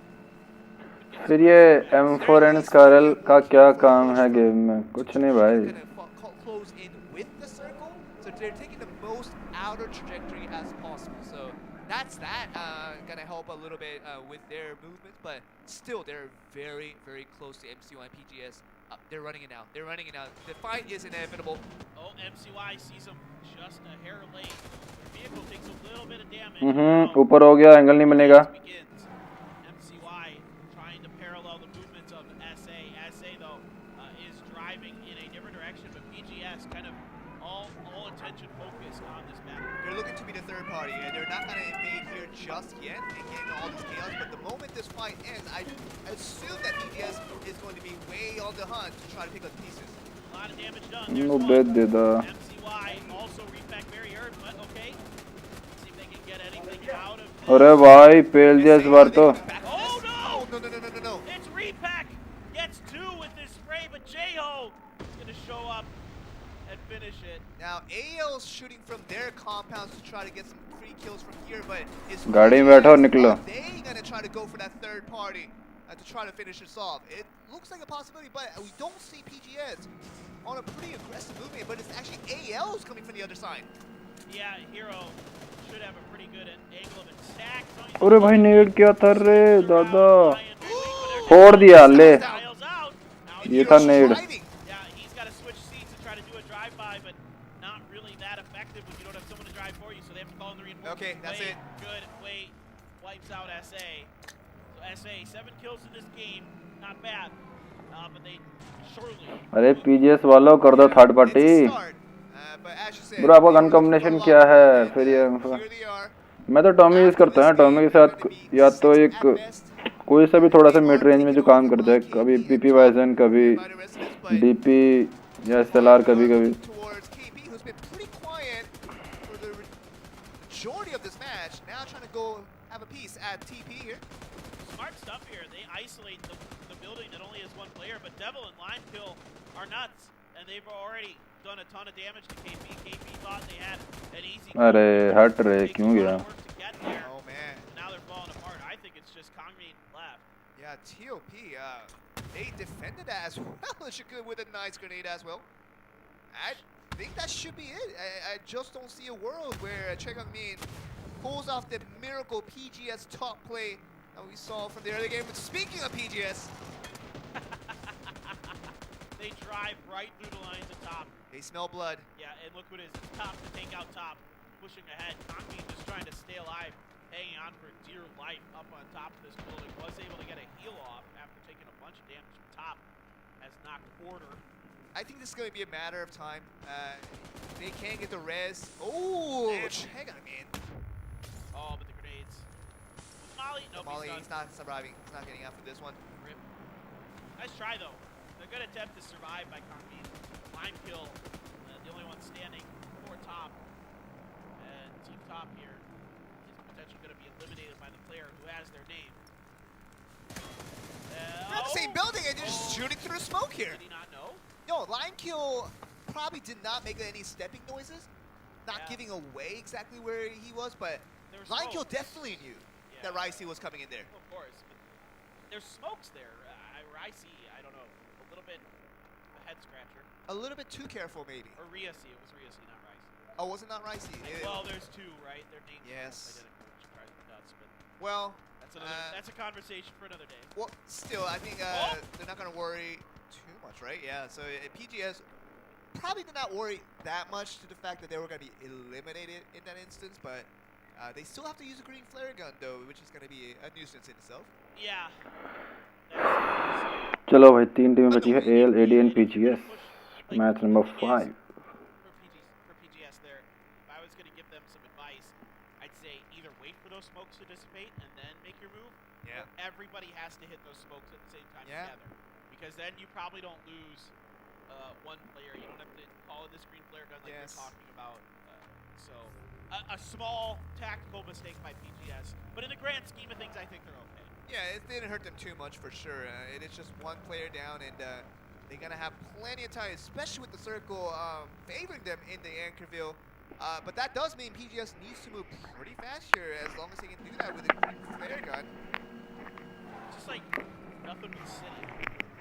फिर ये M4 and स्कारल का क्या काम है game में? कुछ नहीं भाई. Gonna close in with the circle, so they're taking the most outer trajectory as possible. So that's gonna help a little bit with their movements, but still they're very, very close to MCY and PGS. They're running it now. They're running it now. The fight is inevitable. Oh, MCY sees him just a hair late. Their vehicle takes a little bit of damage. ऊपर हो गया, angle नहीं बनेगा. Begins. MCY trying to parallel the movements of SA. SA though is driving in a different direction, but PGS kind of all attention focused on this battle. They're looking to be the third party, and they're not gonna invade here just yet and get into all this chaos. But the moment this fight ends, I assume that PGS is going to be way on the hunt to try to pick up pieces. A lot of damage done. No There's बेद one. दे दा. MCY also repack very early, but okay. Let's see if they can get anything out of अरे भाई पेल दिया इस बार तो. Oh no! Oh, no. It's repack! Gets Gets two with this spray, but J-Ho gonna show up and finish it. Now AL's shooting from their compounds to try to get some free kills from here, but is गाड़ी में बैठो और निकलो. they gonna try to go for that third party to try to finish this off? It looks like a possibility, but we don't see PGS on a pretty aggressive movement, but it's actually AL's coming from the other side. Yeah, Hero should have a pretty good angle of attack. अरे भाई नेड क्या था रे दादा. फोड़ दिया ले. ये था नेड. Yeah, he's got to switch seats and try to do a drive-by, but not really that effective when you don't have someone to drive for you, so they have to call in the reinforcements. Okay, that's it. Good. Wait, wipes out SA. So SA, 7 kills in this game, not bad. But they surely. अरे PGS वालों कर दो third party. Bro आपका gun combination क्या है फिर ये? मैं तो टॉमी यूज करता हूँ. टॉमी के साथ या तो एक कोई सा भी थोड़ा सा मिड रेंज में जो काम करता है. कभी पीपी वाइजन, कभी डीपी या एसएलआर, कभी कभी. Smart stuff here. They isolate the building that only has one player, but Devil and Line Kill are nuts, and they've already done a ton of damage to KP. KP thought they had an easy. अरे हट रे क्यों गया? Oh man. Now they're falling apart. I think it's just Conqueror left. Yeah, TOP. They defended that as well. Shakun with a nice grenade as well. I think that should be it. I just don't see a world where Cheongmin pulls off the miracle PGS top play that we saw from the early game. But speaking of PGS, they drive right through the lines at top. they smell blood. Yeah, and look what it is. It's top to take out top, pushing ahead. Conqueror just trying to stay alive, hanging on for dear life up on top of this building. Was able to get a heal off after taking a bunch of damage from top. Has knocked Order. I think this is going to be a matter of time. They can get the res. Oh, Cheongmin. Oh, but the grenades. Molly? Nope, Molly, he's he's not surviving. He's not getting out for this one. Rip. Nice try, though. A good attempt to survive by Conqueror. Line kill. The only one standing for top. And Team Top here is potentially going to be eliminated by the player who has their name. They're in the same building and they're just shooting through the smoke here. Did he not know? No, Line Kill probably did not make any stepping noises. Not Yeah. giving away exactly where he was, but There was Line Kill smoke. definitely knew that Yeah. Ricey was coming in there. Of course. But there's smokes there. Ricey, I don't know. A little bit of a head scratcher. A little bit too careful, maybe. Or Riasi. It was Riasi, not Ricey. Oh, was it not Ricey? Well, there's two, right? Their names Yes. are identical, which drives me nuts. But well, that's a conversation for another day. well, still, I think Oh! they're not going to worry too much, right? Yeah, so PGS probably did not worry that much to the fact that they were going to be eliminated in that instance, but they still have to use a green flare gun, though, which is going to be a nuisance in itself. Yeah. चलो भाई 3 टीमें बची है. AL, AD and PGS. Match number 5. For PGS there, if I was going to give them some advice, I'd say either wait for those smokes to dissipate and then make your move. Yeah. Or everybody has to hit those smokes at the same time Yeah. together. Because then you probably don't lose one player. You don't have to call in this green flare gun like Yes. you're talking about. So a small tactical mistake by PGS. But in the grand scheme of things, I think they're okay. Yeah, it didn't hurt them too much for sure. It is just one player down, and they're going to have plenty of time, especially with the circle favoring them in the Anchorville. But that does mean PGS needs to move pretty fast here, as long as they can do that with a green flare gun. Just like nothing but city.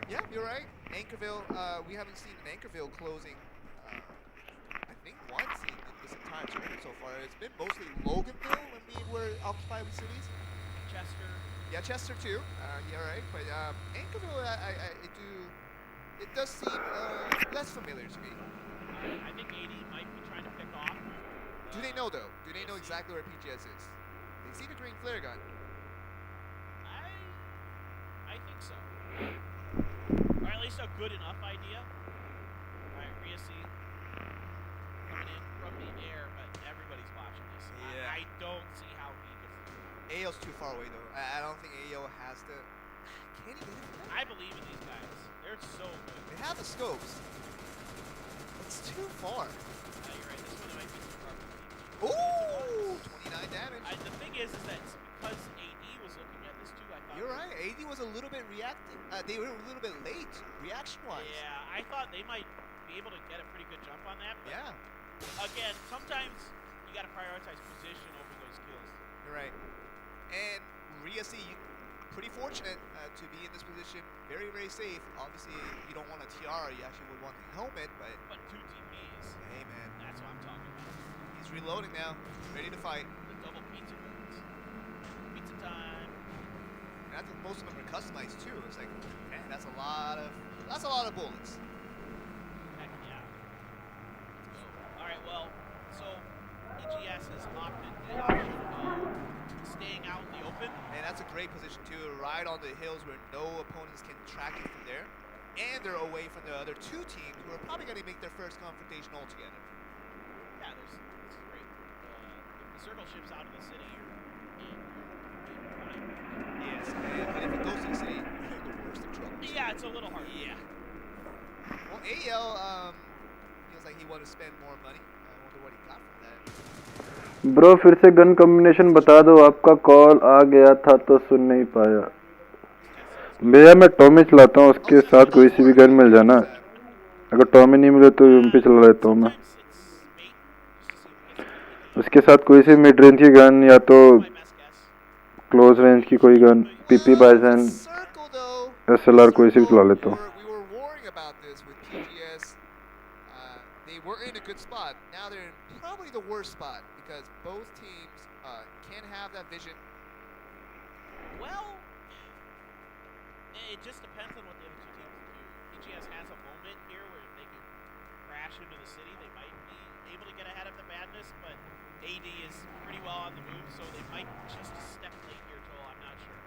Yeah, you're right. Anchorville, we haven't seen an Anchorville closing, I think, once in this entire tournament so far. It's been mostly Loganville when we were occupied with cities. Chester. Yeah, Chester too. Yeah, right. But Anchorville, it does seem less familiar to me. I think AD might be trying to pick off. Do they know though? Do they know exactly where PGS is? They see the green flare gun. I think so. Or at least a good enough idea. Alright, Riasi coming in from the air, but everybody's watching this. Yeah. I don't see how he gets it. AO's too far away though. I don't think AO has the. Can he get it? I believe in these guys. They're so good. They have the scopes. It's too far. You're right. This one might be too far. Ooh, 29 damage. The thing is that because AD was looking at this too, I thought You're right. AD was a little bit reacting. They were a little bit late reaction-wise. Yeah, I thought they might be able to get a pretty good jump on that. But Yeah. again, sometimes you got to prioritize position over those kills. You're right. And Rhea C, pretty fortunate to be in this position. Very, very safe. Obviously, you don't want a tiara. You actually would want a helmet, but... But 2 TPs. Hey, man. That's what I'm talking about. He's reloading now. Ready to fight. The double pizza bullets. Pizza time. And I think most of them are customized, too. It's like, man, that's a lot of bullets. Heck yeah. Let's go. All right, well, so EGS has opted the option of staying out in the open. And that's a great position, too. Right on the hills where no opponents can track you from there. And they're away from the other 2 teams who are probably going to make their first confrontation altogether. Yeah, this is great. If the circle ships out of the city, you're in fine. Yes, and if it goes to the city, you're in the worst of trouble. Yeah, it's a little hard. Yeah. Well, AL feels like he wanted to spend more money. I wonder what he got from that. Bro फिर से gun combination बता दो, आपका call आ गया था तो सुन नहीं पाया। भैया मैं टॉमी चलाता हूँ, उसके साथ कोई सी भी गन मिल जाना। अगर टॉमी नहीं मिले तो एमपी चला लेता हूँ मैं। उसके साथ कोई सी मिड रेंज की गन या तो क्लोज रेंज की कोई गन, पीपी बाइसन, एसएलआर कोई सी भी चला लेता हूँ। We were worrying about this with PGS. They were in a good spot. Now they're in probably the worst spot because both teams can't have that vision. Well, it just depends on what the other 2 teams do. EGS has a moment here where if they can crash into the city, they might be able to get ahead of the madness, but AD is pretty well on the move, so they might just step late here, Joel. I'm not sure.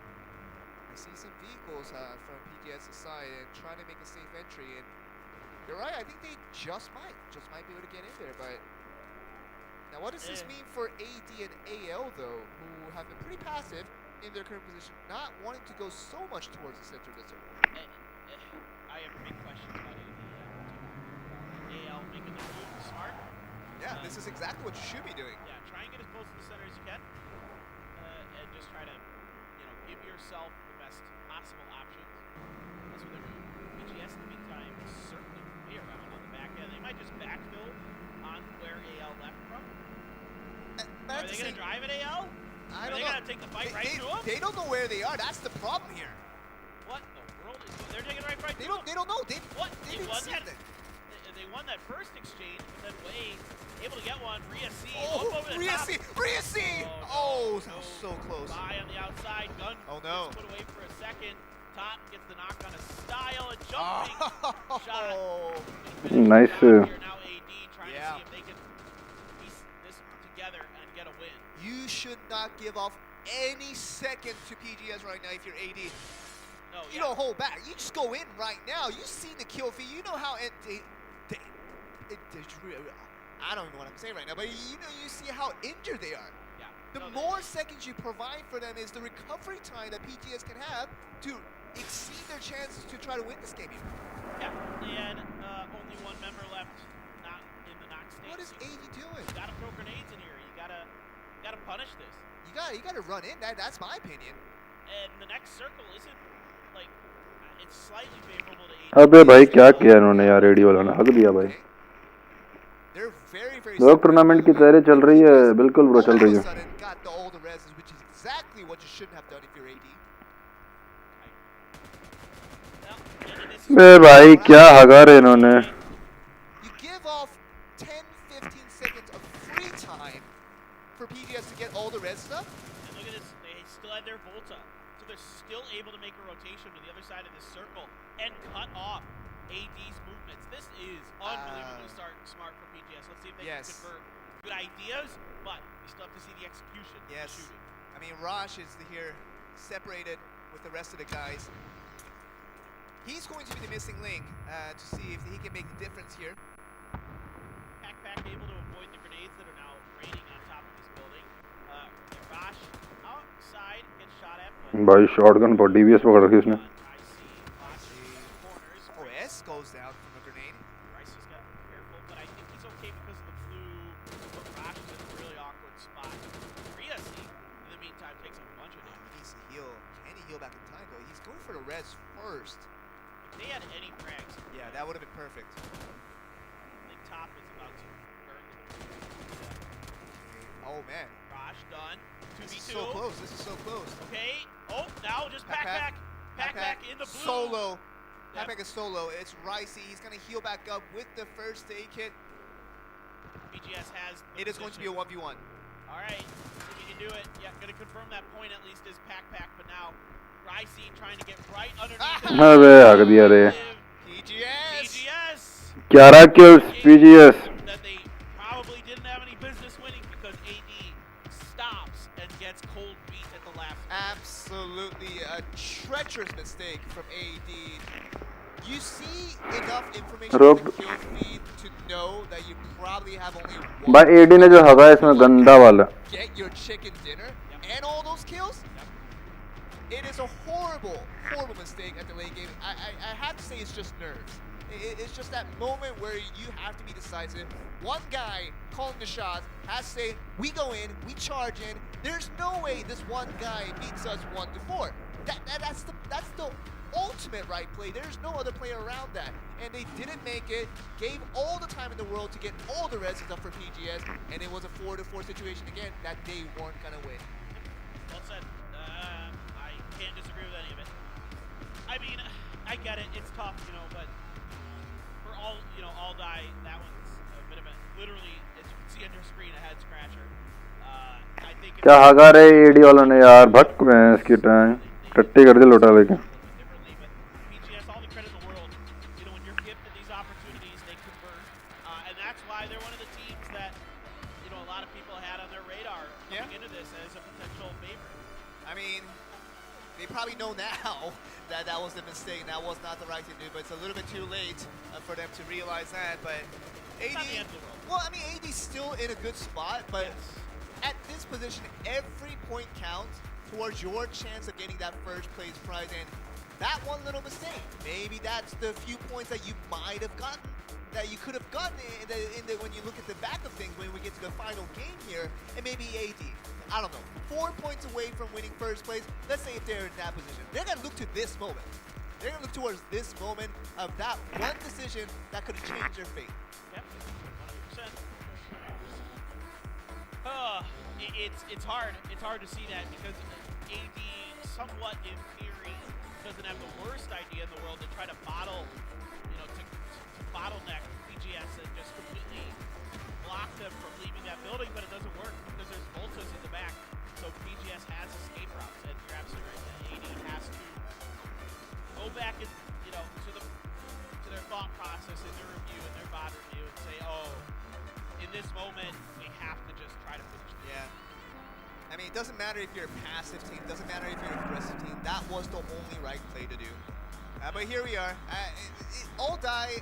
I see some vehicles from PGS's side and trying to make a safe entry, and you're right, I think they just might be able to get in there, but now what does this mean for AD and AL though, who have been pretty passive in their current position, not wanting to go so much towards the center of the circle? I have big questions about AD. AL making the move smart. Yeah, this is exactly what you should be doing. Yeah, try and get as close to the center as you can, and just try to, give yourself the best possible options. That's what they're doing. BGS in the meantime is certainly way around on the back end. They might just backfill on where AL left from. Are they going to drive at AL? I don't know. Are they going to take the fight right to them? They don't know where they are. That's the problem here. What in the world is they're taking right to They them? don't know. They They didn't won see that. it. They won that first exchange, but then Wade able to get one. Rhea C. Oh, up over the Rhea top. C! Rhea C! Oh, that was so close. Buy on the outside. Gun Oh, no. gets put away for a second. Top gets the knock on a style and jumping shot. Nice. Here now AD trying to see if they can piece this together and get a win. You should not give off any second to PGS right now if you're AD. No, You don't hold back. You just go in right now. You've seen the kill feed. You know how I don't even know what I'm saying right now, but you see how injured they are. Yeah. The more seconds you provide for them is the recovery time that PGS can have to exceed their chances to try to win this game here. Yeah, and only one member left not in the knock state. What is AD doing? You gotta throw grenades in here. You gotta punish this. You gotta run in. That's my opinion. And the next circle isn't like it's slightly favorable to AD. अबे भाई क्या किया इन्होंने यार, radio वाला ने हक दिया भाई। They're very लोग टूर्नामेंट की तैयारी चल रही है, बिल्कुल ब्रो चल रही है। Got all the reses, which is exactly what you shouldn't have done if you're AD. बे भाई क्या हगा रहे इन्होंने। You give off 10-15 seconds of free time for PGS to get all the res stuff. And look at this, they still had their Volta. So they're still able to make a rotation to the other side of this circle and cut off AD's movements. This is unbelievably smart for PGS. Let's see if they can convert good ideas, but we still have to see the execution. Yes. The shooting. I mean, Raj is here separated with the rest of the guys. He's going to be the missing link to see if he can make the difference here. Pack able to avoid the grenades that are now raining on top of this building. Raj outside gets shot at. भाई shotgun पर DVS पकड़ रखी उसने। Oh, S goes down from a grenade. Bryce has got to be careful, but I think he's okay because of the blue. But Raj is in a really awkward spot. Rhea C, in the meantime, takes a bunch of damage. He needs to heal. any heal back in time though. He's going for the res first. If they had any frags, Yeah, that would have been perfect. I think top is about to burn. Oh man, Raj done. 2v2. this is so close. This is so close. Okay. Oh, now just pack in the blue. Solo. Yep. Pack is solo. It's Ricey. He's gonna heal back up with the first aid kit. BGS has. It is going to be a 1v1. All right, see if he can do it. Yeah, gonna confirm that point at least is pack, but now Ricey trying to get right underneath. अबे हक दिया रे PGS. BGS. 11 kills PGS. That they probably didn't have any business winning because AD stops and gets cold beat at the last. Absolutely a treacherous mistake from AD. You see enough information Rob. on the kill feed to know that you probably have only भाई one. AD ने जो हगा है इसमें गंदा वाला Get your chicken dinner Yep. and all those kills. Yep. It is a horrible mistake at the late game. I have to say it's just nerves. It's just that moment where you have to be decisive. One guy calling the shots has to say, we go in, we charge in. There's no way this one guy beats us 1-4. That's the ultimate right play. There's no other play around that. And they didn't make it, gave all the time in the world to get all the reses up for PGS, and it was a 4-4 situation again that they weren't gonna win. Well said. I can't disagree with any of it. I mean, I get it. It's tough, but for all, all die, that one's a bit of a, literally, as you can see on your screen, a head scratcher. I think क्या हगा रे AD वालों ने यार भटक में इसकी time टट्टी कर दी लोटा लेके differently, but BGS, all the credit in the world. When you're gifted these opportunities, they convert, and that's why they're one of the teams that, a lot of people had on their radar coming into this as a potential favorite. I mean, they probably know now that that was the mistake and that was not the right thing to do, but it's a little bit too late for them to realize that. But It's not the AD, end of the world. well, I mean, AD's still in a good spot, but Yes. at this position, every point counts towards your chance of getting that first place prize. And that one little mistake, maybe that's the few points that you might have gotten, that you could have gotten when you look at the back of things when we get to the final game here, and maybe AD, I don't know, 4 points away from winning first place. Let's say if they're in that position, they're gonna look to this moment. They're gonna look towards this moment of that one decision that could have changed their fate. Yep, 100%. It's hard. It's hard to see that because AD, somewhat in theory, doesn't have the worst idea in the world to try to bottle, to bottleneck BGS and just completely block them from leaving that building, but it doesn't work because there's Voltas in the back. So BGS has escape routes, and you're absolutely right. AD has to go back and, to their thought process in their review and their bot review and say, oh, in this moment, we have to just try to finish this. Yeah. I mean, it doesn't matter if you're a passive team, doesn't matter if you're an aggressive team. That was the only right play to do. But here we are. All die.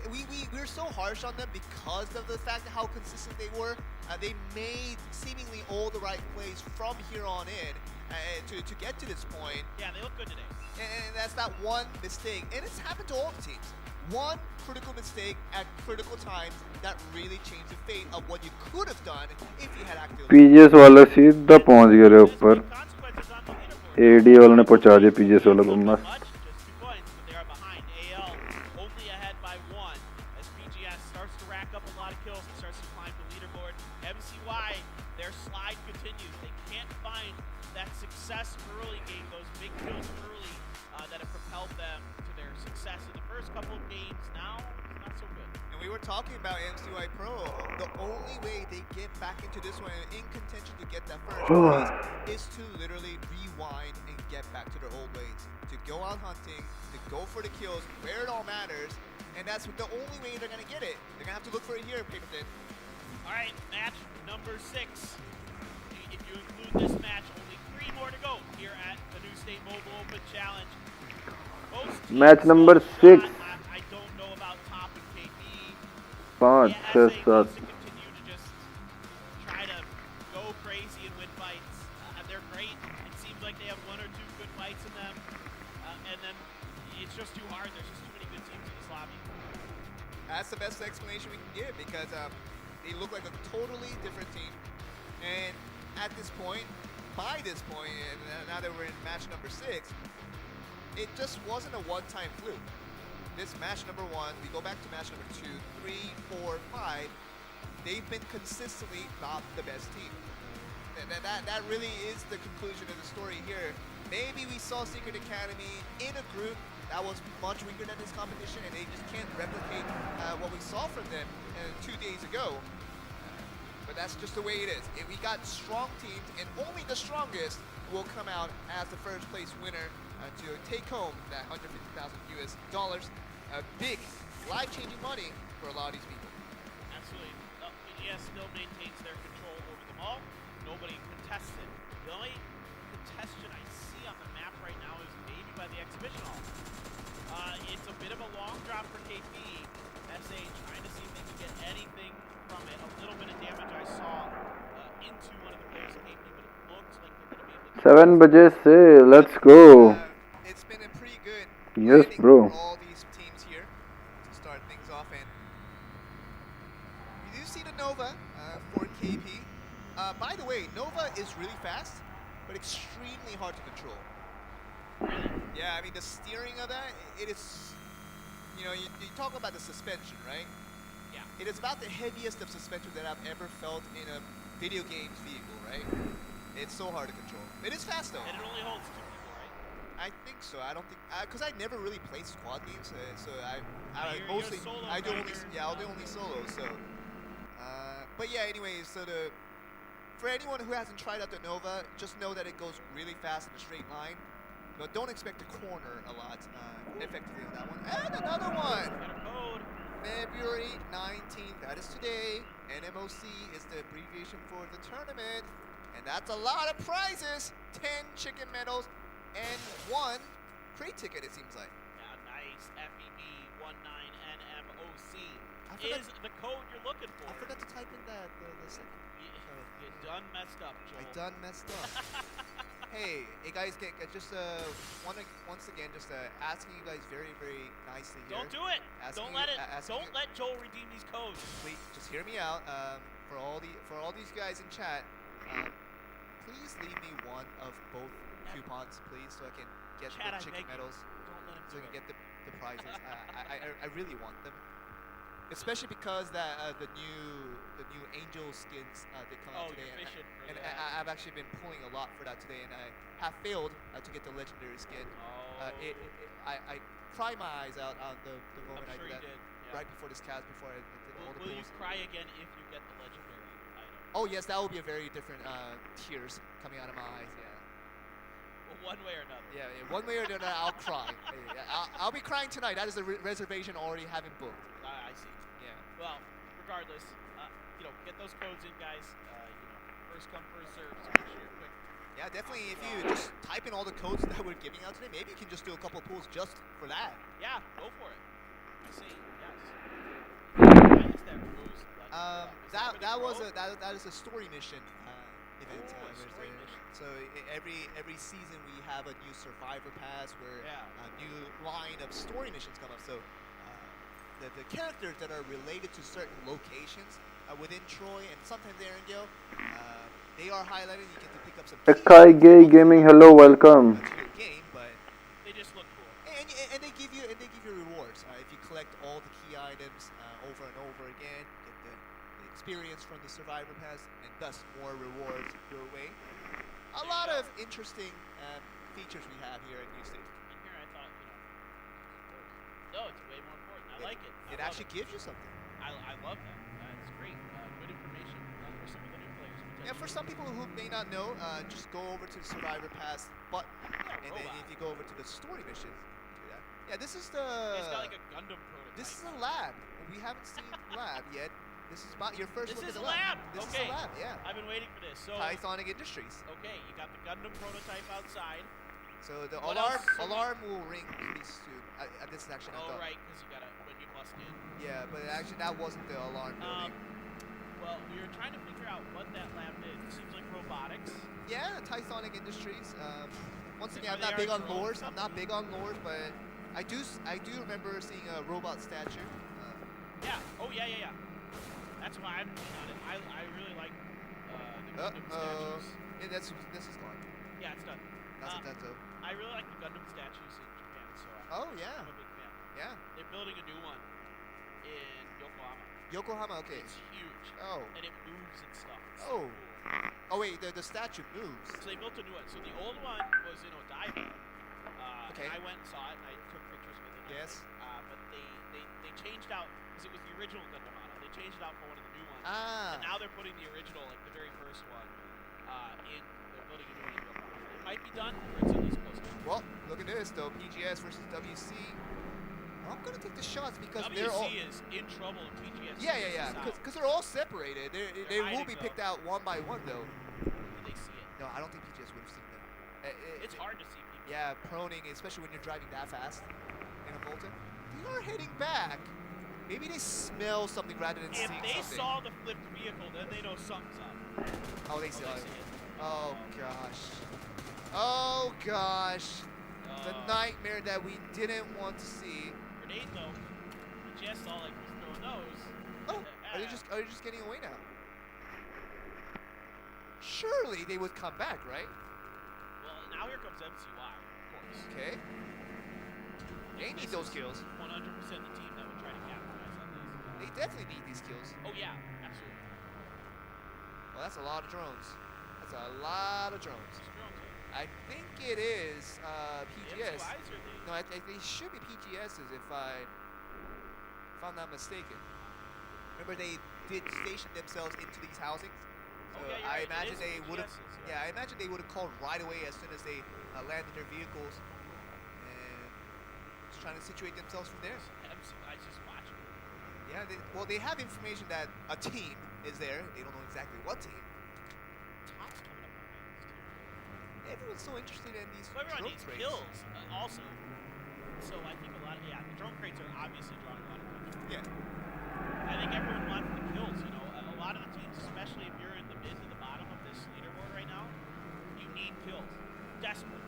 We're so harsh on them because of the fact how consistent they were. They made seemingly all the right plays from here on in to get to this point. Yeah, they look good today. And that's that one mistake. And it's happened to all the teams. One critical mistake at critical times that really changed the fate of what you could have done if you had acted. PGS वाले सीधा पहुंच गए रे ऊपर Consequences on the leaderboard. AD वालों ने पहुंचा दिया PGS वालों को मस्त Much, just 2 points, but they are behind. AL only ahead by 1 as PGS starts to rack up a lot of kills and starts to climb the leaderboard. MCY, their slide continues. They can't find that success early game, those big kills early that have propelled them to their success in the first couple of games. Now, it's not so good. And we were talking about MCY Pro. The only way they get back into this one in contention to get that first place is to literally rewind and get back to their old ways. To go out hunting, to go for the kills where it all matters. And that's the only way they're going to get it. They're going to have to look for it here, Paperton. All right, match number 6. If you include this match, only 3 more to go here at the New State Mobile Open Challenge. Match number 6 I don't know about Top and KP. 5 6 7 Continue to just try to go crazy and win fights. They're great. It seems like they have 1 or 2 good fights in them, and then it's just too hard. There's just too many good teams in this lobby. That's the best explanation we can give because they look like a totally different team. And at this point, by this point, and now that we're in match number 6, it just wasn't a one-time fluke. This match number 1, we go back to match number 2, 3, 4, 5. They've been consistently not the best team. That really is the conclusion of the story here. Maybe we saw Secret Academy in a group that was much weaker than this competition, and they just can't replicate what we saw from them 2 days ago. But that's just the way it is. We got strong teams, and only the strongest will come out as the first place winner to take home that $150,000 US. Big, life-changing money for a lot of these people. Absolutely. BGS still maintains their control over them all. Nobody contests it. The only contestation I see on the map right now is maybe by the exhibition hall. It's a bit of a long drop for KP. SA trying to see if they can get anything from it. A little bit of damage I saw into one of the players of KP, but it looks like they're going to be able to... 7 baje se, let's go. It's been a pretty good Yes, landing bro. for all these teams here to start things off. And you do see the Nova for KP. By the way, Nova is really fast, but extremely hard to control. Yeah, I mean, the steering of that, it is, you know, you talk about the suspension, right? Yeah. It is about the heaviest of suspension that I've ever felt in a video games vehicle, right? It's so hard to control. It is fast, though. And it only holds 2 people, right? I think so. I don't think, because I never really played squad games, so I You're mostly, solo I do only, player. yeah, I'll do only solo, so. But yeah, anyways, so for anyone who hasn't tried out the Nova, just know that it goes really fast in a straight line. But don't expect to corner a lot effectively on that one. And another one! Got a code. February 19th, that is today. Nmoc is the abbreviation for the tournament. And that's a lot of prizes! 10 chicken medals and 1 crate ticket, it seems like. Yeah, nice. FEB19NMOC forgot- is the code you're looking for. I forgot to type in the second. You done messed up, Joel. I done messed up. Hey guys, just once again, just asking you guys very, very nicely here. Don't do it. Asking Don't let Joel redeem these codes. Please, just hear me out. For all these guys in chat, please leave me one of both coupons, please, so I can get Chat, the I chicken beg you. medals, Don't let him so do I can it. get the prizes. I really want them, especially because that the new angel skins they come out Oh, today, you're fishing for and that. I've actually been pulling a lot for that today, and I have failed to get the legendary skin. Oh. I cry my eyes out on the moment I'm I sure did you that did. Yeah. right before this cast, before I did all the Will you pulls. cry again if you get the legendary item? Oh yes, that will be a very different tears coming out of my eyes. Yeah. Well, one way or another. Yeah, one way or another, I'll cry. I'll be crying tonight. That is a reservation already having booked. I see. Yeah. Well, regardless, get those codes in, guys. First come, first serve. So make sure you're quick. Yeah, definitely. If you just type in all the codes that we're giving out today, maybe you can just do a couple of pulls just for that. Yeah, go for it. I see. Yes. Why is that rose? That is a story mission event. Oh, a story mission. So every season we have a new Survivor Pass where a new line of story missions come up. So the characters that are related to certain locations within Troy and sometimes Erangel, they are highlighted. You get to pick up some. Ekai Gay Gaming, hello, welcome. To your game, but They just look cool. and they give you rewards if you collect all the key items over and over again. Get the experience from the Survivor Pass, and thus more rewards your way. A lot of interesting features we have here at New State. In here, I thought, no, it's way more important. I like it. It actually gives you something. I love that. It's great. Good information for some of the new players. Yeah, for some people who may not know, just go over to the Survivor Pass button, and then if you go over to the story missions, do that. Yeah, this is the. It's got like a Gundam prototype. This is a lab. We haven't seen lab yet. This is about your first This look is at the a lab. This Okay. is a lab. Yeah. I've been waiting for this. So Pythonic Industries. okay, you got the Gundam prototype outside. So the What alarm will ring pretty soon. This is actually not Oh the. right, because you gotta when you bust in. Yeah, but actually that wasn't the alarm building. Well, we were trying to figure out what that lab did. It seems like robotics. Yeah, Pythonic Industries. Once again, Are I'm not they big on our drone lores. I'm not big on lores, but I do remember seeing a robot statue. Yeah. Oh yeah. That's why I'm keen on it. I really like the Gundam statues. Yeah, this is gone. Yeah, it's done. That's a Denso. I really like the Gundam statues in Oh, yeah. I'm a big fan. Yeah. They're building a new one in Yokohama. Yokohama, okay. It's huge. Oh. And it moves and stuff. It's so Oh. cool. Oh, wait, the statue moves. So they built a new one. So the old one was in Odaiba. Okay. And I went and saw it, and I took pictures with it. Yes. But they changed out, because it was the original Gundam model. They changed it out for one of the new ones. Ah. And now they're putting the original, like the very first one, they're building a new one in Yokohama. It might be done, or it's at least close to it. Well, look at this, though. PGS versus WC. I'm going to take the shots because WC they're all... is in trouble if PGS. Yeah. Because they're all separated. They will hiding, be though. picked out one by one, though. Did they see it? No, I don't think PGS would have seen them. It's hard to see people. Yeah, proning, especially when you're driving that fast in a Volta. They are heading back. Maybe they smell something rather than If seeing they something. saw the flipped vehicle, then they know something's up. Oh, they saw they it. see it. Oh, gosh. Oh, gosh. The nightmare that we didn't want to see. Grenade though. PGS saw like was throwing those. Oh, are they just getting away now? Surely they would come back, right? Well, now here comes MCY, of course. Okay. They need those kills. 100% the team that would try to capitalize on this. They definitely need these kills. Oh yeah, absolutely. Well, that's a lot of drones. That's a lot of drones. Just drones, huh? I think it is PGS. MCYs or the... No, they should be PGSs if I'm not mistaken. Remember they did station themselves into these housings. So Oh, yeah, you're I right. It imagine is they would have. PGSs, Yeah, I imagine they would have called right away as soon as they landed their vehicles and just trying to situate themselves from there. MCYs just watching. Yeah, they have information that a team is there. They don't know exactly what team. Top's coming up on these too. Everyone's so interested in these Well, everyone drone needs crates. kills also. So I think a lot of, the drone crates are obviously drawing a lot of attention. Yeah. I think everyone wants the kills, you know. A lot of the teams, especially if you're in the mid to the bottom of this leaderboard right now, you need kills. Desperate.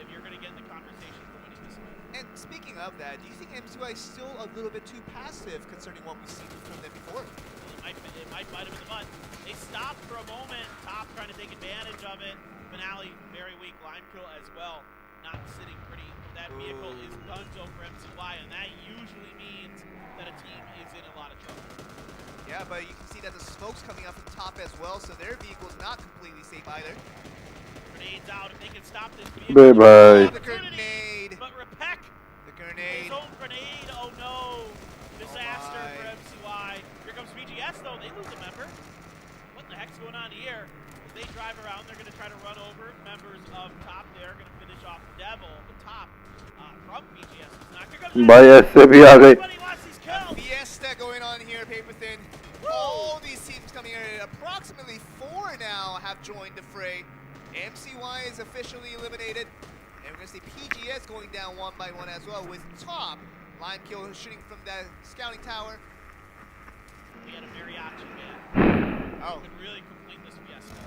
If you're going to get in the conversation for winning this game. And speaking of that, do you think MCY is still a little bit too passive concerning what we've seen from them before? It might bite him in the butt. They stopped for a moment. Top trying to take advantage of it. Finale, very weak. Line kill as well. Not sitting pretty. That vehicle is gunzo for MCY, and that usually means that a team is in a lot of trouble. Yeah, but you can see that the smoke's coming up from top as well, so their vehicle's not completely safe either. Grenades out. If they can stop this vehicle. Bye-bye. The grenade! But Repek, The grenade! his own grenade. Oh no. Disaster my. for MCY. Here comes BGS though. They lose a member. What the heck's going on here? As they drive around, they're going to try to run over members of top there. Going to finish off Devil, the top from BGS. It's not going to भाई ऐसे भी आ गए. Everybody wants these kills. Fiesta going on here, paper thin. All these teams coming here. Approximately 4 now have joined the fray. MCY is officially eliminated. And we're going to see PGS going down one by one as well with top. Line kill shooting from that scouting tower. We had a mariachi man. Oh. Who could really complete this fiesta.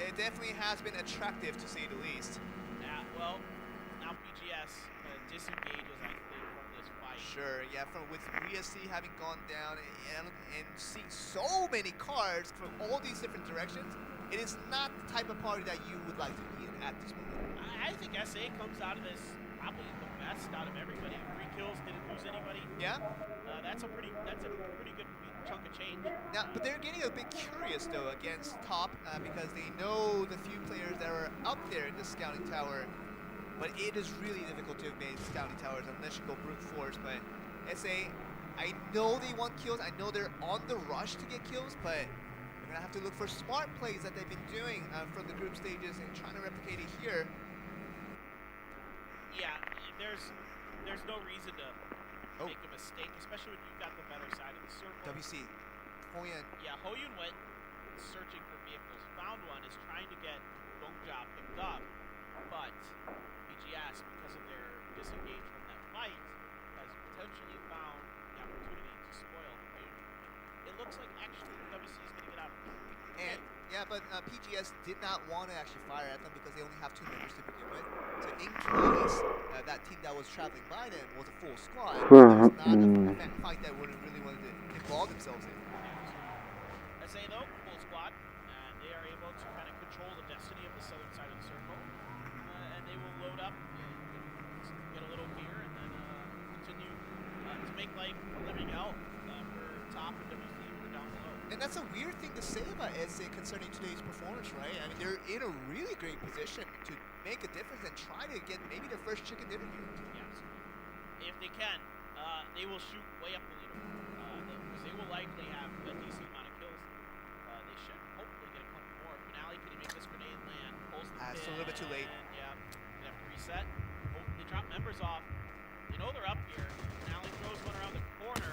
It definitely has been attractive to say the least. Yeah, well, now PGS disengages, I think, from this fight. Sure, yeah, with BSC having gone down and seeing so many cars from all these different directions, it is not the type of party that you would like to be in at this moment. I think SA comes out of this probably the best out of everybody. 3 kills, didn't lose anybody. Yeah? That's a pretty good chunk of change. Now, but they're getting a bit curious though against top because they know the few players that are up there in the scouting tower. But it is really difficult to evade scouting towers unless you go brute force. But SA, I know they want kills. I know they're on the rush to get kills, but they're gonna have to look for smart plays that they've been doing from the group stages and trying to replicate it here. Yeah, there's no reason to make a mistake, especially when you've got the better side of the circle. WC, Hoyun. Yeah, Hoyun went searching for vehicles, found one, is trying to get Gongja picked up, but BGS, because of their disengage from that fight, has potentially found the opportunity to spoil Hoyun. It looks like actually WC is going to get out of it. And yeah, but PGS did not want to actually fire at them because they only have 2 members to begin with. So in case that team that was traveling by them was a full squad, it was not a fight that would really wanted to involve themselves in. SA though, full squad, and they are able to kind of control the destiny of the southern side of the circle, and they will load up, get a little beer, and then to make life a living out for top and WC or down below. And that's a weird thing to say about SA concerning today's performance, right? I mean, they're in a really great position to make a difference and try to get maybe their first chicken dinner here. Yeah, absolutely. If they can, they will shoot way up the leaderboard. Because they will likely have a decent amount of kills. They should hopefully get a couple more. Finale, can he make this grenade land? Pulls the pin. It's a little bit too late. Yeah, gonna have to reset. Hope they drop members off. They know they're up here. Finale throws one around the corner.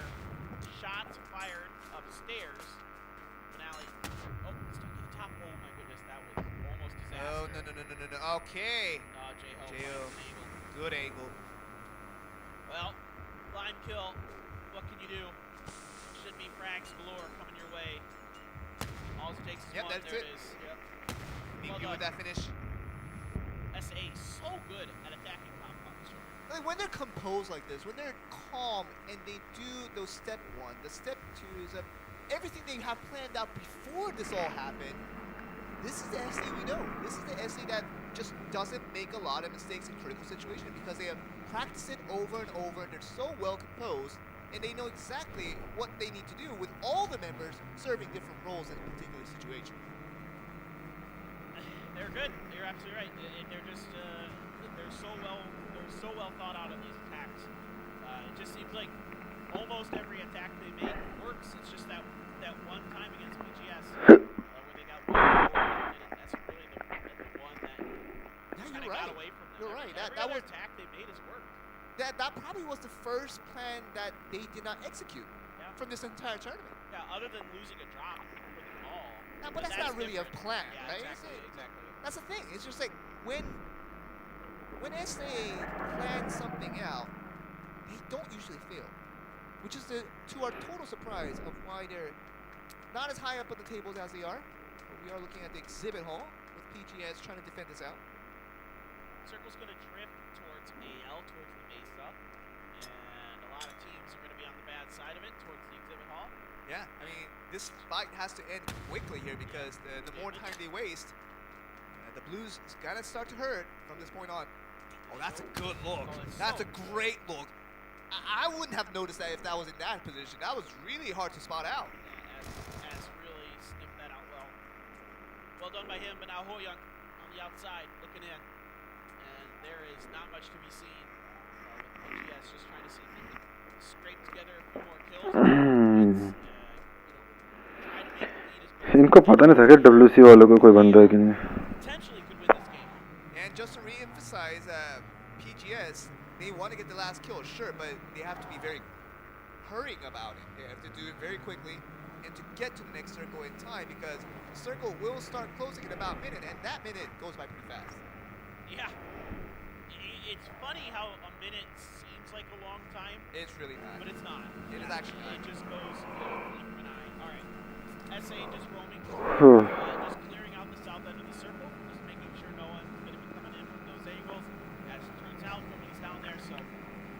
Shots fired upstairs. Finale. Oh, stuck at the top. Oh my goodness, that was almost disaster. Oh, no. Okay. J-Ho. Good angle. Well, blind kill. What can you do? Should be frags galore coming your way. All it takes is one. That's there it. it is. Yep. Maybe with that finish. SA so good at attacking compounds. Like when they're composed like this, when they're calm and they do those step 1, the step 2 is everything they have planned out before this all happened. This is the SA we know. This is the SA that just doesn't make a lot of mistakes in critical situations because they have practiced it over and over and they're so well composed and they know exactly what they need to do with all the members serving different roles in a particular situation. They're good. You're absolutely right. They're just they're so well thought out in these attacks. It just seems like almost every attack they make works. It's just that one time against BGS where they got one goal and that's really the one that kind of got away from them. You're right. Every That other was attack they made has worked. that probably was the first plan that they did not execute from this entire tournament. Yeah, other than losing a drop for the ball. Yeah, but that's not really a plan, Yeah, right? exactly. That's the thing. It's just like when SA plan something out, they don't usually fail, which is to our total surprise of why they're not as high up on the tables as they are. But we are looking at the exhibit hall with PGS trying to defend this out. Circle's going to drift towards AL, towards the base up, and a lot of teams are going to be on the bad side of it, towards the exhibit hall. Yeah, I mean, this fight has to end quickly here because the more time they waste, the Blues is going to start to hurt from this point on. Oh, that's a good look. That's a great look. I wouldn't have noticed that if that was in that position. That was really hard to spot out. Yeah, as really sniffed that out well. Well done by him, but now Hoyoung on the outside looking in. And there is not much to be seen with PGS just trying to see if they can scrape together a few more kills. Try to make the lead as much इनको पता नहीं था कि WC वालों को कोई बंदा है कि नहीं. potentially could win this game. And just to re-emphasize, PGS, they want to get the last kill, sure, but they have to be very hurrying about it. They have to do it very quickly and to get to the next circle in time because the circle will start closing in about a minute, and that minute goes by pretty fast. Yeah. It's funny how a minute seems like a long time, It's really not. but it's not. It is actually not. It just goes blink of an eye. All right. SA just roaming, Phew. just clearing out the south end of the circle, just making sure no one's going to be coming in from those angles. As it turns out, nobody's down there, so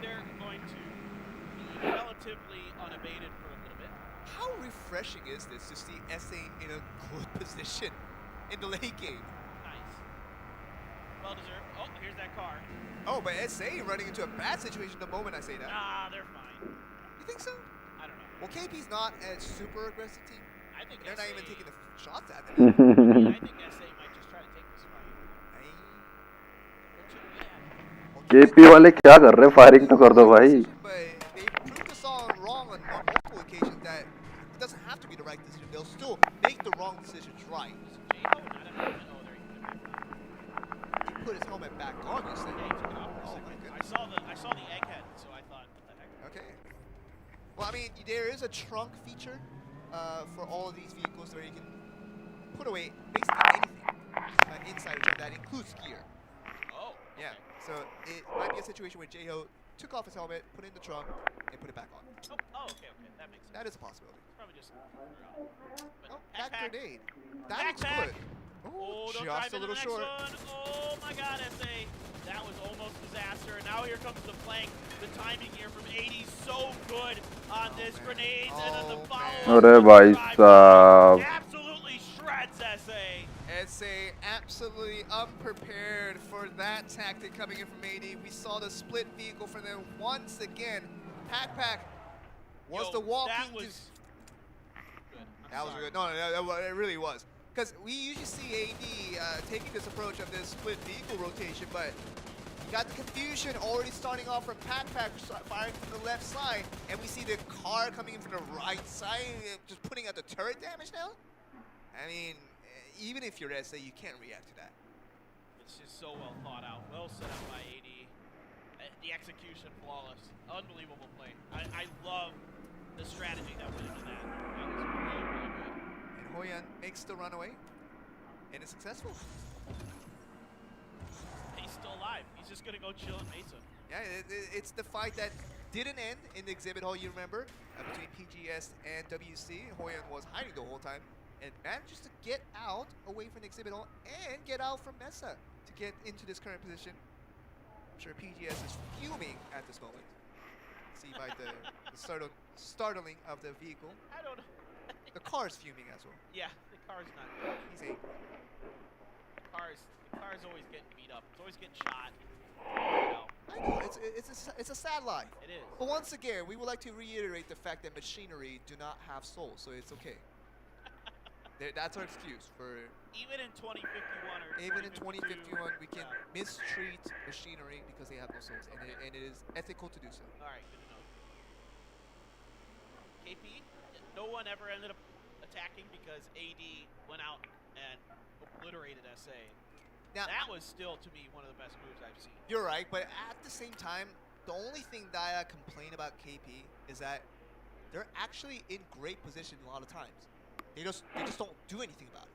they're going to be relatively unabated for a little bit. How refreshing is this to see SA in a good position in the late game? Nice. Well deserved. Oh, here's that car. Oh, but SA running into a bad situation the moment I say that. Nah, they're fine. You think so? I don't know. Well, KP's not a super aggressive team. I think They're not SA even taking the shots at them. I think SA might just try to take this fight. They're too good at it. KP वाले क्या कर रहे हैं? Firing तो कर दो भाई. But they proved us all wrong on multiple occasions that it doesn't have to be the right decision. They'll still make the wrong decisions right. J-Ho not have helmet. Oh, there he put it back on. He put his helmet back on, you said. Yeah, he took it off for a Oh, my second. goodness. I saw the egghead, so I thought, what the heck? Okay. Well, I mean, there is a trunk feature for all of these vehicles where you can put away basically anything inside of it that includes gear. Oh. Yeah. So it might be a situation where J-Ho took off his helmet, put it in the trunk, and put it back on. Oh, okay. That makes sense. That is a possibility. Probably just. But Oh, that backpack. grenade. That looks Backpack. good. Oh, don't just drive a into the little next short. one. Oh my God, SA. That was almost disaster. And now here comes the flank. The timing here from 80 so good on this grenade. And then the follow-up. अरे भाई साहब. Absolutely shreds SA. SA absolutely unprepared for that tactic coming in from 80. We saw the split vehicle for them once again Pack was Yo, the walking. That was good. That was good. No, it really was. Because we usually see AD taking this approach of this split vehicle rotation, but you got the confusion already starting off from Pack firing from the left side, and we see the car coming in from the right side, just putting out the turret damage now. I mean, even if you're SA, you can't react to that. It's just so well thought out, well set up by AD. The execution flawless, unbelievable play. I love the strategy that went into that. That was really, really good. And Hoyan makes the runaway, and it's successful. He's still alive. He's just gonna go chill in Mesa. Yeah, it's the fight that didn't end in the exhibit hall, you remember, between PGS and WC. Hoyan was hiding the whole time and manages to get out away from the exhibit hall and get out from Mesa to get into this current position. I'm sure PGS is fuming at this moment. See by the startling of the vehicle. I don't know. The car's fuming as well. Yeah, the car's not good. He's angry. The car's always getting beat up. It's always getting shot. You know, I know, it's a sad life. it is. But once again, we would like to reiterate the fact that machinery do not have souls, so it's okay. That's our excuse for Even in 2051 or even in 2052, 2051 we can yeah. mistreat machinery because they have no souls, and it is ethical to do so. All right, good to know. KP, no one ever ended up attacking because AD went out and obliterated SA. Now That was still, to me, one of the best moves I've seen. you're right, but at the same time, the only thing that I complain about KP is that they're actually in great position a lot of times. They just don't do anything about it.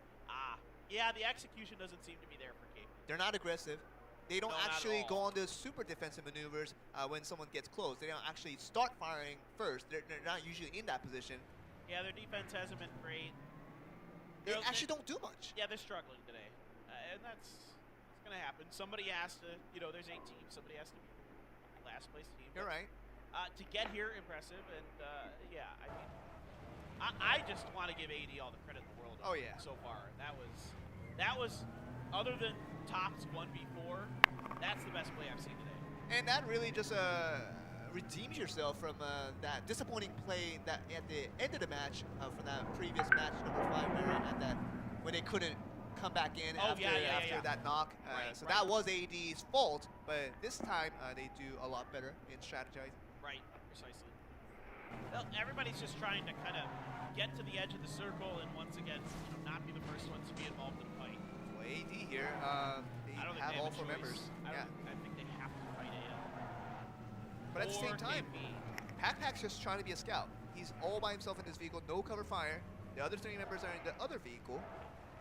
Yeah, the execution doesn't seem to be there for KP. They're not aggressive. They don't No, not at actually go all. on the super defensive maneuvers when someone gets close. They don't actually start firing first. They're not usually in that position. Yeah, their defense hasn't been great. They They're- actually don't do much. Yeah, they're struggling today, and it's gonna happen. Somebody has to, there's 8 teams. Somebody has to be the last place team. You're right. To get here, impressive, and yeah, I mean, I just want to give AD all the credit in the world. Oh, yeah. So far, that was, other than Tops 1v4, that's the best play I've seen today. And that really just redeems yourself from that disappointing play that at the end of the match from that previous match number 5 when they couldn't come back in Oh, after yeah. that knock. Right, so right. that was AD's fault, but this time they do a lot better in strategizing. Right, precisely. Well, everybody's just trying to kind of get to the edge of the circle and once again, not be the first ones to be involved in the fight. Well, AD here, they I don't think have they all have a 4 members. choice. Yeah. I think they have to fight AL. But at the same Or time, KP. Pack's just trying to be a scout. He's all by himself in this vehicle, no cover fire. The other 3 members are in the other vehicle.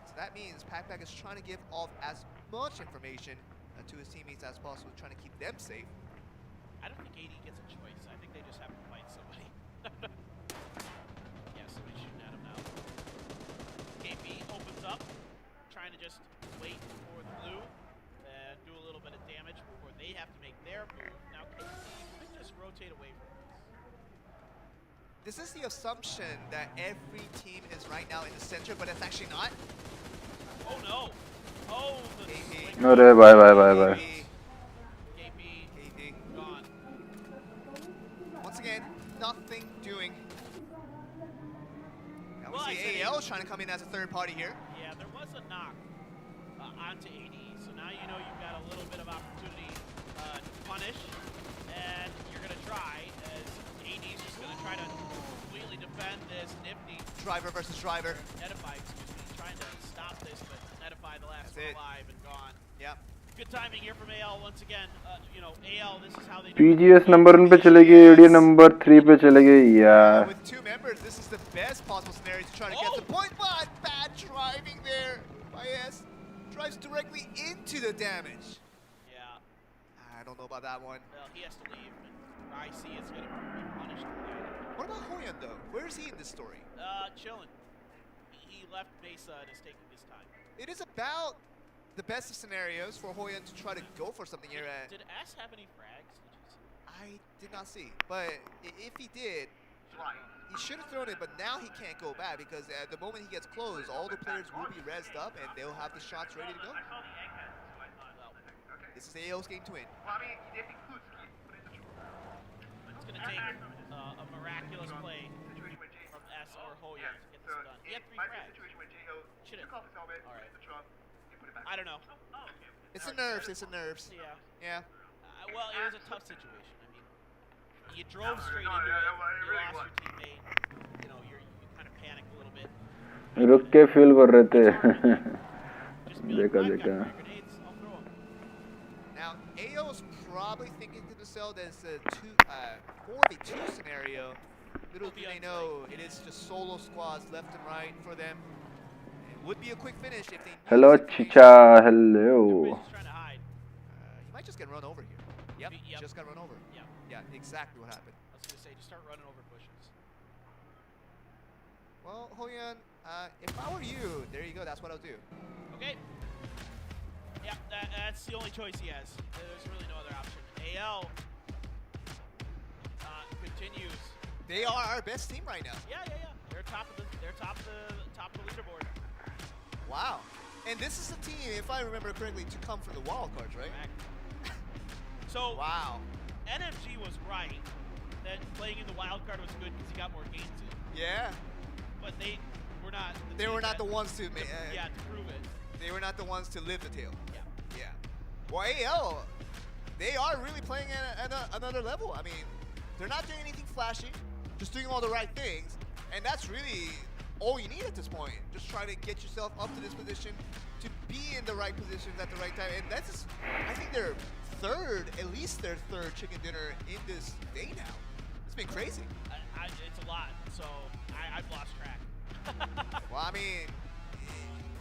So that means Pack is trying to give off as much information to his teammates as possible, trying to keep them safe. I don't think AD gets a choice. I think they just have to fight somebody. Yeah, somebody's shooting at him now. KP opens up, trying to just wait for the blue and do a little bit of damage before they have to make their move. Now KP could just rotate away from this. This is the assumption that every team is right now in the center, but it's actually not. Oh no! Oh, the KP. swing. No, bye. KP. Gone. Once again, nothing doing. Now we Well, I see said AL is trying to come in as a third party here. Yeah, there was a knock onto AD, so now you know you've got a little bit of opportunity to punish, and you're going to try, as AD's just going to try to completely defend this nifty Driver versus driver. Netify, trying to stop this, but Netify the last That's one it. alive and gone. Yep. Good timing here from AL once again. AL, this is how they do PGS number 1 पे चले गए, AD number 3 पे चले गए यार. With 2 members, this is the best possible scenario to try to get the point, but bad driving there by S. Drives directly into the damage. Yeah, I don't know about that one. well, he has to leave, and IC is going to be punished for that. What about Hoyan though? Where is he in this story? Chilling. He left Mesa and is taking his time. It is about the best of scenarios for Hoyan to try to go for something here. Did S have any frags? Did you see? I did not see, but if he did, he should have thrown it, but now he can't go back because at the moment he gets close, all the players will be rezzed up and they'll have the shots ready to go. This is AO's game to win. It's going to take a miraculous play from S or Hoya to get this done. He had 3 frags. Should've. All right. I don't know. It's the nerves. It's the nerves. Yeah. Yeah. Well, it was a tough situation. I mean, you drove straight into it. You lost your teammate. You know, you kind of panicked a little bit. रुक के feel कर रहे थे Just be like, देखा I've got देखा 3 grenades. I'll throw 'em. Now, AO's probably thinking to themselves that it's a 4v2 scenario. Little do they know, it is just solo squads left and right for them. It would be a quick finish if they knew hello the situation. chicha hello Everybody's just trying to hide. He might just get run over here. Yep, Yep. just got run over. Yeah. Yeah, exactly what happened. I was going to say, just start running over bushes. Well, Hoyan, if I were you, there you go, that's what I'll do. Okay. Yeah, that's the only choice he has. There's really no other option. AL continues. They are our best team right now. Yeah. They're top of the leaderboard. Wow. And this is the team, if I remember correctly, to come for the wild cards, right? Correct. So Wow. NMG was right that playing in the wild card was good because he got more games in. Yeah. But they were not. They were not the ones to to prove it. They were not the ones to live the tale. Yeah. Yeah. Well, AL, they are really playing at another level. I mean, they're not doing anything flashy, just doing all the right things, and that's really all you need at this point. Just try to get yourself up to this position, to be in the right positions at the right time, and that's just, I think their at least their third chicken dinner in this day now. It's been crazy. It's a lot, so I've lost track. Well, I mean,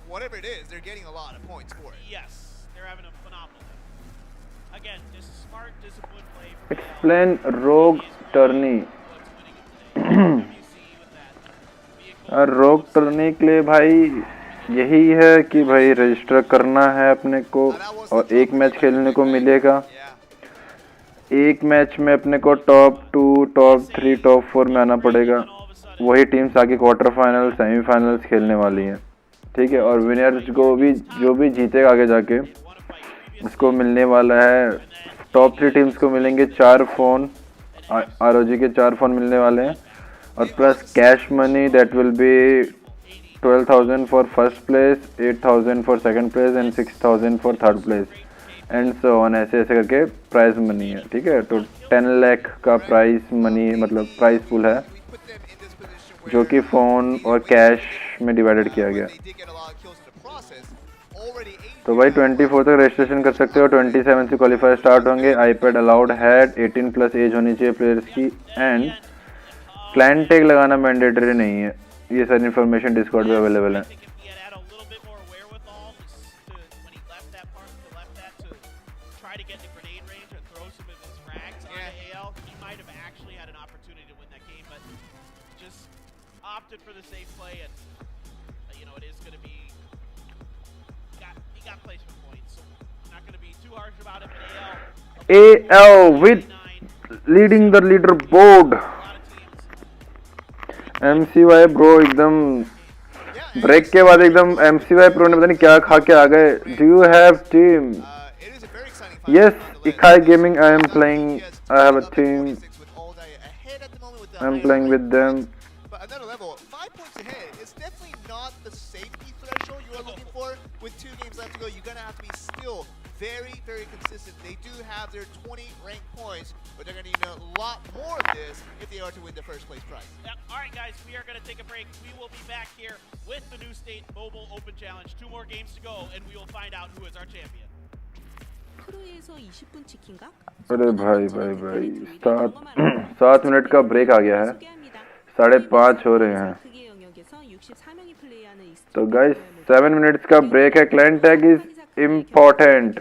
whatever it is, they're getting a lot of points for it. Yes, they're having a phenomenal day. Again, just smart, disciplined play from AL. explain rogue tourney What's winning it today. WC with that vehicle. रोग टर्नी के लिए भाई यही है कि भाई register करना है अपने को और एक मैच खेलने को मिलेगा Yeah. एक मैच में अपने को टॉप 2 टॉप 3 टॉप 4 में आना पड़ेगा वही टीम्स आगे क्वार्टर फाइनल सेमीफाइनल्स खेलने वाली हैं ठीक है और विनर्स को भी जो भी जीतेगा आगे जाके उसको मिलने वाला है टॉप 3 टीम्स को मिलेंगे 4 फ़ोन ROG के 4 फ़ोन मिलने वाले हैं और plus cash money that will be 12,000 for first place 8,000 for second place and 6,000 for third place and so on ऐसे ऐसे करके प्राइस मनी है ठीक है तो 10 लाख का प्राइस मनी मतलब प्राइस पूल है जो कि फ़ोन और कैश में डिवाइडेड किया गया तो भाई 24 तक रजिस्ट्रेशन कर सकते हो 27 से क्वालिफायर स्टार्ट होंगे आईपैड अलाउड है 18 प्लस एज होनी चाहिए प्लेयर्स की एंड क्लाइंट टैग लगाना मैंडेटरी नहीं है ये सारी इन्फॉर्मेशन डिस्कॉर्ड पे अवेलेबल है for the safe play and you know it is going to be he got placement points so not going to be too harsh about it but AL with leading the leaderboard MCY bro एकदम break के बाद एकदम MCY pro ने पता नहीं क्या खा के आ गए do you have team yes Ikai Gaming I am playing I have a team I'm playing with them but another level 5 points ahead is definitely not the safety threshold you are looking for with 2 games left to go you're gonna have to be still very consistent they do have their 20 ranked points but they're gonna need a lot more of this if they are to win the first place prize alright guys we are gonna take a break we will be back here with the new state mobile open challenge 2 more games to go and we will find out who is our champion 크루에서 20분 치킨가? अरे भाई 7 minute का break आ गया है 5:30 हो रहे हैं तो guys 7 minutes का ब्रेक है client tag is important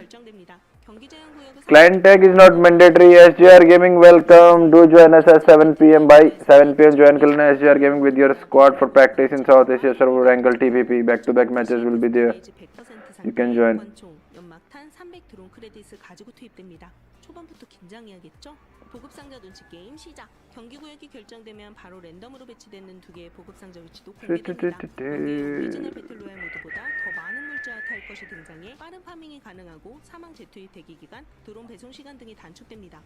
client tag is not mandatory SGR gaming welcome do join us at 7 PM by 7 PM join कर लेना SGR gaming with your squad for practice in South Asia server रैंकल TPP back to back matches will be there you can join 연막탄 300 드론 크레딧을 가지고 투입됩니다. 초반부터 긴장해야겠죠? 보급 상자 눈치 게임 시작. 경기 구역이 결정되면 바로 랜덤으로 배치되는 2개의 보급 상자 위치도 공개됩니다. 여기 오리지널 배틀로얄 모드보다 더 많은 물자와 탈 것이 등장해 빠른 파밍이 가능하고 사망 재투입 대기 기간, 드론 배송 시간 등이 단축됩니다.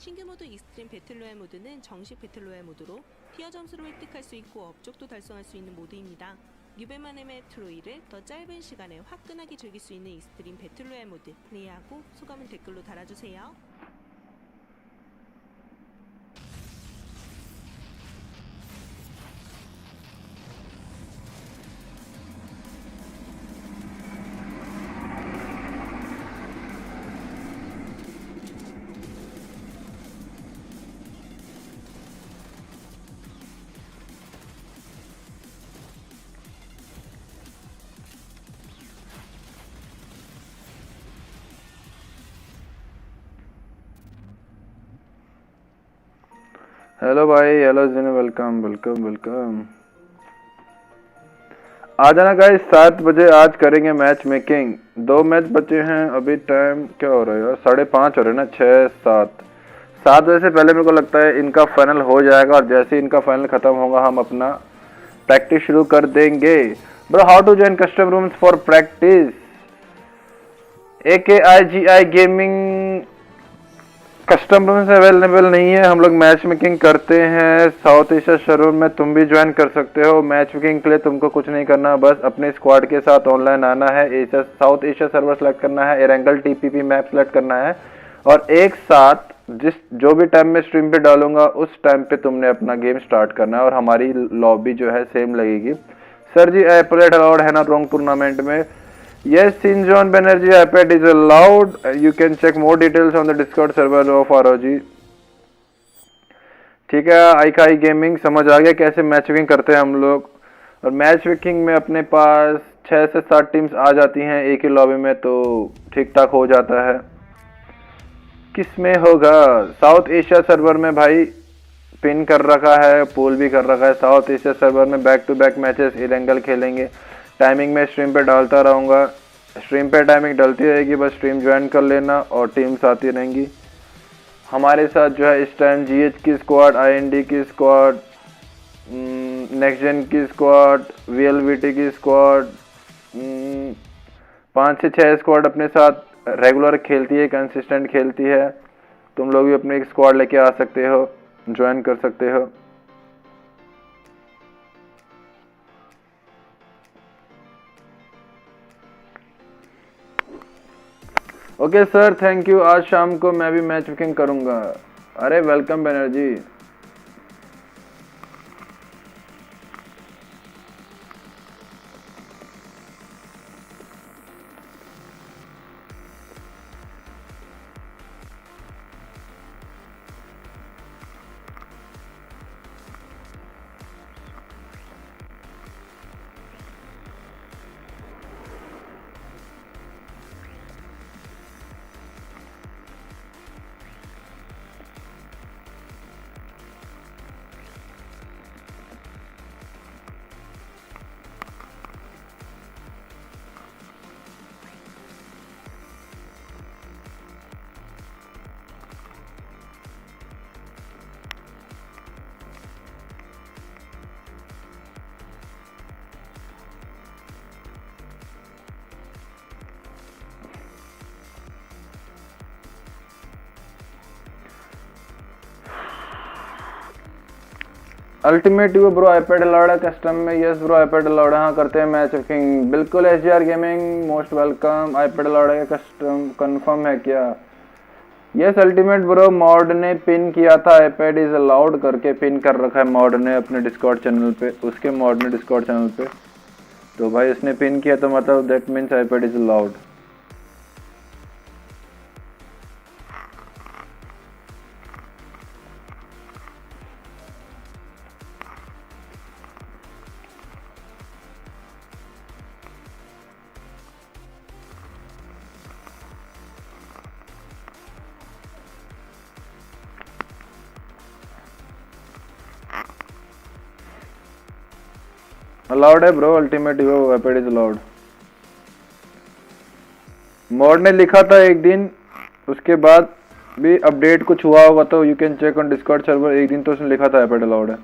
신규 모드 익스트림 배틀로얄 모드는 정식 배틀로얄 모드로 티어 점수를 획득할 수 있고 업적도 달성할 수 있는 모드입니다. 뉴베만의 맵 트로이를 더 짧은 시간에 화끈하게 즐길 수 있는 익스트림 배틀로얄 모드 플레이하고 소감은 댓글로 달아주세요. Hello भाई, hello जिन, welcome welcome welcome. आ जाना guys, 7 बजे आज करेंगे match making. 2 match बचे हैं अभी। Time क्या हो रहा है यार? 5:30 हो रहे हैं ना। 6 7 बजे से पहले मेरे को लगता है इनका फाइनल हो जाएगा, और जैसे ही इनका फाइनल खत्म होगा हम अपना प्रैक्टिस शुरू कर देंगे। Bro, how to join custom rooms for practice? AKIGI gaming custom room से अवेलेबल नहीं है। हम लोग मैच मेकिंग करते हैं साउथ एशिया सर्वर में। तुम भी ज्वाइन कर सकते हो। मैच मेकिंग के लिए तुमको कुछ नहीं करना, बस अपने स्क्वाड के साथ ऑनलाइन आना है, साउथ एशिया सर्वर सेलेक्ट करना है, एरेंगल TPP मैप सेलेक्ट करना है, और एक साथ जो भी टाइम में स्ट्रीम पे डालूंगा उस टाइम पे तुमने अपना गेम स्टार्ट करना है, और हमारी लॉबी जो है सेम लगेगी। सर जी, iPad अलाउड है ना रॉन्ग टूर्नामेंट में? Yes, Sinjon Banerjee, iPad is allowed. You can check more details on the Discord server of ROG. ठीक है, आई गेमिंग समझ आ गया कैसे मैच मेकिंग करते हैं हम लोग। और मैच मेकिंग में अपने पास 6 से 7 टीम्स आ जाती हैं एक ही लॉबी में, तो ठीक ठाक हो जाता है। किस में होगा? साउथ एशिया सर्वर में भाई पिन कर रखा है, पोल भी कर रखा है। साउथ एशिया सर्वर में back to back matches Erangel खेलेंगे। टाइमिंग में स्ट्रीम पे डालता रहूँगा। स्ट्रीम पे टाइमिंग डलती रहेगी, बस स्ट्रीम ज्वाइन कर लेना और टीम्स आती रहेंगी। हमारे साथ जो है इस टाइम GH की स्क्वाड, IND की स्क्वाड, नेक्स्ट जेन की स्क्वाड, VLVT की स्क्वाड, 5 से 6 स्क्वाड अपने साथ रेगुलर खेलती है, कंसिस्टेंट खेलती है। तुम लोग भी अपनी एक स्क्वाड लेके आ सकते हो, ज्वाइन कर सकते हो। Okay sir, thank you. आज शाम को मैं भी मैच मेकिंग करूंगा। अरे वेलकम बनर्जी। अल्टीमेट वो ब्रो, iPad अलाउड है कस्टम में? यस ब्रो, iPad अलाउड है। हाँ, करते हैं मैच मेकिंग बिल्कुल। SGR gaming most welcome. iPad allowed है कस्टम, कंफर्म है क्या? यस अल्टीमेट ब्रो, मॉड ने पिन किया था iPad इज अलाउड करके, पिन कर रखा है मॉड ने अपने डिस्कॉर्ड चैनल पे, उसके मॉड ने डिस्कॉर्ड चैनल पे। तो भाई उसने पिन किया तो मतलब that means iPad is allowed. Allowed है ब्रो, अल्टीमेट वो iPad इज अलाउड। मॉड ने लिखा था एक दिन, उसके बाद भी अपडेट कुछ हुआ होगा तो you can check on Discord server. एक दिन तो उसने लिखा था iPad अलाउड है।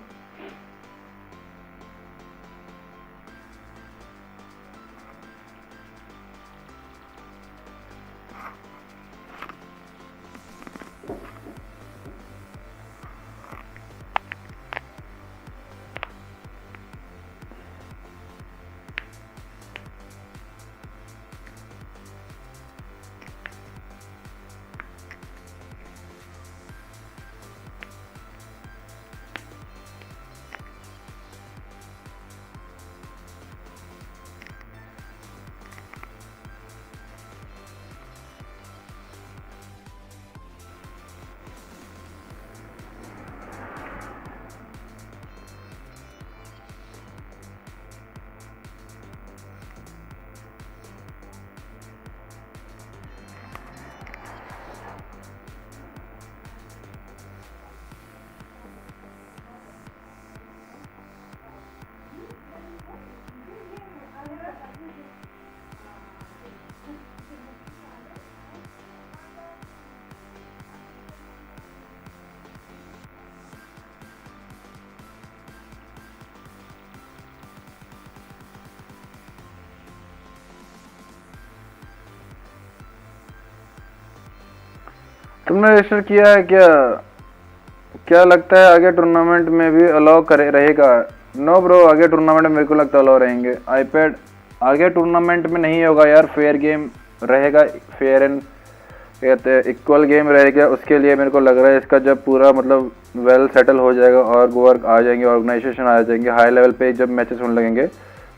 तुमने रजिस्टर किया है क्या? क्या लगता है आगे टूर्नामेंट में भी अलाउ करे रहेगा? नो ब्रो, आगे टूर्नामेंट में मेरे को लगता है अलाउ रहेंगे। आईपैड आगे टूर्नामेंट में नहीं होगा यार, फेयर गेम रहेगा, फेयर एंड कहते हैं इक्वल गेम रहेगा। उसके लिए मेरे को लग रहा है इसका जब पूरा मतलब वेल सेटल हो जाएगा और वर्क आ जाएंगे, ऑर्गेनाइजेशन आ जाएंगे, हाई लेवल पे जब मैचेस होने लगेंगे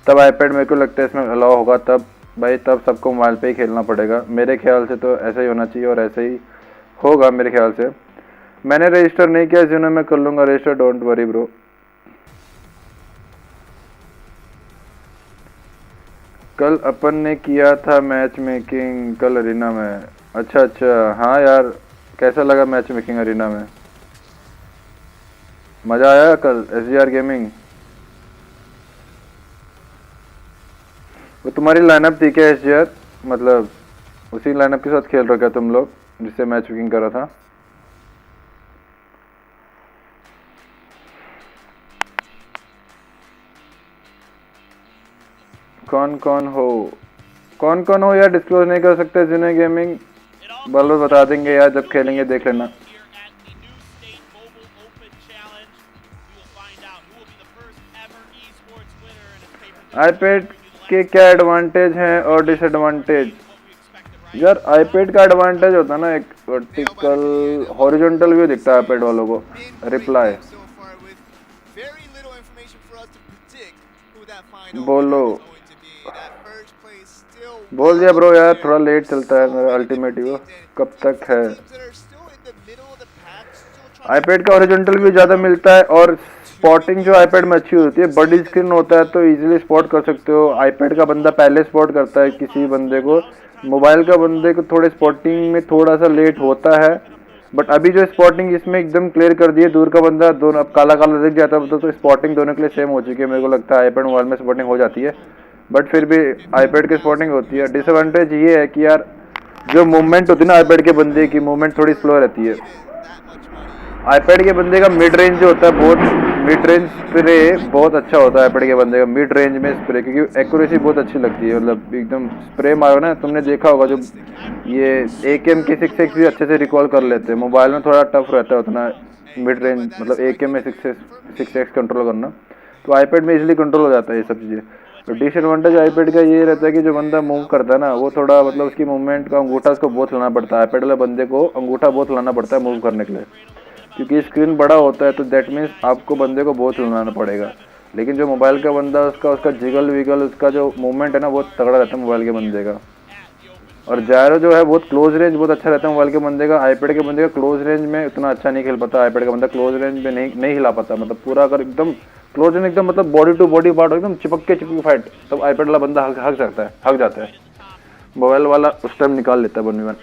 तब आईपैड मेरे को लगता है इसमें अलाउ होगा। तब भाई तब सबको मोबाइल पे ही खेलना पड़ेगा मेरे ख्याल से, तो ऐसा ही होना चाहिए और ऐसे ही होगा मेरे ख्याल से। मैंने रजिस्टर नहीं किया, जिन्होंने मैं कर लूँगा रजिस्टर, डोंट वरी ब्रो। कल अपन ने किया था मैच मेकिंग कल अरीना में। अच्छा अच्छा, हाँ यार कैसा लगा मैच मेकिंग अरीना में? मज़ा आया कल SGR गेमिंग? वो तुम्हारी लाइनअप थी क्या SGR? मतलब उसी लाइनअप के साथ खेल रहे क्या तुम लोग जिससे मैच मेकिंग कर रहा था? कौन कौन हो यार, डिस्क्लोज नहीं कर सकते जिन्हें गेमिंग बल बता देंगे यार, जब खेलेंगे देख लेना। आईपैड के क्या एडवांटेज हैं और डिसएडवांटेज? यार आईपैड का एडवांटेज होता है ना, एक वर्टिकल हॉरिजॉन्टल व्यू दिखता है आईपैड वालों को। रिप्लाई बोलो, बोल दिया ब्रो यार, थोड़ा लेट चलता है मेरा अल्टीमेट व्यू। कब तक है? आईपैड का हॉरिजॉन्टल व्यू ज़्यादा मिलता है और स्पॉटिंग जो आईपैड में अच्छी होती है, बड़ी स्क्रीन होता है तो इजीली स्पॉट कर सकते हो। आईपैड का बंदा पहले स्पॉट करता है किसी बंदे को, मोबाइल का बंदे को थोड़े स्पॉटिंग में थोड़ा सा लेट होता है। बट अभी जो स्पॉटिंग इसमें एकदम क्लियर कर दिए, दूर का बंदा दोनों अब काला काला दिख जाता है तो स्पॉटिंग दोनों के लिए सेम हो चुकी है। मेरे को लगता है आईपैड मोबाइल में स्पॉटिंग हो जाती है, बट फिर भी आईपैड की स्पॉटिंग होती है। डिसएडवांटेज ये है कि यार जो मूवमेंट होती है ना आईपैड के बंदे की, मूवमेंट थोड़ी स्लो रहती है। आईपैड के बंदे का मिड रेंज जो होता है, बहुत मिड रेंज स्प्रे बहुत अच्छा होता है आईपैड के बंदे का मिड रेंज में स्प्रे, क्योंकि एक्यूरेसी बहुत अच्छी लगती है। मतलब एकदम स्प्रे मारो ना, तुमने देखा होगा जो ये AKM के 6x भी अच्छे से रिकॉल कर लेते हैं। मोबाइल में थोड़ा टफ रहता है उतना मिड रेंज, मतलब AKM में 6x कंट्रोल करना, तो आईपैड में इजीली कंट्रोल हो जाता है ये सब चीज़ें। तो डिसएडवांटेज आईपैड का ये रहता है कि जो बंदा मूव करता है ना, वो थोड़ा मतलब उसकी मूवमेंट का अंगूठा उसको बहुत हिलाना पड़ता है। आईपैड वाले बंदे को अंगूठा बहुत हिलाना पड़ता है मूव करने के लिए, क्योंकि स्क्रीन बड़ा होता है, तो दैट मीन्स आपको बंदे को बहुत हिलाना पड़ेगा। लेकिन जो मोबाइल का बंदा उसका जिगल विगल, उसका जो मूवमेंट है ना बहुत तगड़ा रहता है मोबाइल के बंदे का। और जायरो जो है बहुत क्लोज रेंज बहुत अच्छा रहता है मोबाइल के बंदे का। आईपैड के बंदे का क्लोज रेंज में उतना अच्छा नहीं खेल पाता, आईपैड का बंदा क्लोज रेंज में नहीं हिला पाता। मतलब पूरा अगर एकदम क्लोज रेंज एकदम मतलब बॉडी टू बॉडी पार्ट एकदम चिपक के फाइट, तब आईपैड वाला बंदा हक जाता है। मोबाइल वाला उस टाइम निकाल लेता है 1v1,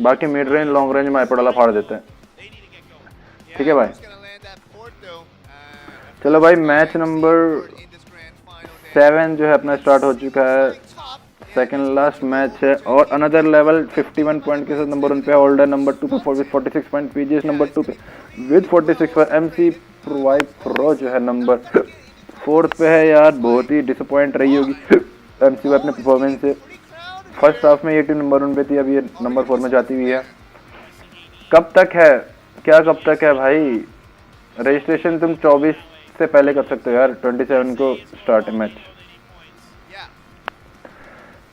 बाकी मिड रेंज लॉन्ग रेंज में आईपैड वाला फाड़ देता है। ठीक है भाई, चलो भाई मैच नंबर 7 जो है अपना स्टार्ट हो चुका है। सेकंड लास्ट मैच है और अनदर लेवल 51 पॉइंट के साथ नंबर 1 पे है होल्डर, नंबर 2 पे 46 पॉइंट पीजीएस नंबर 2 पे विद 46 पर MC प्रो जो है नंबर 4 पे है। यार बहुत ही डिसअपॉइंट रही होगी MC अपने परफॉर्मेंस से। फर्स्ट हाफ में ये टीम नंबर 1 पे थी, अब ये नंबर 4 में जाती हुई है। कब तक है क्या, कब तक है भाई? रजिस्ट्रेशन तुम 24 से पहले कर सकते हो यार, 27 को स्टार्ट है मैच।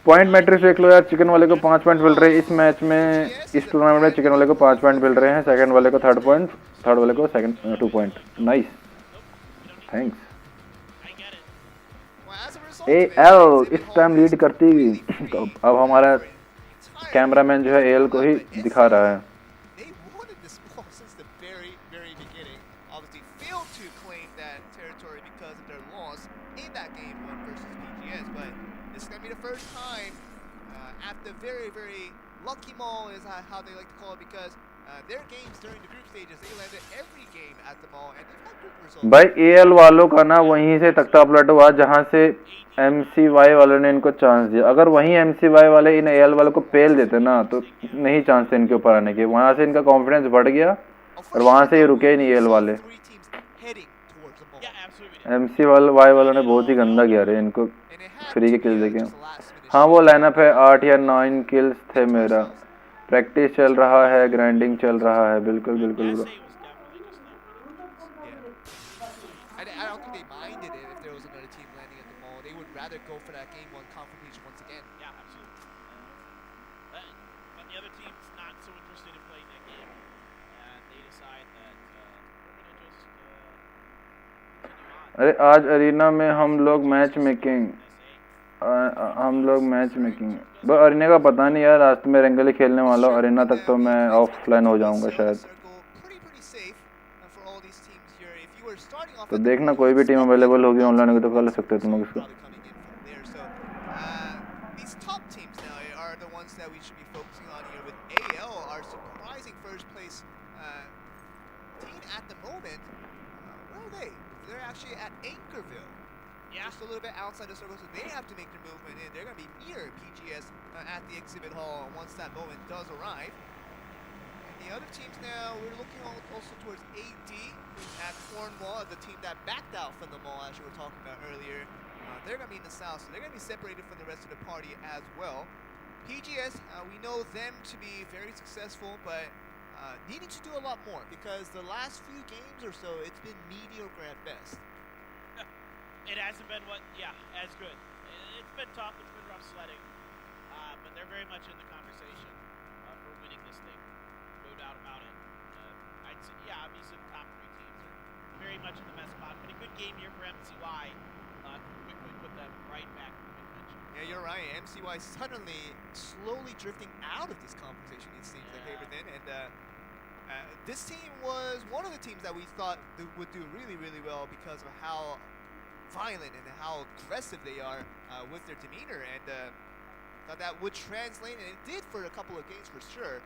पॉइंट मैट्रिक्स देख लो यार, चिकन वाले को 5 पॉइंट मिल रहे हैं इस मैच में। इस टूर्नामेंट में चिकन वाले को 5 पॉइंट मिल रहे हैं, सेकंड वाले को 3 पॉइंट, थर्ड वाले को 2 पॉइंट। Nice, thanks. AL इस टाइम लीड करती अब हमारा कैमरामैन जो है AL को ही दिखा रहा है। Lucky mall is how they like to call it, because their games during the group stages, they landed every game at the mall and they've had good results. भाई AL वालों का ना वहीं से तख्ता पलट हुआ जहां से MCY वालों ने इनको चांस दिया। अगर वहीं MCY वाले इन AL वालों को पेल देते ना तो नहीं चांस थे इनके ऊपर आने के। वहां से इनका कॉन्फिडेंस बढ़ गया और वहां से ये रुके ही नहीं AL वाले। MCY वालों ने बहुत ही गंदा किया रे इनको फ्री के किल देके। हाँ वो लाइनअप है, 8 या 9 किल्स थे मेरा, प्रैक्टिस चल रहा है, ग्राइंडिंग चल रहा है, बिल्कुल बिल्कुल bro. SA was definitely just like Yeah. I don't think they minded it if there was another team landing at the mall. They would rather go for that game one confrontation once again. yeah, absolutely. But the other team's not so interested in playing that game, and they decide that we're gonna just continue on. अरे आज arena में हम लोग match making बस arena का पता नहीं यार, आज तो मैं रंगली खेलने वाला हूँ। अरीना तक तो मैं ऑफलाइन हो जाऊंगा शायद, तो देखना कोई भी टीम अवेलेबल होगी ऑनलाइन होगी तो कर सकते हो तुम लोग इसको। These top teams now are the ones that we should be focusing on here with AL, our surprising first place team at the moment. Where are they? They're actually at Anchorville. Yeah. Just a little bit outside the circle, so they have to make their movement in. They're going to be near PGS at the exhibit hall once that moment does arrive. And the other teams now, we're looking also towards AD at Cornwall, the team that backed out from the mall, as you were talking about earlier. They're going to be in the south, so they're going to be separated from the rest of the party as well. PGS, we know them to be very successful, but needing to do a lot more because the last few games or so, it's been mediocre at best. It hasn't been as good. It's been tough. It's been rough sledding, but they're very much in the conversation for winning this thing. No doubt about it. I'd say, obviously the top three teams are very much in the best spot. But a good game here for MCY quickly put them right back in the contention. Yeah, you're right. MCY suddenly slowly drifting out of this competition, it seems like they were then. And this team was one of the teams that we thought would do really, really well because of how violent and how aggressive they are with their demeanor, and thought that would translate, and it did for a couple of games for sure.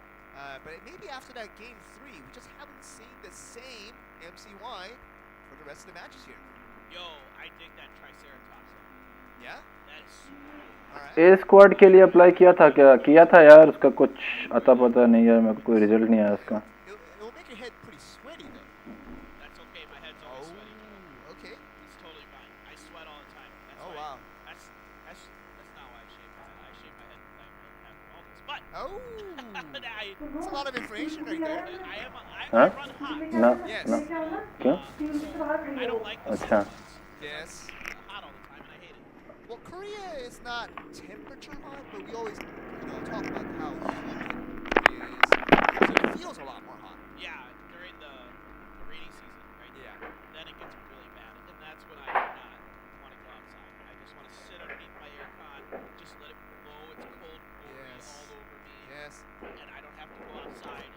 But maybe after that game 3, we just haven't seen the same MCY for the rest of the matches here. Yo, I dig that Triceratops. Yeah? That is super cool. Alright. A squad के लिए apply किया था क्या? किया था यार, उसका कुछ अता पता नहीं यार, मेरे को कोई रिजल्ट नहीं आया उसका। It'll make your head pretty sweaty though. That's okay, my head's always sweaty. Okay. It's totally fine. I sweat all the time. That's Oh why wow. That's not why I shave my head. I shave my head because I have baldness. But Oh. That's a lot of information right there. I Huh? run hot. ना Yes. ना क्यों? I don't like the अच्छा। Yes. hot all the time, and I hate it. Well, Korea is not temperature hot, but we always, talk about how humid Korea is. So it feels a lot more hot. Yeah, during the rainy season, right? Yeah. Then it gets really bad, and that's when I do not want to go outside. I just want to sit underneath my aircon, just let it blow its cold glory Yes. all over me, Yes. and I don't have to go outside.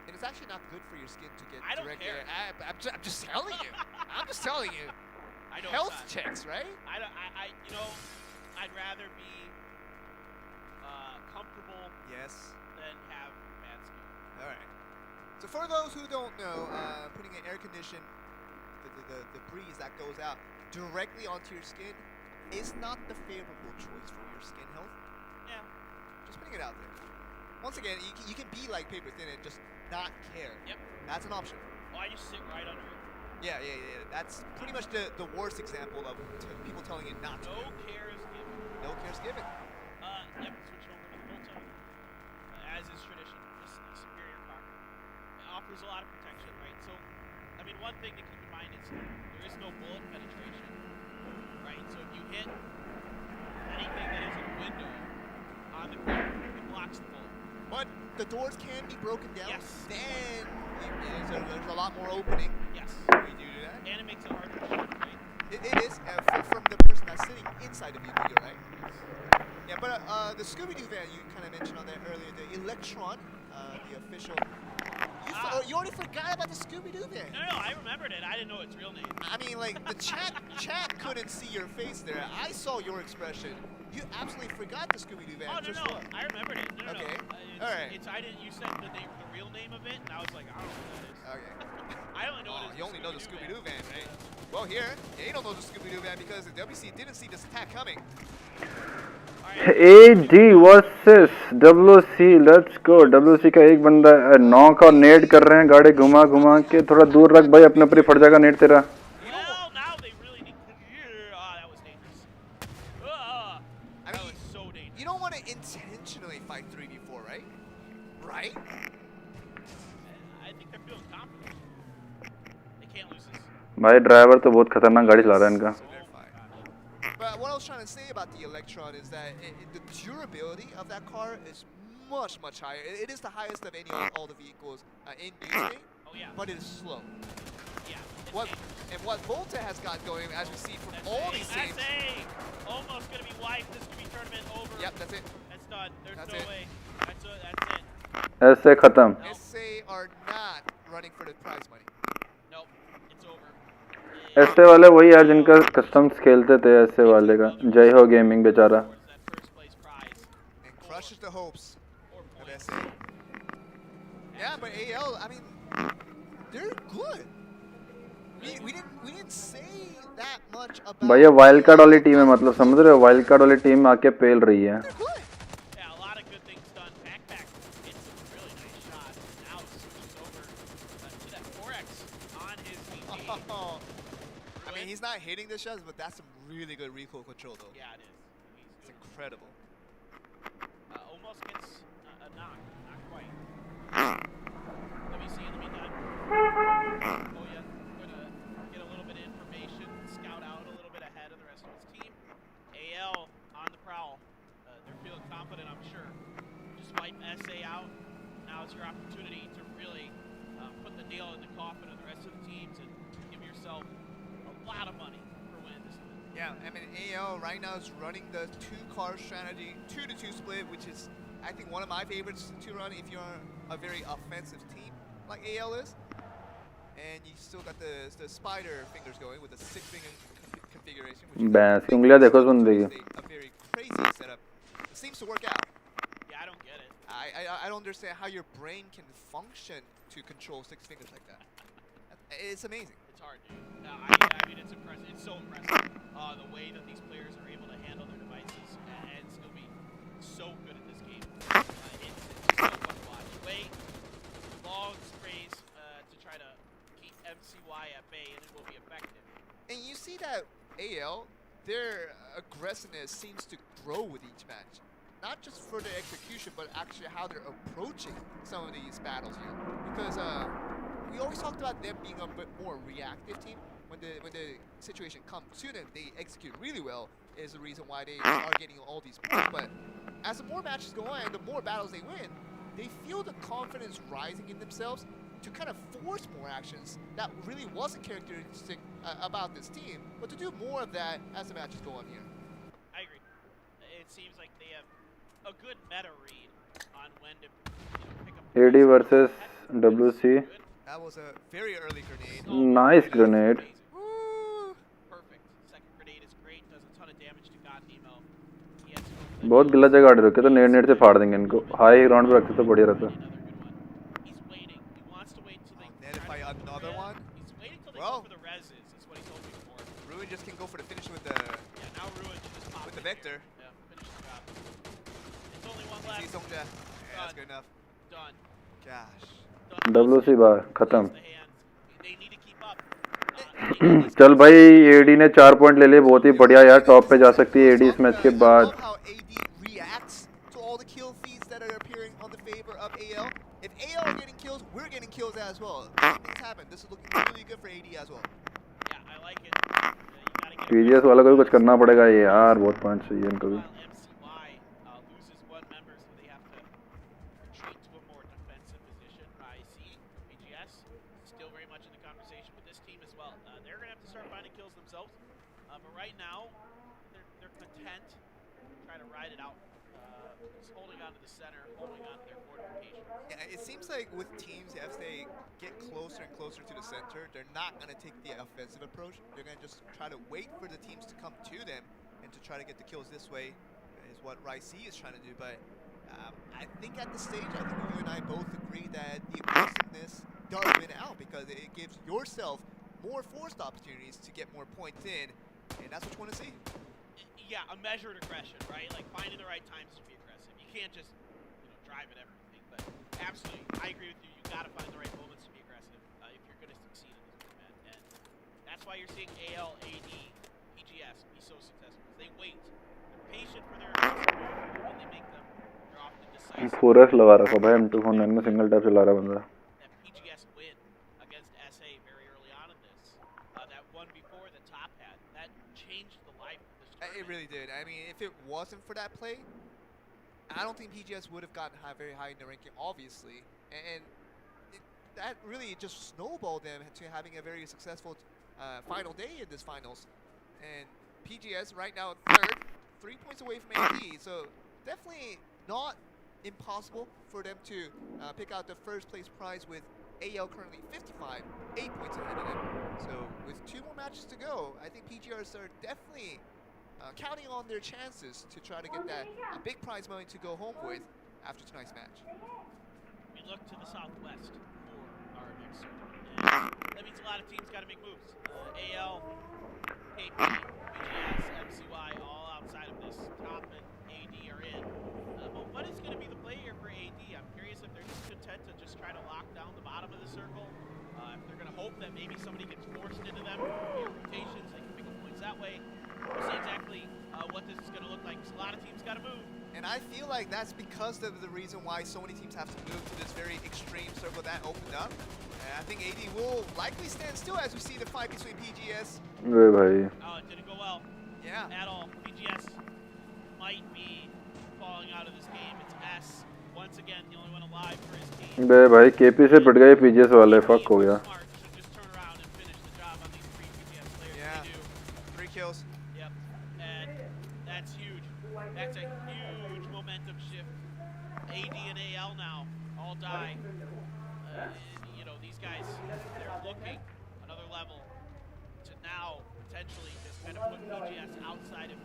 And it's actually not good for your skin to get I don't direct care. air. I'm just telling you. I'm just telling you. I know Health it's not. checks, right? I'd rather be comfortable Yes. than have bad skin. All right. So for those who don't know, putting an air condition, the breeze that goes out directly onto your skin is not the favorable choice for your skin health. Yeah. Just putting it out there. Once again, you can be like paper thin and just not care. Yep. That's an option. Well, I just sit right under it. Yeah. That's pretty much the worst example of people telling you not to. No care is given. No cares given. Yep. Switch over to the hotel. As is tradition, this is a superior car. It offers a lot of protection, right? So, I mean, one thing to keep in mind is there is no bullet penetration, right? So if you hit anything that is a window on the car, it blocks the bullet. But the doors can be broken down. Yes. Then there's a lot more opening. Yes. When you do that. And it makes it harder to shoot, right? It is from the person that's sitting inside of you, you're right. Yeah, but the Scooby-Doo van you kind of mentioned on that earlier, the Electron, the official. You already forgot about the Scooby-Doo van. No, I remembered it. I didn't know its real name. I mean, like the chat couldn't see your face there. I saw your expression. You absolutely forgot the Scooby-Doo van. Oh, Just no. what? I remembered it. No. Okay. It's, All right. I didn't. You said the real name of it, and I was like, I don't know what that is. Okay. I only know it as You only know the Scooby-Doo van, right? Well, here, you don't know the Scooby-Doo van because the WC didn't see this attack coming. AD versus WC, let's go. WC का एक बंदा knock और net कर रहे हैं, गाड़ी घुमा घुमा के। थोड़ा दूर रख भाई, अपने ऊपर ही फट जाएगा नेट तेरा। Well, now they really need to. That was dangerous. I mean, was so dangerous. You don't want to intentionally fight 3v4, right? Right? I think they're feeling confident. They can't lose this. भाई driver तो बहुत खतरनाक गाड़ी चला रहा है इनका. So they're fine. But what I was trying to say about the Electron is that the durability of that car is much higher. It is the highest of any of all the vehicles in New State. Oh yeah. But it is slow. Yeah. What Volta has got going, as we see from all these teams. SA! Almost gonna be wiped. This could be tournament over. Yep, that's it. That's done. There's That's no it. way. That's it. ऐसे खत्म. Nope. SA are not running for the prize money. Nope. It's over. ऐसे वाले वही यार जिनका customs खेलते थे ऐसे वाले का. जय हो गेमिंग बेचारा. That first place prize. And crushes the hopes Or of points. SA. Yeah, but AL, I mean, they're good. We didn't say that much about. भाई ये वाइल्ड कार्ड वाली टीम है, मतलब समझ रहे हो, वाइल्ड कार्ड वाली टीम आके पेल रही है. They're good. Yeah, a lot of good things done. Backpack hits some really nice shots. Now switches over to that 4X on his VG. I mean, he's not hitting the shots, but that's some really good recoil control, though. Yeah, it is. It's He's incredible. almost gets a knock. Not quite. Let me see in the meantime. Oh yeah, gonna get a little bit of information, scout out a little bit ahead of the rest of his team. AL on the prowl. They're feeling confident, I'm sure. Just wipe SA out. Now it's your opportunity to really put the nail in the coffin of the rest of the teams and give yourself a lot of money for winning this event. Yeah, I mean, AL right now is running the two-car strategy, 2-2 split, which is, I think, one of my favorites to run if you're a very offensive team like AL is. And you still got the spider fingers going with the 6-finger configuration, which is बस उंगलियां देखो उस बंदे की. a very crazy setup. It seems to work out. Yeah, I don't get it. I don't understand how your brain can function to control 6 fingers like that. It's amazing. It's hard, dude. I mean, it's impressive. It's so impressive. The way that these players are able to handle their devices and still be so good at this game. It's so fun to watch. Wait, long sprays to try to keep MCY at bay, and it will be effective. And you see that AL, their aggressiveness seems to grow with each match. Not just for their execution, but actually how they're approaching some of these battles here. Because we always talked about them being a bit more reactive team. When the situation comes to them, they execute really well, is the reason why they are getting all these points. But as the more matches go on and the more battles they win, they feel the confidence rising in themselves to kind of force more actions that really wasn't characteristic about this team, but to do more of that as the matches go on here. I agree. It seems like they have a good meta read on when to pick up. AD versus WC. That was a very early grenade. Nice grenade. Woo! Perfect. Second grenade is great. Does a ton of damage to God Nemo. He has to go बहुत गलत जगह गाड़ी रखे तो net से फाड़ देंगे इनको. हाई ग्राउंड पे रखते तो बढ़िया रहता. another good one. He's waiting. He wants to wait until they Netted by another one. He's waiting till they Well. go for the reses. Is what he's hoping for. Ruin just can go for the finish with the Yeah, now Ruin should just pop with the in vector. here. Yeah, finish the job. It's only one See left. Songja. Yeah, that's good enough. Done. Gosh. Done. WC बार खत्म. The hands. They need to keep up. चल भाई AD ने 4 point ले लिए, बहुत ही बढ़िया यार. Top पे जा सकती है एडी इस मैच के I बाद. love how AD reacts to all the kill feeds that are appearing on the favor of AL. If AL are getting kills, we're getting kills as well. Things happen. This is looking really good for AD as well. Yeah, I like it. You gotta get PGS वाला को भी कुछ करना पड़ेगा ये यार, बहुत point चाहिए इनको भी. While MCY loses one member, so they have to retreat to a more defensive position. IC, BGS, still very much in the conversation with this team as well. They're going to have to start finding kills themselves. But right now, they're content to try to ride it out. Just holding on to the center, holding on to their fortifications. Yeah, it seems like with teams, as they get closer and closer to the center, they're not going to take the offensive approach. They're going to just try to wait for the teams to come to them and to try to get the kills this way is what Ryc is trying to do. But I think at this stage, I think you and I both agree that the aggressiveness does win out because it gives yourself more forced opportunities to get more points in, and that's what you want to see. Yeah, a measured aggression, right? Like finding the right times to be aggressive. You can't just, drive at everything. But absolutely, I agree with you. You got to find the right moments to be aggressive if you're going to succeed in this format. And that's why you're seeing AL, AD, PGS be so successful. They wait. They're patient for their aggressive move, and they make them. They're often decisive. is पूरा लगा रखा भाई M249 में single tap चला रहा बंदा. that PGS win against SA very early on in this. That one before the top hat, that changed the life of this tournament. It really did. I mean, if it wasn't for that play, I don't think PGS would have gotten very high in the ranking, obviously. And that really just snowballed them to having a very successful final day in this finals. And PGS right now third, 3 points away from AD. So definitely not impossible for them to pick out the first place prize with AL currently 55, 8 points ahead of them. So with 2 more matches to go, I think PGRs are definitely counting on their chances to try to get that big prize money to go home with after tonight's match. We look to the southwest for our next circle. And that means a lot of teams got to make moves. AL, KP, BGS, MCY, all outside of this. Top and AD are in. But what is going to be the play here for AD? I'm curious if they're just content to just try to lock down the bottom of the circle. If they're going to hope that maybe somebody gets forced into them via rotations, they can pick up points that way. We'll see exactly what this is going to look like. Because a lot of teams got to move. And I feel like that's because of the reason why so many teams have to move to this very extreme circle that opened up. And I think AD will likely stand still as we see the fight between PGS. Oh, it didn't go well. Yeah. At all. PGS might be falling out of this game. It's S. Once again, the only one alive for his team. बे भाई KP से पिट गए PGS वाले fuck हो गया. Smart should just turn around and finish the job on these 3 PGS players. Yeah. They do. 3 kills. Yep. And that's huge. That's a huge momentum shift. AD and AL now all die. You know, these guys, they're looking another level to now potentially just kind of put PGS outside of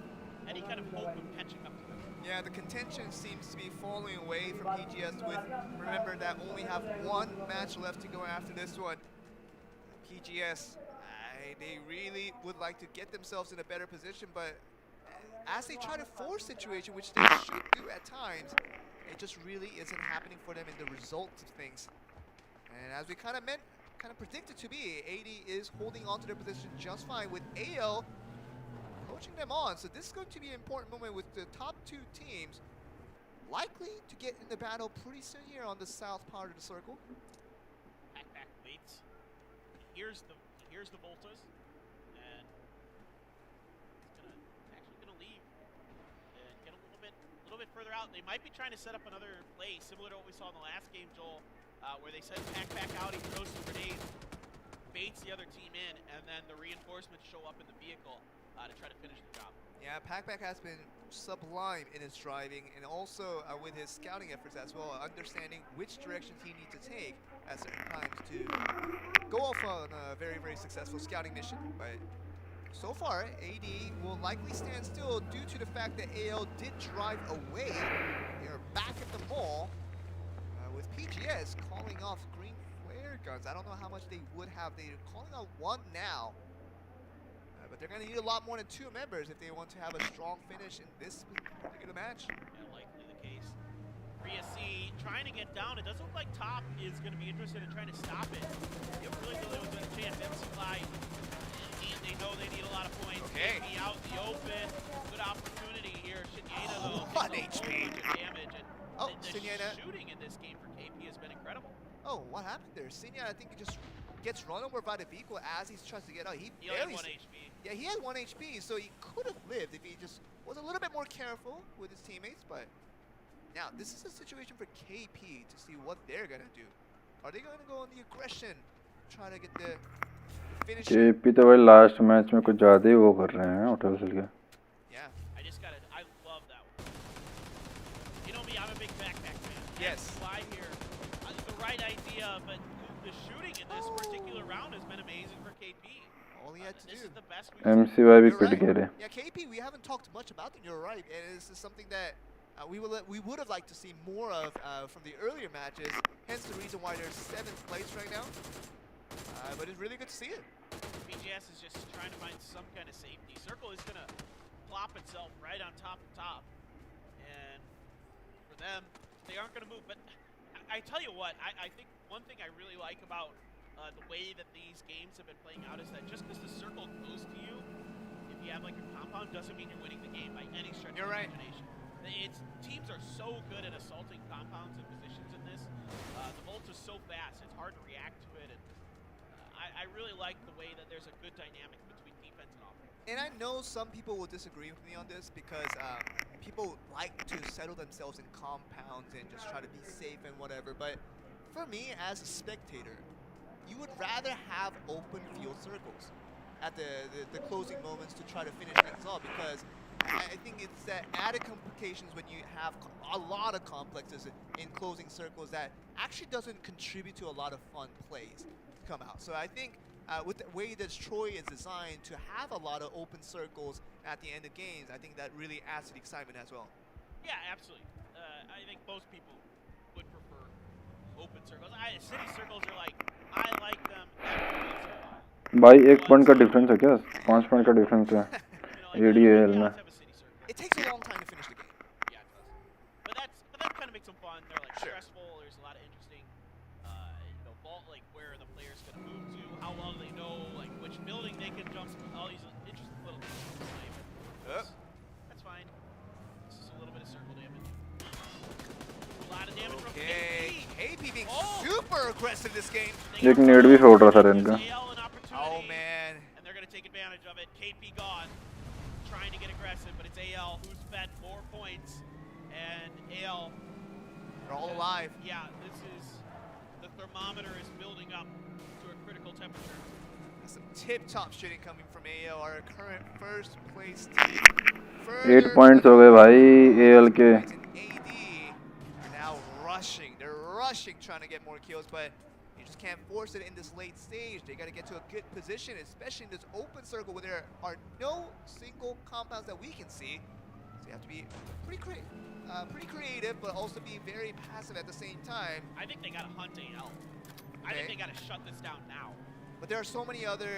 any kind of hope of catching up to them. Yeah, the contention seems to be falling away from PGS with, remember that only have 1 match left to go after this one. PGS, they really would like to get themselves in a better position, but as they try to force situation, which they should do at times, it just really isn't happening for them in the results of things. And as we kind of predicted to be, AD is holding on to their position just fine with AL coaching them on. So this is going to be an important moment with the top 2 teams likely to get in the battle pretty soon here on the south part of the circle. Back waits. Here's the Voltas, and he's gonna leave and get a little bit further out. They might be trying to set up another play similar to what we saw in the last game, Joel, where they send Pack back out, he throws some grenades, baits the other team in, and then the reinforcements show up in the vehicle to try to finish the job. Yeah, Packback has been sublime in his driving and also with his scouting efforts as well, understanding which directions he needs to take at certain times to go off on a very, very successful scouting mission. But so far, AD will likely stand still due to the fact that AL did drive away. They're back at the mall with PGS calling off green flare guns. I don't know how much they would have. They're calling out 1 now. But they're going to need a lot more than 2 members if they want to have a strong finish in this particular match. Yeah, likely the case. Rhea C trying to get down. It doesn't look like Top is going to be interested in trying to stop it. Really dealing with a chance. MCY, they know they need a lot of points. Okay. KP out in the open. Good opportunity here. Shinyana, though, 1 takes a HP. whole bunch of damage. And the Shinyana. shooting in this game for KP has been incredible. Oh, what happened there? Shinyana, I think he just gets run over by the vehicle as he tries to get out. He only barely had 1 HP. Yeah, he had 1 HP, so he could have lived if he just was a little bit more careful with his teammates. But now, this is a situation for KP to see what they're going to do. Are they going to go on the aggression, try to get the finish? KP तो भाई last match में कुछ ज़्यादा ही वो कर रहे हैं hotel से क्या. Yeah. I love that one. You know me, I'm a big backpack fan. Yes. Why here? The right idea, but the shooting in this particular round has been amazing for KP. All he had to This do. is the best we've seen. MCY भी You're pit right. गए रे. Yeah, KP, we haven't talked much about them. You're right, and this is something that we would have liked to see more of from the earlier matches. Hence the reason why they're 7th place right now. But it's really good to see it. BGS is just trying to find some kind of safety. Circle is going to plop itself right on top of top, and for them, they aren't going to move. But I tell you what, I think one thing I really like about the way that these games have been playing out is that just because the circle goes to you, if you have like a compound, doesn't mean you're winning the game by any stretch You're of right. imagination. Teams are so good at assaulting compounds and positions in this. The Volt is so fast, it's hard to react to it. And I really like the way that there's a good dynamic between defense and offense. And I know some people will disagree with me on this because people like to settle themselves in compounds and just try to be safe and whatever. But for me, as a spectator, you would rather have open field circles at the closing moments to try to finish things off, because I think it's that added complications when you have a lot of complexes in closing circles that actually doesn't contribute to a lot of fun plays come out. So I think with the way that Troy is designed to have a lot of open circles at the end of games, I think that really adds to the excitement as well. Yeah, absolutely. I think most people would prefer open circles. City circles are like, I like them every once in a while. भाई 1 point का difference है क्या? 5 point का डिफरेस है ADL में. It takes a long time to finish the game. Yeah, it does. But that kind of makes them fun. They're like stressful. There's a lot of interesting, vault, like where the player's gonna move to, how well they know, like which building they can jump to, all these interesting little things to play with. That's fine. This is a little bit of circle damage. A lot of damage from KP. KP being super aggressive this game. एक net भी फोड़ रहा था इनका. Oh man. And they're gonna take advantage of it. KP gone, trying to get aggressive, but it's AL who's fed more points, and AL. They're all alive. Yeah, the thermometer is building up to a critical temperature. That's some tip-top shooting coming from AL, our current first place team. 8 points हो गए भाई AL के. AD are now rushing. They're rushing, trying to get more kills, but you just can't force it in this late stage. They got to get to a good position, especially in this open circle where there are no single compounds that we can see. So you have to be pretty creative, but also be very passive at the same time. I think they got to hunt AL. I think they got to shut this down now. But there are so many other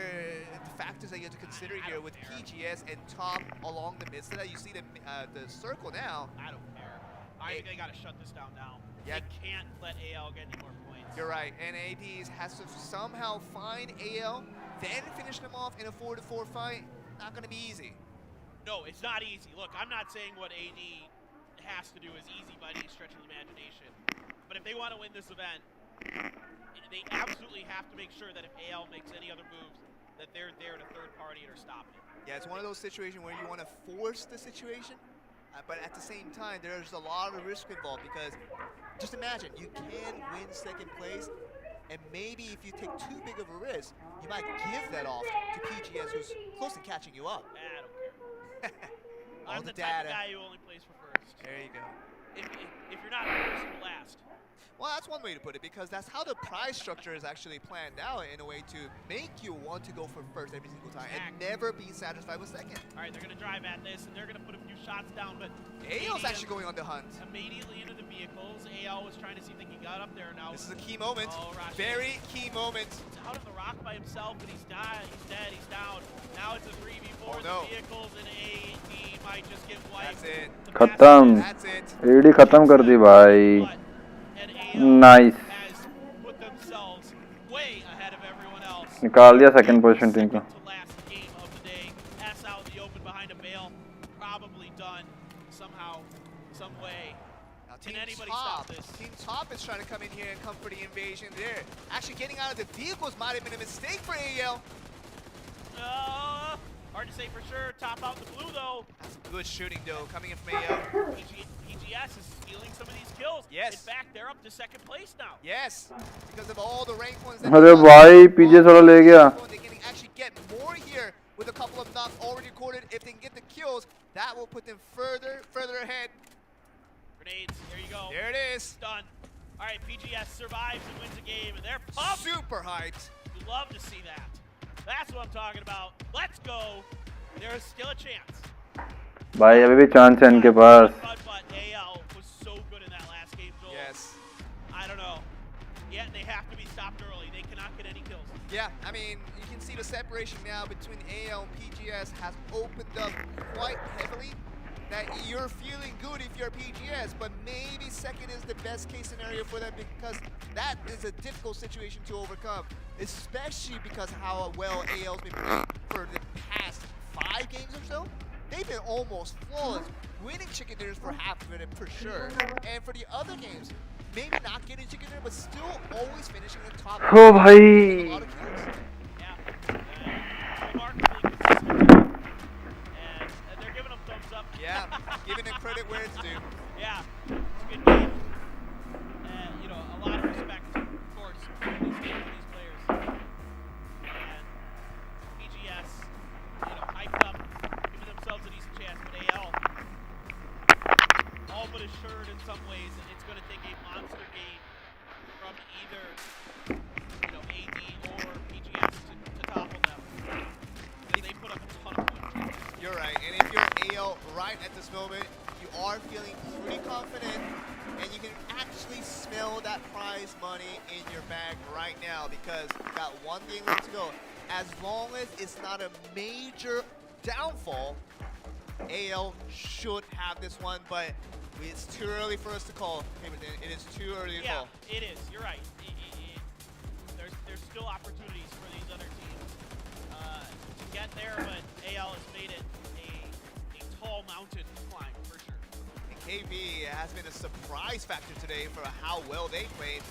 factors that you have to consider here with PGS and top along the mid. So that you see the circle now. I don't care. I think they got to shut this down now. Yeah. They can't let AL get any more points. You're right. And AD has to somehow find AL, then finish them off in a 4-4 fight. Not going to be easy. No, it's not easy. Look, I'm not saying what AD has to do is easy by any stretch of the imagination. But if they want to win this event, they absolutely have to make sure that if AL makes any other moves, that they're there to third party it or stop it. Yeah, it's one of those situations where you want to force the situation, but at the same time, there's a lot of risk involved, because just imagine, you can win second place, and maybe if you take too big of a risk, you might give that off to PGS, who's close to catching you up. I don't care. All I'm the the type data. of guy who only plays for first. There you go. If you're not first, you're last. Well, that's one way to put it, because that's how the prize structure is actually planned out in a way to make you want to go for first every single time and never be satisfied with second. All right, they're going to drive at this, and they're going to put a few shots down, but AL's actually going on the hunt. Immediately into the vehicles. AL was trying to see if they can get up there now. This is a key moment. Oh, very key moment. He's out of the rock by himself, but he's dead, he's down. Now it's a 3v4 in the vehicles, and AD might just get wiped. That's it. खत्म. That's it. AD खत्म कर दी भाई. Nice. Has put themselves way ahead of everyone else. निकाल दिया second position team को. Last game of the day. S out in the open behind a bale. Probably done somehow, some way. Now, Can anybody Top, stop this? Team Top is trying to come in here and come for the invasion. There, actually getting out of the vehicles might have been a mistake for AL. Hard to say for sure. Top out the blue though. That's good shooting though, coming in from AL. PGS is stealing some of these kills. Yes. In fact, they're up to second place now. Yes, because of all the rank ones that अरे भाई PGS वाला ले गया. They can actually get more here with a couple of knocks already recorded. If they can get the kills, that will put them further ahead. Grenades, there you go. There it is. Done. All right, PGS survives and wins a game, and they're pumped. Super hyped. We love to see that. That's what I'm talking about. Let's go. There is still a chance. भाई अभी भी chance है इनके पास. But AL was so good in that last game, Joel. Yes. I don't know. Yeah, they have to be stopped early. They cannot get any kills. Yeah, I mean, you can see the separation now between AL and PGS has opened up quite heavily. That you're feeling good if you're PGS, but maybe second is the best case scenario for them, because that is a difficult situation to overcome, especially because how well AL's been playing for the past 5 games or so. They've been almost flawless. winning chicken dinners for half of it for sure. And for the other games, maybe not getting chicken dinner, but still always finishing in the top. Oh bhai. A lot of kills. Yeah, remarkably consistent. And they're giving them thumbs up. Yeah, giving them credit where it's due. Yeah, it's a good game. And, you know, a lot of respect, of course, for these players. And BGS, you know, hyped up, giving themselves a decent chance. But AL, all but assured in some ways that it's going to take a monster game from either, you know, AD or BGS to topple them. Because they put up a ton of points. You're right, and if you're AL right at this moment, you are feeling pretty confident, and you can actually smell that prize money in your bag right now because you got one game left to go. As long as it's not a major downfall, AL should have this one, but it's too early for us to call. It is too early to call. Yeah, it is. You're right. There's still opportunities for these other teams to get there, but AL has made it a tall mountain to climb for sure. And KB has been a surprise factor today for how well they played.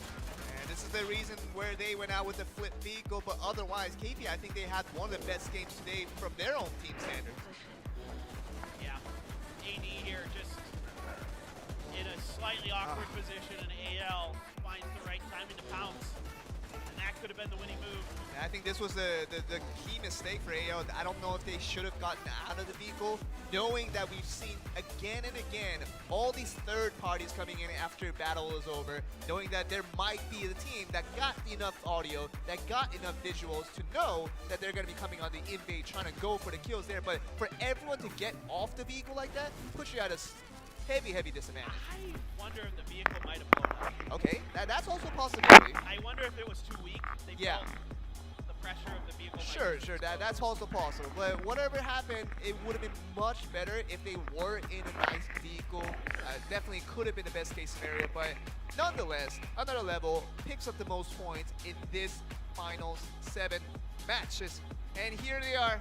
And this is the reason where they went out with the flip vehicle, but otherwise, KB, I think they had one of the best games today from their own team standards. Yeah, AD here just in a slightly awkward position, and AL finds the right timing to pounce. And that could have been the winning move. And I think this was the key mistake for AL. I don't know if they should have gotten out of the vehicle, knowing that we've seen again and again all these third parties coming in after battle is over, knowing that there might be a team that got enough audio, that got enough visuals to know that they're going to be coming on the invade, trying to go for the kills there. But for everyone to get off the vehicle like that, puts you at a heavy disadvantage. I wonder if the vehicle might have blown up. Okay, that's also a possibility. I wonder if it was too weak. They Yeah. felt the pressure of the vehicle. might Sure, have sure, exploded. that's also possible. But whatever happened, it would have been much better if they were in a nice vehicle. Definitely could have been the best case scenario, but nonetheless, another level picks up the most points in this finals 7 matches. And here they are.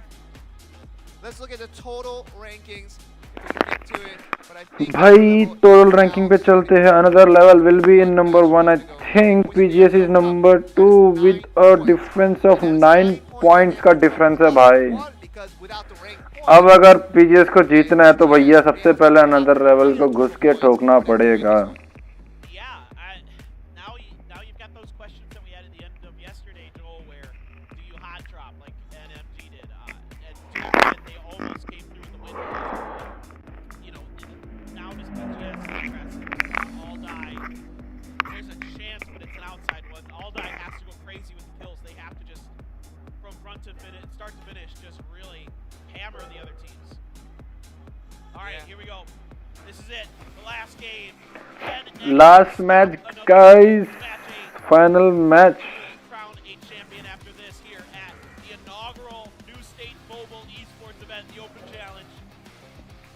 Let's look at the total rankings. If we can get to it, but I think भाई total ranking पे चलते हैं. Another level will be in number 1. I think PGS is number 2 with a difference of 9 points का difference है भाई. अब अगर PGS को जीतना है तो भैया सबसे पहले अनदर लेवल को घुस के ठोकना पड़ेगा. Now you've got those questions that we had at the end of yesterday, Joel, where do you hot drop like NMG did? And they almost came through with the win. You know, now does BGS aggressive? All die. There's a chance, but it's an outside one. All die has to go crazy with the kills. They have to just, from front to finish, start to finish, just really hammer the other teams. All right, here we go. This is it. The last game. Last match, guys. Final match. Crown a champion after this here at the inaugural New State Mobile Esports event, the Open Challenge.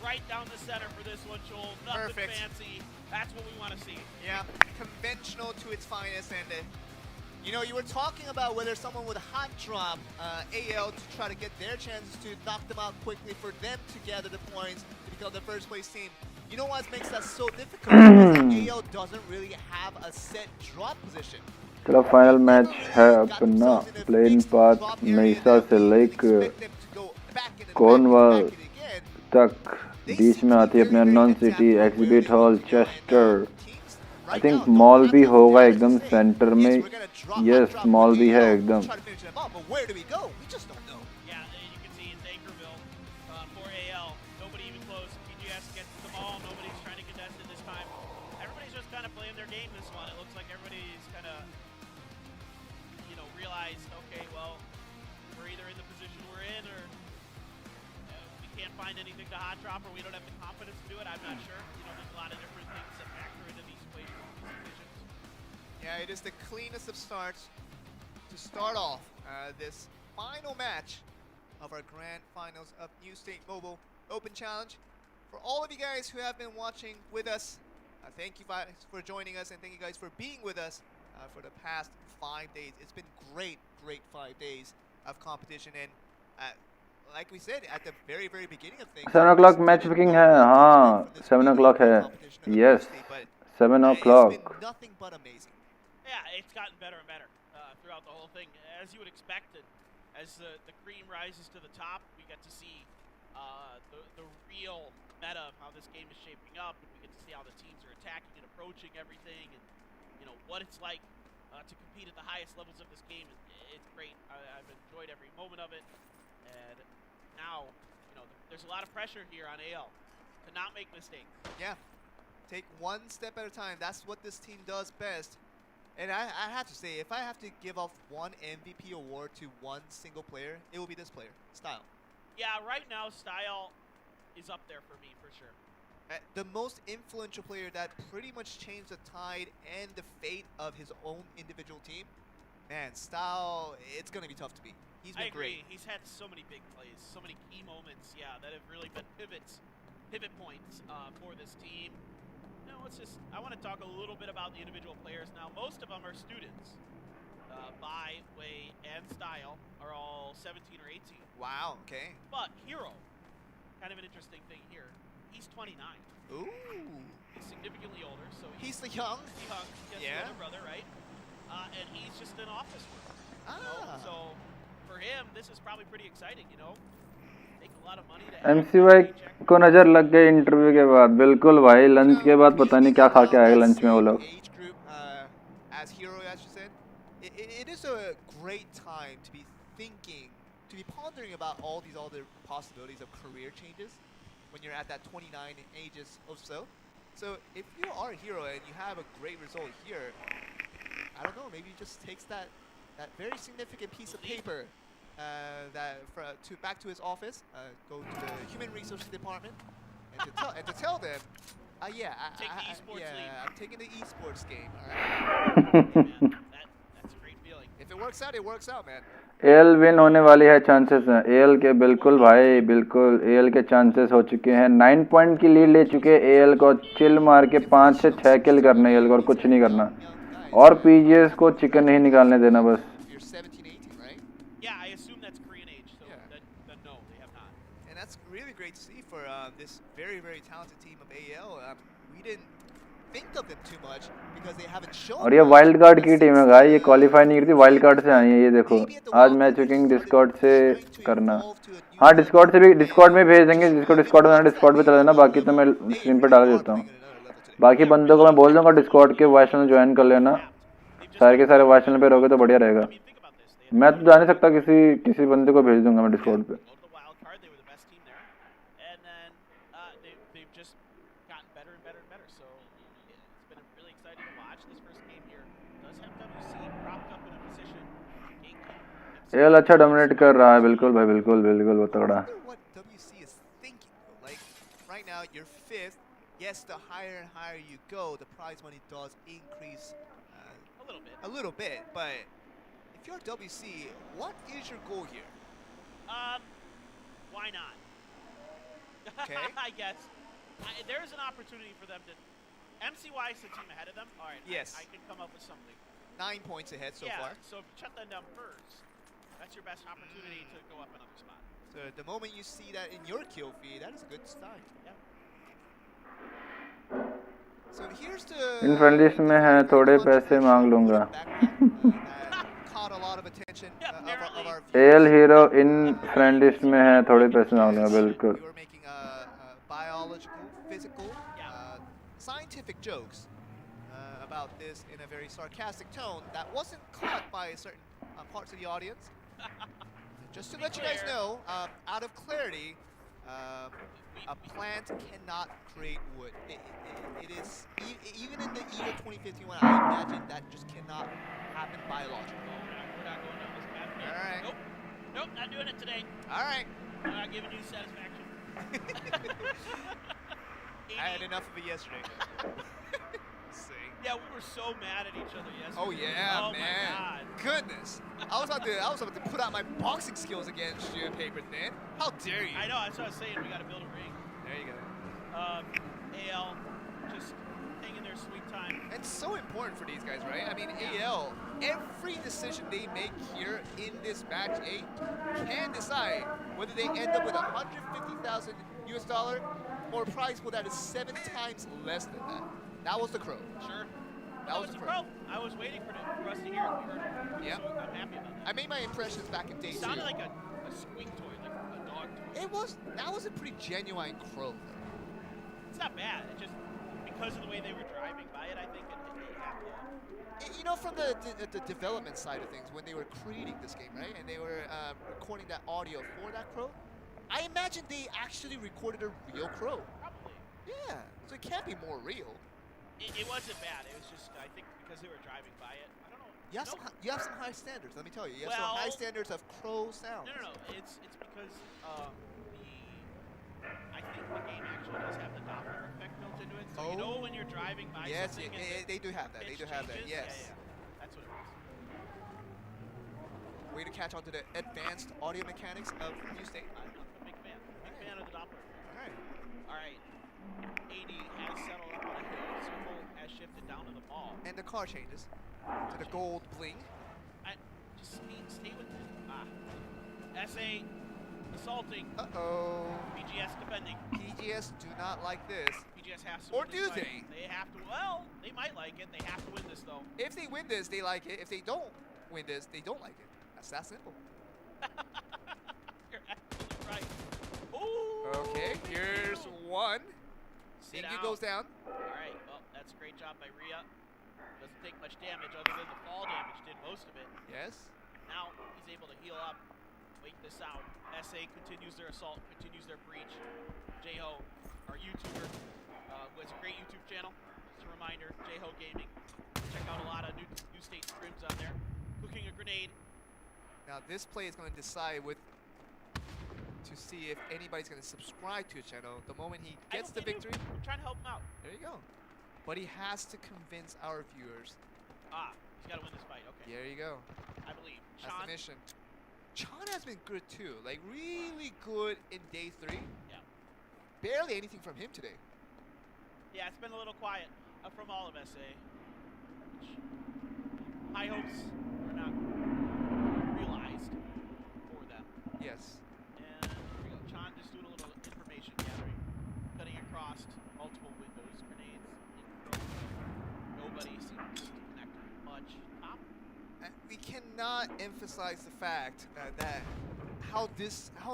Right down the center for this one, Joel. Nothing Perfect. fancy. That's what we want to see. Yeah, conventional to its finest, and you know, you were talking about whether someone would hot drop AL to try to get their chances to knock them out quickly for them to gather the points to become the first place team. You know what makes that so difficult? Is that AL doesn't really have a set drop position. चलो final match है अपना plane path मेसा से लेकर Cornwall तक. बीच में आती है अपने unknown city, exhibit hall, Chester. I think mall भी होगा एकदम सेंटर में. यस, मॉल भी है एकदम. Yeah, you can see it's Anchorville for AL. Nobody even close. BGS gets them all. Nobody's trying to contest it this time. Everybody's just kind of playing their game this one. It looks like everybody's kind of, you know, realized, okay, well, we're either in the position we're in or we can't find anything to hot drop or we don't have the confidence to do it. I'm not sure. You know, there's a lot of different things that factor into these equations, these decisions. Yeah, it is the cleanest of starts to start off this final match of our grand finals of New State Mobile Open Challenge. For all of you guys who have been watching with us, thank you guys for joining us, and thank you guys for being with us for the past 5 days. It's been great 5 days of competition, and like we said at the very beginning of things, 7 o'clock match picking है हाँ 7 o'clock है yes 7 o'clock. It's been nothing but amazing. Yeah, it's gotten better and better throughout the whole thing, as you would expect. It as the cream rises to the top, we get to see the real meta of how this game is shaping up, and we get to see how the teams are attacking and approaching everything, and what it's like to compete at the highest levels of this game. It's great. I've enjoyed every moment of it, and now there's a lot of pressure here on AL to not make mistakes. Yeah, take one step at a time. That's what this team does best. And I have to say, if I have to give off one MVP award to one single player, it will be this player, Style. Yeah, right now Style is up there for me for sure. The most influential player that pretty much changed the tide and the fate of his own individual team. Man, Style, it's going to be tough to beat. He's been great. He's had so many big plays, so many key moments, that have really been pivot points for this team. I want to talk a little bit about the individual players now. Most of them are students. By, Way, and Style are all 17 or 18. Wow, okay. But Hero, kind of an interesting thing here. He's 29. Ooh. He's significantly older, so he's the young. He has the older brother, right? And he's just an office worker. So for him, this is probably pretty exciting, Take a lot of money to MCY को नजर लग गई interview के बाद. बिल्कुल भाई, lunch के बाद पता नहीं क्या खा के आएगा लंच में वो लोग. As Hero, as you said, it is a great time to be thinking, to be pondering about all these other possibilities of career changes when you're at that 29 ages or so. So if you are a Hero and you have a great result here, I don't know, maybe he just takes that very significant piece of paper back to his office, go to the human resources department, and to tell them, I'm taking the esports game. All right. That's a great feeling. If it works out, it works out, man. AL win होने वाली है, chances हैं AL के. बिल्कुल भाई, बिल्कुल AL के chances हो चुके हैं. 9 पॉइंट की लीड ले चुके हैं AL को. चिल मार के 5 से 6 किल करने AL को, और कुछ नहीं करना. और PGS को चिकन नहीं निकालने देना बस. Yeah, I assume that's Korean age, so then no, they have not. And that's really great to see for this very talented team of AL. We didn't think of them too much because they haven't shown. और ये wild card की team है भाई, ये qualify नहीं करती, wild card से आई है. ये देखो आज मैच विकिंग डिस्कॉर्ड से करना. हाँ, डिस्कॉर्ड से भी, डिस्कॉर्ड में भेज देंगे. जिसको डिस्कॉर्ड में डिस्कॉर्ड पे चला देना, बाकी तो मैं स्क्रीन पे डाल देता हूँ. बाकी बंदों को मैं बोल दूंगा डिस्कॉर्ड के वॉइस चैनल ज्वाइन कर लेना. सारे के सारे वॉइस चैनल पे रहोगे तो बढ़िया रहेगा. मैं तो जा नहीं सकता, किसी बंदे को भेज दूंगा मैं डिस्कॉर्ड पे. AL अच्छा डोमिनेट कर रहा है. बिल्कुल भाई, बिल्कुल वो तगड़ा. Right now you're fifth. Yes, the higher and higher you go, the prize money does increase a little bit. But if you're WC, what is your goal here? Why not? Okay. I guess there's an opportunity for them to. MCY is the team ahead of them. All right. Yes. I can come up with something. 9 points ahead so far. So if you shut them down first, that's your best opportunity to go up another spot. So the moment you see that in your kill feed, that is a good sign. Yeah. So here's the. In friend list में है, थोड़े पैसे मांग लूंगा. Caught a lot of attention of our AL hero in friend list में है, थोड़े पैसे मांग लूंगा. बिल्कुल. You were making biological, physical, scientific jokes about this in a very sarcastic tone that wasn't caught by certain parts of the audience. Just to let you guys know, out of clarity, a plant cannot create wood. It is even in the year 2051. I imagine that just cannot happen biologically. We're not going down this path. All right. Nope, not doing it today. All right. I'm not giving you satisfaction. I had enough of it yesterday. Yeah, we were so mad at each other yesterday. Oh yeah, oh, man. My God. Goodness. I was about to put out my boxing skills against you, Paper Thin. How dare you? I know, that's what I was saying. We got to build a ring. There you go. AL just taking their sweet time. It's so important for these guys, right? I mean, AL, every decision they make here in this match 8 can decide whether they end up with 150,000 US dollar or a prize pool that is 7 times less than that. That was the crow. Sure. That was the crow. I was waiting for us to hear it. We heard it. Yeah. So I'm happy about that. I made my impressions back in day It 2. sounded like a squeak toy, like a dog toy. That was a pretty genuine crow though. It's not bad. It just, because of the way they were driving by it, I think it had You know, from the development side of things, when they were creating this game, right, and they were recording that audio for that crow, I imagine they actually recorded a real crow. probably. Yeah, so it can't be more real. It wasn't bad. It was just, I think, because they were driving by it. I don't know. You have some high standards. Let me tell you, you have Well, some high standards of crow sound. No. It's because I think the game actually does have the Doppler effect built into it. So you know when you're driving by Yes, something, they do have that. They do have that. Yes. Yeah. That's what it was. Way to catch on to the advanced audio mechanics of New State. I'm a big fan. Big fan of the Doppler effect. All right. 80 has settled up on a hill. Circle has shifted down to the ball. And the car changes to the gold bling. Just stay with it. SA assaulting. Uh-oh. BGS defending. PGS do not like this. BGS has to Or win this do fight. they? They have to. Well, they might like it. They have to win this, though. If they win this, they like it. If they don't win this, they don't like it. That's that simple. You're absolutely right. Ooh. Okay, here's one. Sit Ingy out. goes down. All right. Well, that's a great job by Rhea. Doesn't take much damage other than the fall damage. Did most of it. Yes. Now he's able to heal up. Wait this out. SA continues their assault, continues their breach. J-Ho, our YouTuber, who has a great YouTube channel. Just a reminder, J-Ho Gaming. Check out a lot of new state scrims on there. Cooking a grenade. Now this play is going to decide to see if anybody's going to subscribe to his channel. The moment he gets the victory, I'm trying to help him out. there you go. But he has to convince our viewers. He's got to win this fight. Okay. There you go. I believe. That's Sean. the mission. Chan has been good too, like really good in day 3. Yeah. Barely anything from him today. Yeah, it's been a little quiet from all of SA. Which high hopes are not realized for them. Yes. And here we go. Chan just doing a little information gathering. Cutting across multiple windows, grenades. Nobody seems to connect much. Top. We cannot emphasize the fact that how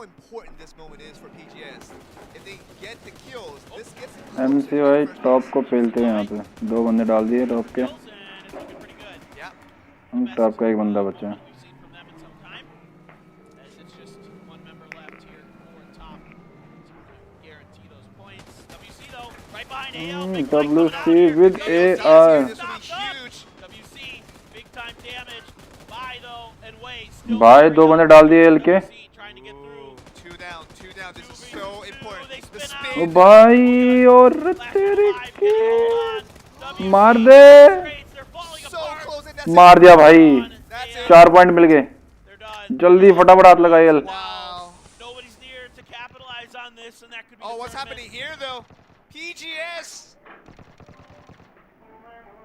important this moment is for PGS. If they get the kills, this gets it closer to MCY the first top place. को पेलते हैं यहाँ पे 2 बंदे डाल दिए top के And it's looking pretty good. Yeah. हम top का 1 बंदा बचा है We've seen from them in some time. As it's just one member left here for top to guarantee those points. WC though, right behind AL. Big fight coming out WC here. with AR This will be huge. WC, big time damage. Bye though, and wait. Still भाई 2 बंदे डाल दिए L के WC trying to get through. Two down. This is so important. They The spin out. spin. ओ भाई और तेरे के मार दे So close and that's मार दिया भाई That's it. 4 पॉइंट मिल गए They're done. जल्दी फटाफट हाथ लगाइए L Wow. Nobody's near to capitalize on this, and that could be Oh, the what's tournament. happening here though? PGS.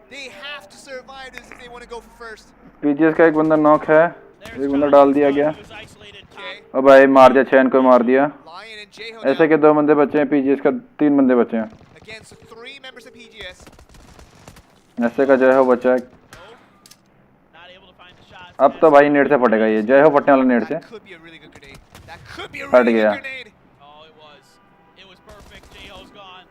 They have to survive this if they want to go for first. PGS का 1 बंदा knock है There's 1 बंदा Chan. डाल दिया गया He was isolated top. Okay. ओ भाई मार दिया चैन को मार दिया Lion and J-Ho ऐसे के 2 बंदे बचे हैं पीजीएस का 3 बंदे बचे हैं against 3 members of PGS. ऐसे का जय हो बचा है Not able to find the shots. अब तो भाई नेट से फटेगा ये जय हो फटने वाला नेट से That could be a really good grenade. That could be a फट really गया good grenade. Oh, it was. It was perfect. J-Ho's gone.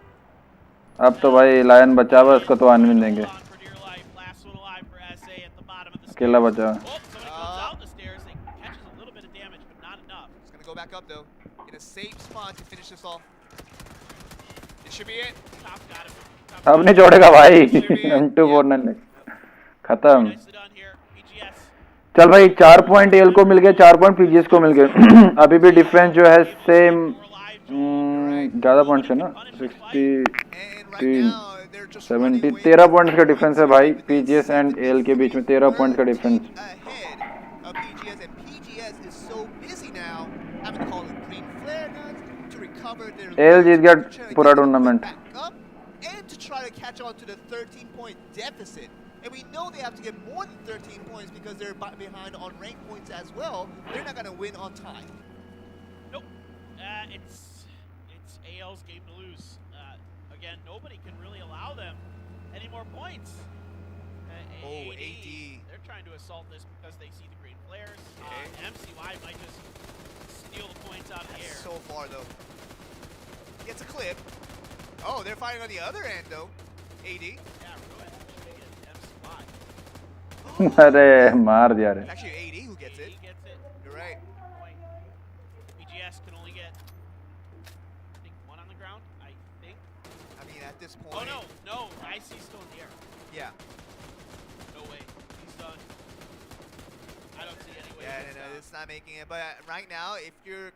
अब तो भाई लायन बचा हुआ उसको तो आने भी देंगे Hold on for dear life. Last one alive for SA at the bottom of the अकेला stairs. बचा Oh, somebody comes out the stairs. They catches a little bit of damage, but not enough. It's gonna go back up though, in a safe spot to finish this off. This should be it. Top got him. Top अब नहीं छोड़ेगा भाई M249 खत्म nicely done here. BGS. चल भाई 4 point L को मिल गए 4 point PGS को मिल गए अभी भी डिफरेंस जो है सेम More alive. Joel. ज़्यादा पॉइंट्स है ना 60 And right Team. now, they're just running 70 away 13 from points का the डिफरेंस है भाई पीजीएस एंड एल के बीच में 13 पॉइंट्स का difference ahead of PGS, and PGS is so busy now having to call in green flare guns to recover their AL lead, जीत गया to try to पूरा get them tournament back up, and to try to catch on to the 13-point deficit. And we know they have to get more than 13 points because they're behind on rank points as well. They're not going to win on time. Nope. It's AL's game to lose. Again, nobody can really allow them any more points. AD. They're trying to assault this because they see the green flares. Okay. MCY might just steal the points out of the air. So far though. Gets a clip. Oh, they're firing on the other end though. AD. Yeah, Ruin shooting at MCY. अरे मार दिया रे. It's actually AD who gets it. He gets it. You're right. Point. BGS can only get, I think, one on the ground. I think. I mean, at this point. Oh no, IC's still in the air. Yeah. No way. He's done. I don't see any way. Yeah, he's no, done. it's not making it. But right now, if you're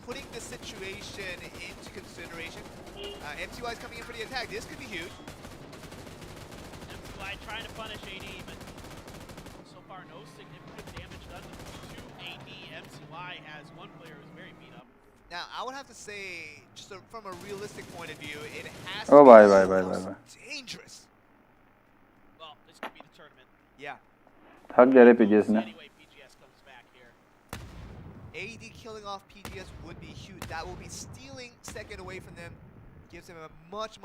putting the situation into consideration, MCY is coming in for the attack. This could be huge. MCY trying to punish AD, but so far no significant damage done to AD. MCY has one player who's very beat up. Now, I would have to say, just from a realistic point of view, it has Oh, to bye, be bye, bye, almost bye, dangerous. Well, this could be the tournament. Yeah. थक गया रे PGS ने. Anyway, PGS comes back here. AD killing off PGS would be huge. That will be stealing second away from them. Gives them a much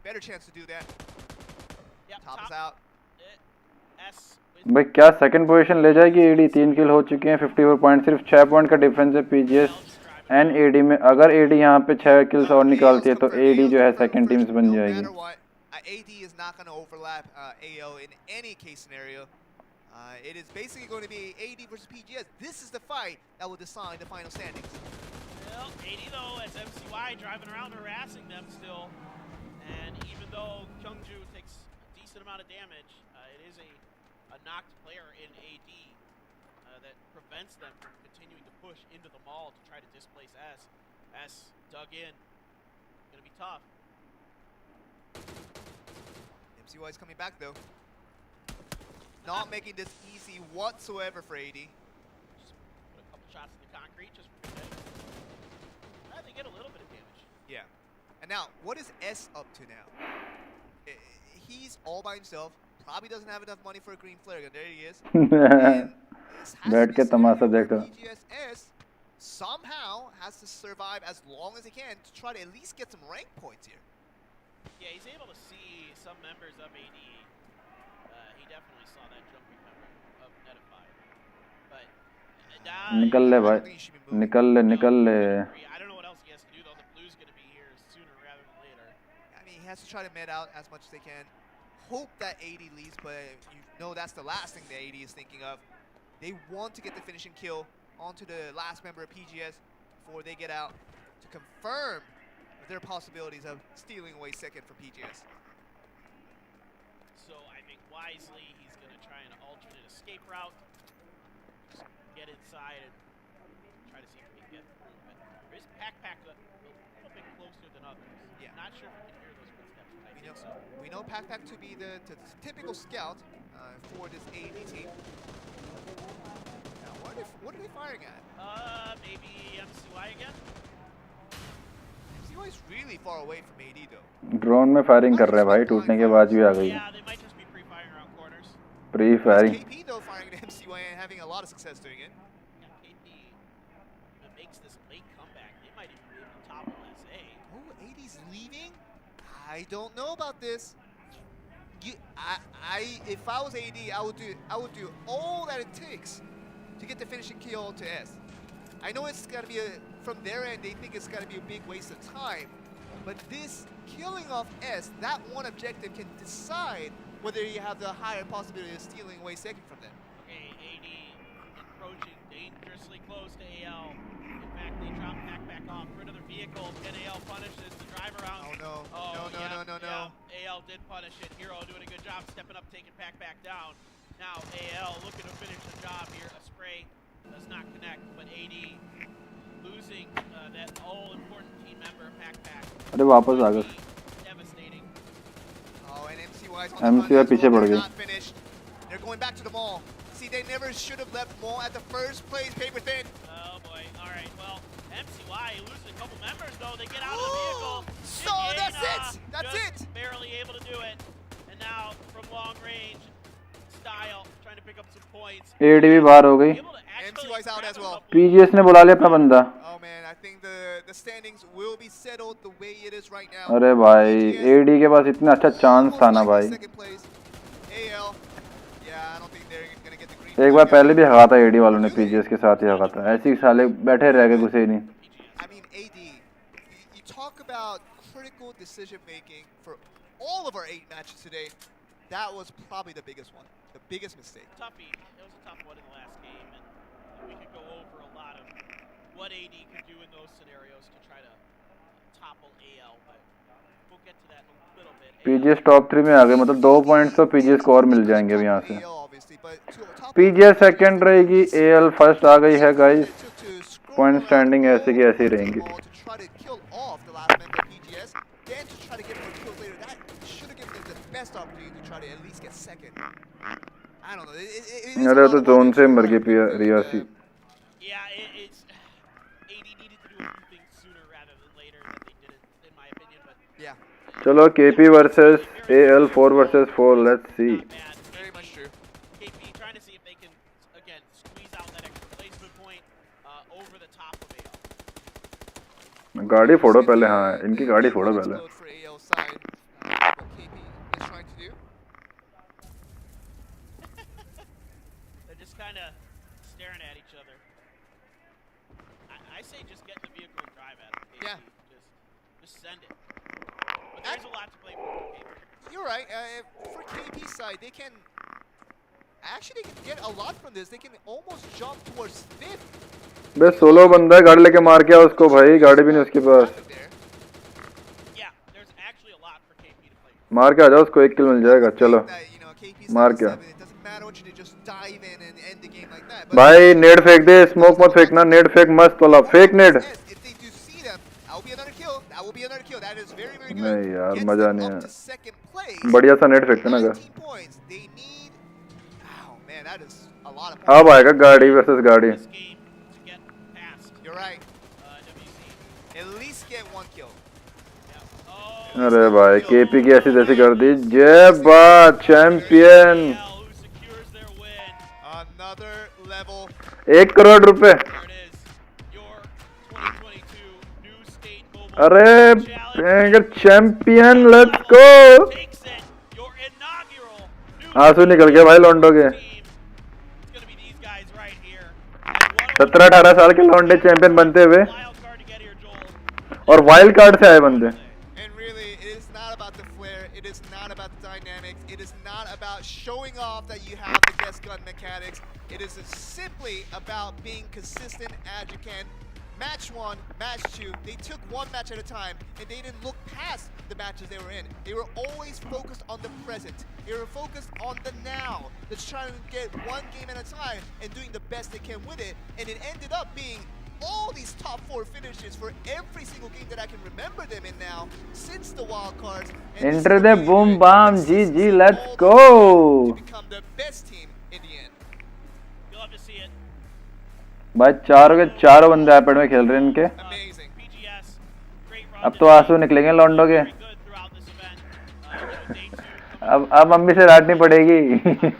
better chance to do that. Yep, Top is out. S. भाई क्या second position ले जाएगी AD? 3 किल हो चुके हैं, 54 point, सिर्फ 6 point का difference है PGS एंड AD में. अगर AD यहाँ पे 6 किल्स और निकालती है तो AD जो है सेकंड टीम्स बन जाएगी. AD is not going to overlap AL in any case scenario. It is basically going to be AD versus PGS. This is the fight that will decide the final standings. Well, AD though, as MCY driving around harassing them still, and even though Kyungju takes a decent amount of damage, it is a knocked player in AD that prevents them from continuing to push into the mall to try to displace S. S dug in. Gonna be tough. MCY is coming back though. Not making this easy whatsoever for AD. Just put a couple shots in the concrete just for good. They get a little bit of damage. Yeah. And now, what is S up to now? He's all by himself. Probably doesn't have enough money for a green flare gun. There he is. बैठ के तमाशा देखो. PGS somehow has to survive as long as he can to try to at least get some rank points here. Yeah, he's able to see some members of AD. He definitely saw that jumping member of Netify. But निकल ले भाई, निकल ले. I don't know what else he has to do though. The blue's going to be here sooner rather than later. I mean, he has to try to med out as much as they can. Hope that AD leaves, but you know that's the last thing that AD is thinking of. They want to get the finishing kill onto the last member of PGS before they get out to confirm their possibilities of stealing away second for PGS. So I think wisely he's going to try an alternate escape route. Just get inside and try to see if he can get through. But there is Pack a little bit closer than others. Yeah. Not sure if we can hear those footsteps. I think so. We know Pack to be the typical scout for this AD team. Now, what are they firing at? Maybe MCY again? MCY is really far away from AD though. Drone में firing कर रहे हैं भाई, टूटने के बाद भी आ गई. Yeah, they might just be pre-firing around corners. Pre-firing. KP though firing at MCY and having a lot of success doing it. Yeah, KP makes this late comeback. They might even be able to topple SA. Oh, AD's leaving? I don't know about this. If I was AD, I would do all that it takes to get the finishing kill to S. I know it's gotta be from their end, they think it's gotta be a big waste of time. But this killing off S, that one objective can decide whether you have the higher possibility of stealing away second from them. Okay, AD approaching dangerously close to AL. In fact, they drop back off for another vehicle. Can AL punish this to drive around? Oh no, Oh, no. Yeah, AL did punish it. Hero doing a good job stepping up, taking back down. Now AL looking to finish the job here. A spray does not connect, but AD losing that all-important team member, Pack. अरे वापस आ गए. Devastating. Oh, and MCY's on MCY the run as पीछे well. पड़ They're गए. not finished. They're going back to the mall. See, they never should have left mall at the first place, paper thin. Oh boy. All right. Well, MCY losing a couple members though. They get out of the vehicle. So that's it. That's just it. Barely able to do it. And now from long range, Style trying to pick up some points. AD भी बाहर हो गई. Able to actually MCY's out grab as well. him up. PGS ने बुला लिया अपना बंदा. Oh man, I think the standings will be settled the way it is right now. अरे भाई AD के पास इतना अच्छा चांस था ना भाई. Second place. AL. Yeah, I don't think they're gonna get the green. एक बार पहले भी हगा था AD वालों ने PGS के साथ ही हगा था. ऐसे ही साले बैठे रह गए घुसे ही नहीं. I mean, AD, you talk about critical decision making for all of our 8 matches today. That was probably the biggest one, the biggest mistake. Toughie. It was a tough one in the last game, and we could go over a lot of what AD could do in those scenarios to try to topple AL, but we'll get to that in a little bit. PGS top 3 में आ गए, मतलब 2 points तो PGS को और मिल जाएंगे अब यहाँ से. AL obviously, but PGS second रहेगी, AL फर्स्ट आ गई है गाइस. पॉइंट स्टैंडिंग ऐसे की ऐसी रहेंगी. अरे तो जोन से मर गई Reasi. Yeah, it's AD needed to do a few things sooner rather than later than they did it, in my opinion. But yeah, चलो KP versus AL 4 versus 4, let's see. not bad. very much true. KP trying to see if they can again squeeze out that extra placement point over the top of AL. गाड़ी फोड़ो पहले. हाँ, इनकी गाड़ी फोड़ो पहले. For AL side, what KP is trying to do. They're just kind of staring at each other. I say just get in the vehicle and drive at it. Yeah. Just send it. But there's a lot to play for. KP. You're right. For KP side, they can get a lot from this. They can almost jump towards 5th. Bay solo बंदा है, गाड़ी लेके मार के आ उसको भाई. गाड़ी भी नहीं उसके पास. Yeah, there's actually a lot for KP to play. मार के आ जाओ उसको, 1 किल मिल जाएगा. चलो मार के आ. भाई नेड फेंक दे, स्मोक मत फेंकना. नेड फेंक मस्त वाला. फेक नेड. नहीं यार मजा नहीं है. बढ़िया सा नेड फेंकते ना. अब आएगा गाड़ी वर्सेस गाड़ी. This game to get past You're right. WC. At least get 1 kill. Yeah. Oh, अरे भाई KP की ऐसी तैसी कर दी. जय बात champion. AL who secures their win. Another level. 1 crore रुपए. There it is. Your 2022 new state mobile अरे challenge champion, let's go. takes it. Your inaugural new आंसू निकल गया भाई लौंडो के. team. It's gonna be these guys right here. And 17-18 साल के लौंडे चैंपियन बनते हुए, wild card to get here, Joel. और वाइल्ड कार्ड से आए बंदे. And really, it is not about the flair. It is not about the dynamics. It is not about showing off that you have the best gun mechanics. It is simply about being consistent as you can. Match 1, match 2, they took one match at a time, and they didn't look past the matches they were in. They were always focused on the present. They were focused on the now. They're trying to get one game at a time and doing the best they can with it. And it ended up being all these top 4 finishes for every single game that I can remember them in now since the wild cards. And this Enter is the really boom good. bam This is GG, let's all go. to become the best team in the end. You'll have to see it. भाई चारों के चारों बंदे iPad में खेल रहे हैं इनके. Amazing. PGS, great run. अब तो आंसू निकलेंगे लौंडो के. Very good throughout this event. Day 2 coming अब मम्मी से डांटनी पड़ेगी. teams, a little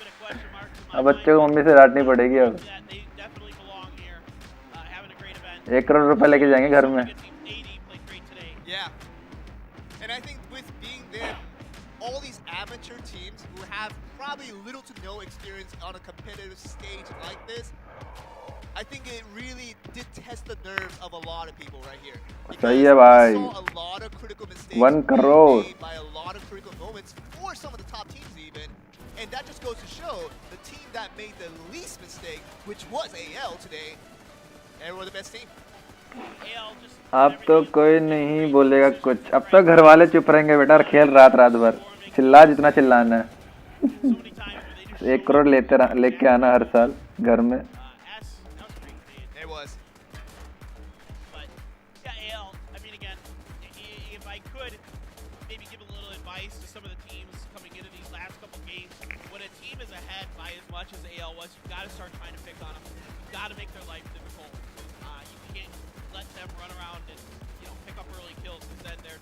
bit of question marks in my अब बच्चे को मम्मी से डांटनी पड़ेगी अब. mind that they definitely belong here. Having a great event. 1 crore रुपए लेके जाएंगे घर में. Good team 80 played great today. Yeah. And I think with being them, all these amateur teams who have probably little to no experience on a competitive stage like this, I think it really did test the nerves of a lot of people right here. सही है भाई. We saw a lot of critical mistakes 1 being crore. made by a lot of critical moments for some of the top teams even. And that just goes to show the team that made the least mistake, which was AL today, they were the best team. AL just अब तो कोई नहीं बोलेगा कुछ. अब तो घर वाले चुप रहेंगे बेटा, और खेल रात भर. चिल्ला जितना चिल्लाना है. so many times where they just 1 crore लेके आना हर साल घर में. that was great today. It was. But yeah, AL, I mean, again, if I could maybe give a little advice to some of the teams coming into these last couple games, when a team is ahead by as much as AL was, you've got to start trying to pick on them. You've got to make their life difficult. You can't let them run around and pick up early kills, because then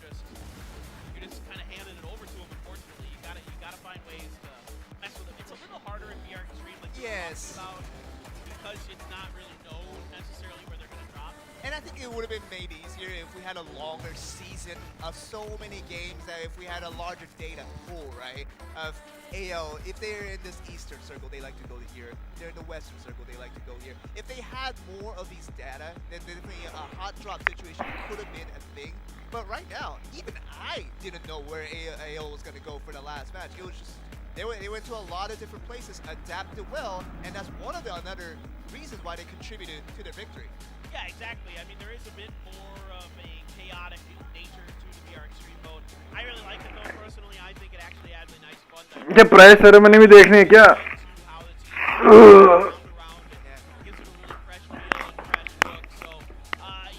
you're just kind of handing it over to them. Unfortunately, you gotta find ways to mess with them. It's a little harder in VR Extreme, like we were Yes. talking about, because it's not really known necessarily where they're gonna drop. And I think it would have been made easier if we had a longer season of so many games, that if we had a larger data pool, right? Of AL, if they're in this Eastern Circle, they like to go here. If they're in the Western Circle, they like to go here. If they had more of these data, then definitely a hot drop situation could have been a thing. But right now, even I didn't know where AL was going to go for the last match. It was just, they went to a lot of different places, adapted well, and that's one of the another reasons why they contributed to their victory. Yeah, exactly. I mean, there is a bit more of a chaotic nature to the VR Extreme mode. I really like it though, personally. I think it actually adds a nice fun dynamic ये price ceremony भी देखनी है क्या? to how the team round around and gives it a really fresh feel and fresh look. So,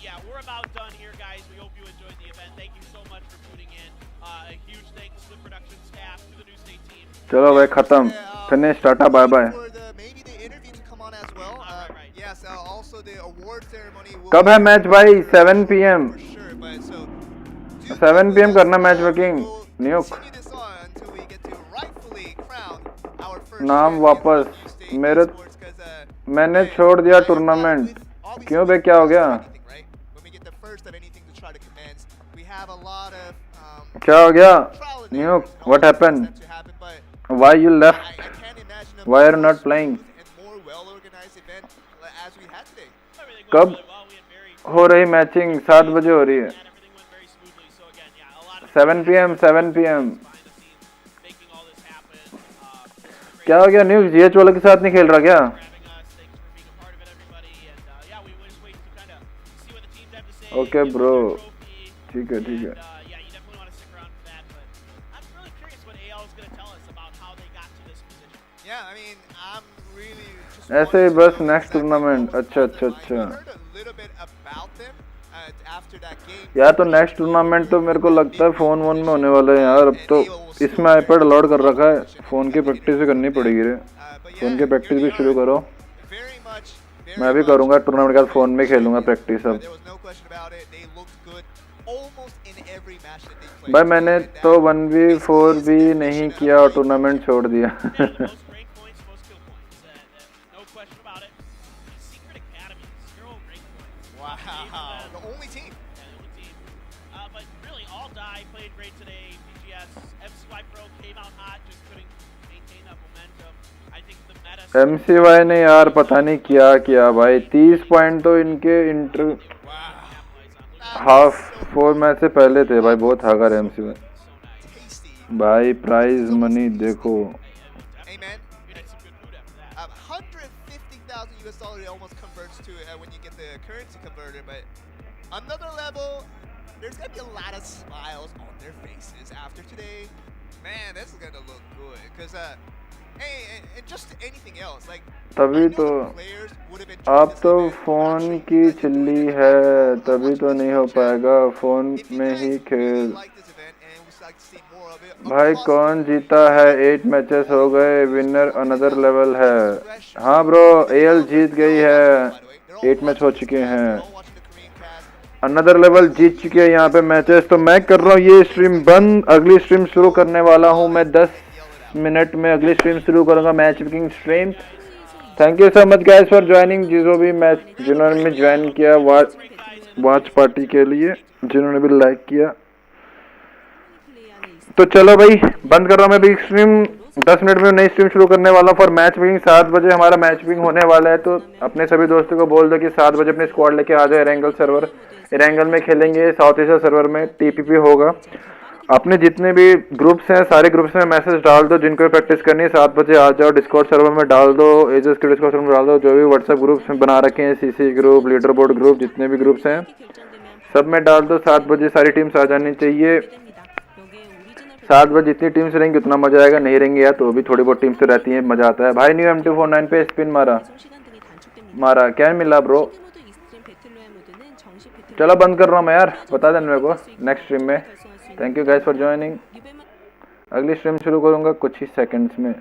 yeah, we're about done here, guys. We hope you enjoyed the event. Thank you so much for tuning in. A huge thanks to the production staff, to the New State team. चलो भाई खत्म. Finish. Tata bye bye. Maybe the interview to come on as well. Right. Yes, also the award ceremony will कब है match भाई? 7 PM. for sure, but so 7 PM करना match working. न्यूक. continue this on until we get to rightfully crown our first नाम champion वापस. of New State मेरे Esports, 'cause, मैंने छोड़ दिया टूर्नामेंट. क्यों बे क्या हो गया? right? When we get the first of anything to try to commence, we have a lot of क्या हो गया? trial and न्यूक. error What happened? to happen, but Why you I left? can't imagine a Why are you more not playing? smooth and more well-organized event as we had today. Everything कब went really well. We had very हो रही matching? 7 बजे हो रही है. and everything went very smoothly. So again, yeah, a lot of 7 PM. 7 PM. behind the scenes making all this happen. This was a great क्या हो गया न्यूक? GH वाले के साथ नहीं खेल रहा क्या? for having us. Thanks for being a part of it, everybody. And yeah, we just wait to kind of see what the teams have to say. Okay, give them bro. their trophy. ठीक है ठीक है. And yeah, you definitely want to stick around for that. But I'm really curious what AL is going to tell us about how they got to this position. Yeah, I mean, I'm really just ऐसे ही wanting to बस know next exactly tournament. what was अच्छा on अच्छा the line. अच्छा. We heard a little bit about them after that game. यार तो next tournament तो मेरे को लगता है फोन वोन में होने वाला है यार. अब तो इसमें आईपैड अलाउड कर रखा है. फोन की प्रैक्टिस भी करनी पड़ेगी रे. फोन की प्रैक्टिस भी शुरू करो. Very much, मैं भी करूँगा टूर्नामेंट के बाद फोन में खेलूँगा प्रैक्टिस अब. There was no question about it. They looked good almost in every match that they played. भाई मैंने तो 1v4 भी नहीं किया और टूर्नामेंट छोड़ दिया. Most rank points, most kill points. No question about it. Secret Academy, 0 rank points. Wow, the only team. Yeah, the only team. But really, all die played great today. BGS, MCY Pro came out hot, just couldn't maintain that momentum. I think the meta. MCY ने यार पता नहीं क्या किया भाई. 30 point तो इनके inter half 4 match से पहले थे भाई. बहुत हागर है MCY Tasty. भाई. प्राइज मनी देखो. Hey man, We had some good food after that. $150,000 US almost converts to when you get the currency converter, but another level. There's gonna be a lot of smiles on their faces after today. Man, this is gonna look good. Cause hey, and just anything else, like तभी I know तो the players would have enjoyed आप this तो event phone watching की the chilli community है. reaction तभी तो on नहीं हो chat. पाएगा. फोन If you में guys ही really खेल. like this event and would like to see more of it, भाई across कौन the जीता है? 8 मैचेस हो गए. विनर अनदर लेवल है. हाँ ब्रो, AL जीत गई है. 8 मैच हो चुके हैं. अनदर लेवल जीत चुके हैं यहाँ पे मैचेस. तो मैं कर रहा हूँ ये स्ट्रीम बंद. अगली स्ट्रीम शुरू करने वाला हूँ मैं. 10 मिनट में अगली स्ट्रीम शुरू करूँगा. Match making stream. Thank you so much guys for joining. जो भी मैच जिन्होंने भी ज्वाइन किया वॉच पार्टी के लिए, जिन्होंने भी लाइक किया. तो चलो भाई बंद कर रहा हूँ मैं भी स्ट्रीम. 10 मिनट में नई स्ट्रीम शुरू करने वाला हूँ फॉर मैच मेकिंग. 7 बजे हमारा मैच मेकिंग होने वाला है. तो अपने सभी दोस्तों को बोल दो कि 7 बजे अपने स्क्वाड लेके आ जाए. एरेंगल सर्वर, एरेंगल में खेलेंगे. साउथ एशिया सर्वर में TPP होगा. अपने जितने भी ग्रुप्स हैं सारे ग्रुप्स में मैसेज डाल दो. जिनको प्रैक्टिस करनी है 7 बजे आ जाओ. डिस्कॉर्ड सर्वर में डाल दो. एजेस के डिस्कॉर्ड सर्वर में डाल दो. जो भी व्हाट्सएप ग्रुप्स में बना रखे हैं, CC group, leader board group, जितने भी ग्रुप्स हैं सब में डाल दो. 7 बजे सारी टीम्स आ जानी चाहिए. 7 बजे जितनी टीम्स रहेंगी उतना मजा आएगा. नहीं रहेंगे यार तो भी थोड़ी बहुत टीम्स तो रहती हैं, मजा आता है भाई. न्यू M249 पे स्पिन मारा क्या मिला ब्रो? चलो बंद कर रहा हूँ मैं यार. बता देना मेरे को नेक्स्ट स्ट्रीम में. Thank you guys for joining. अगली स्ट्रीम शुरू करूँगा कुछ ही सेकंड्स में.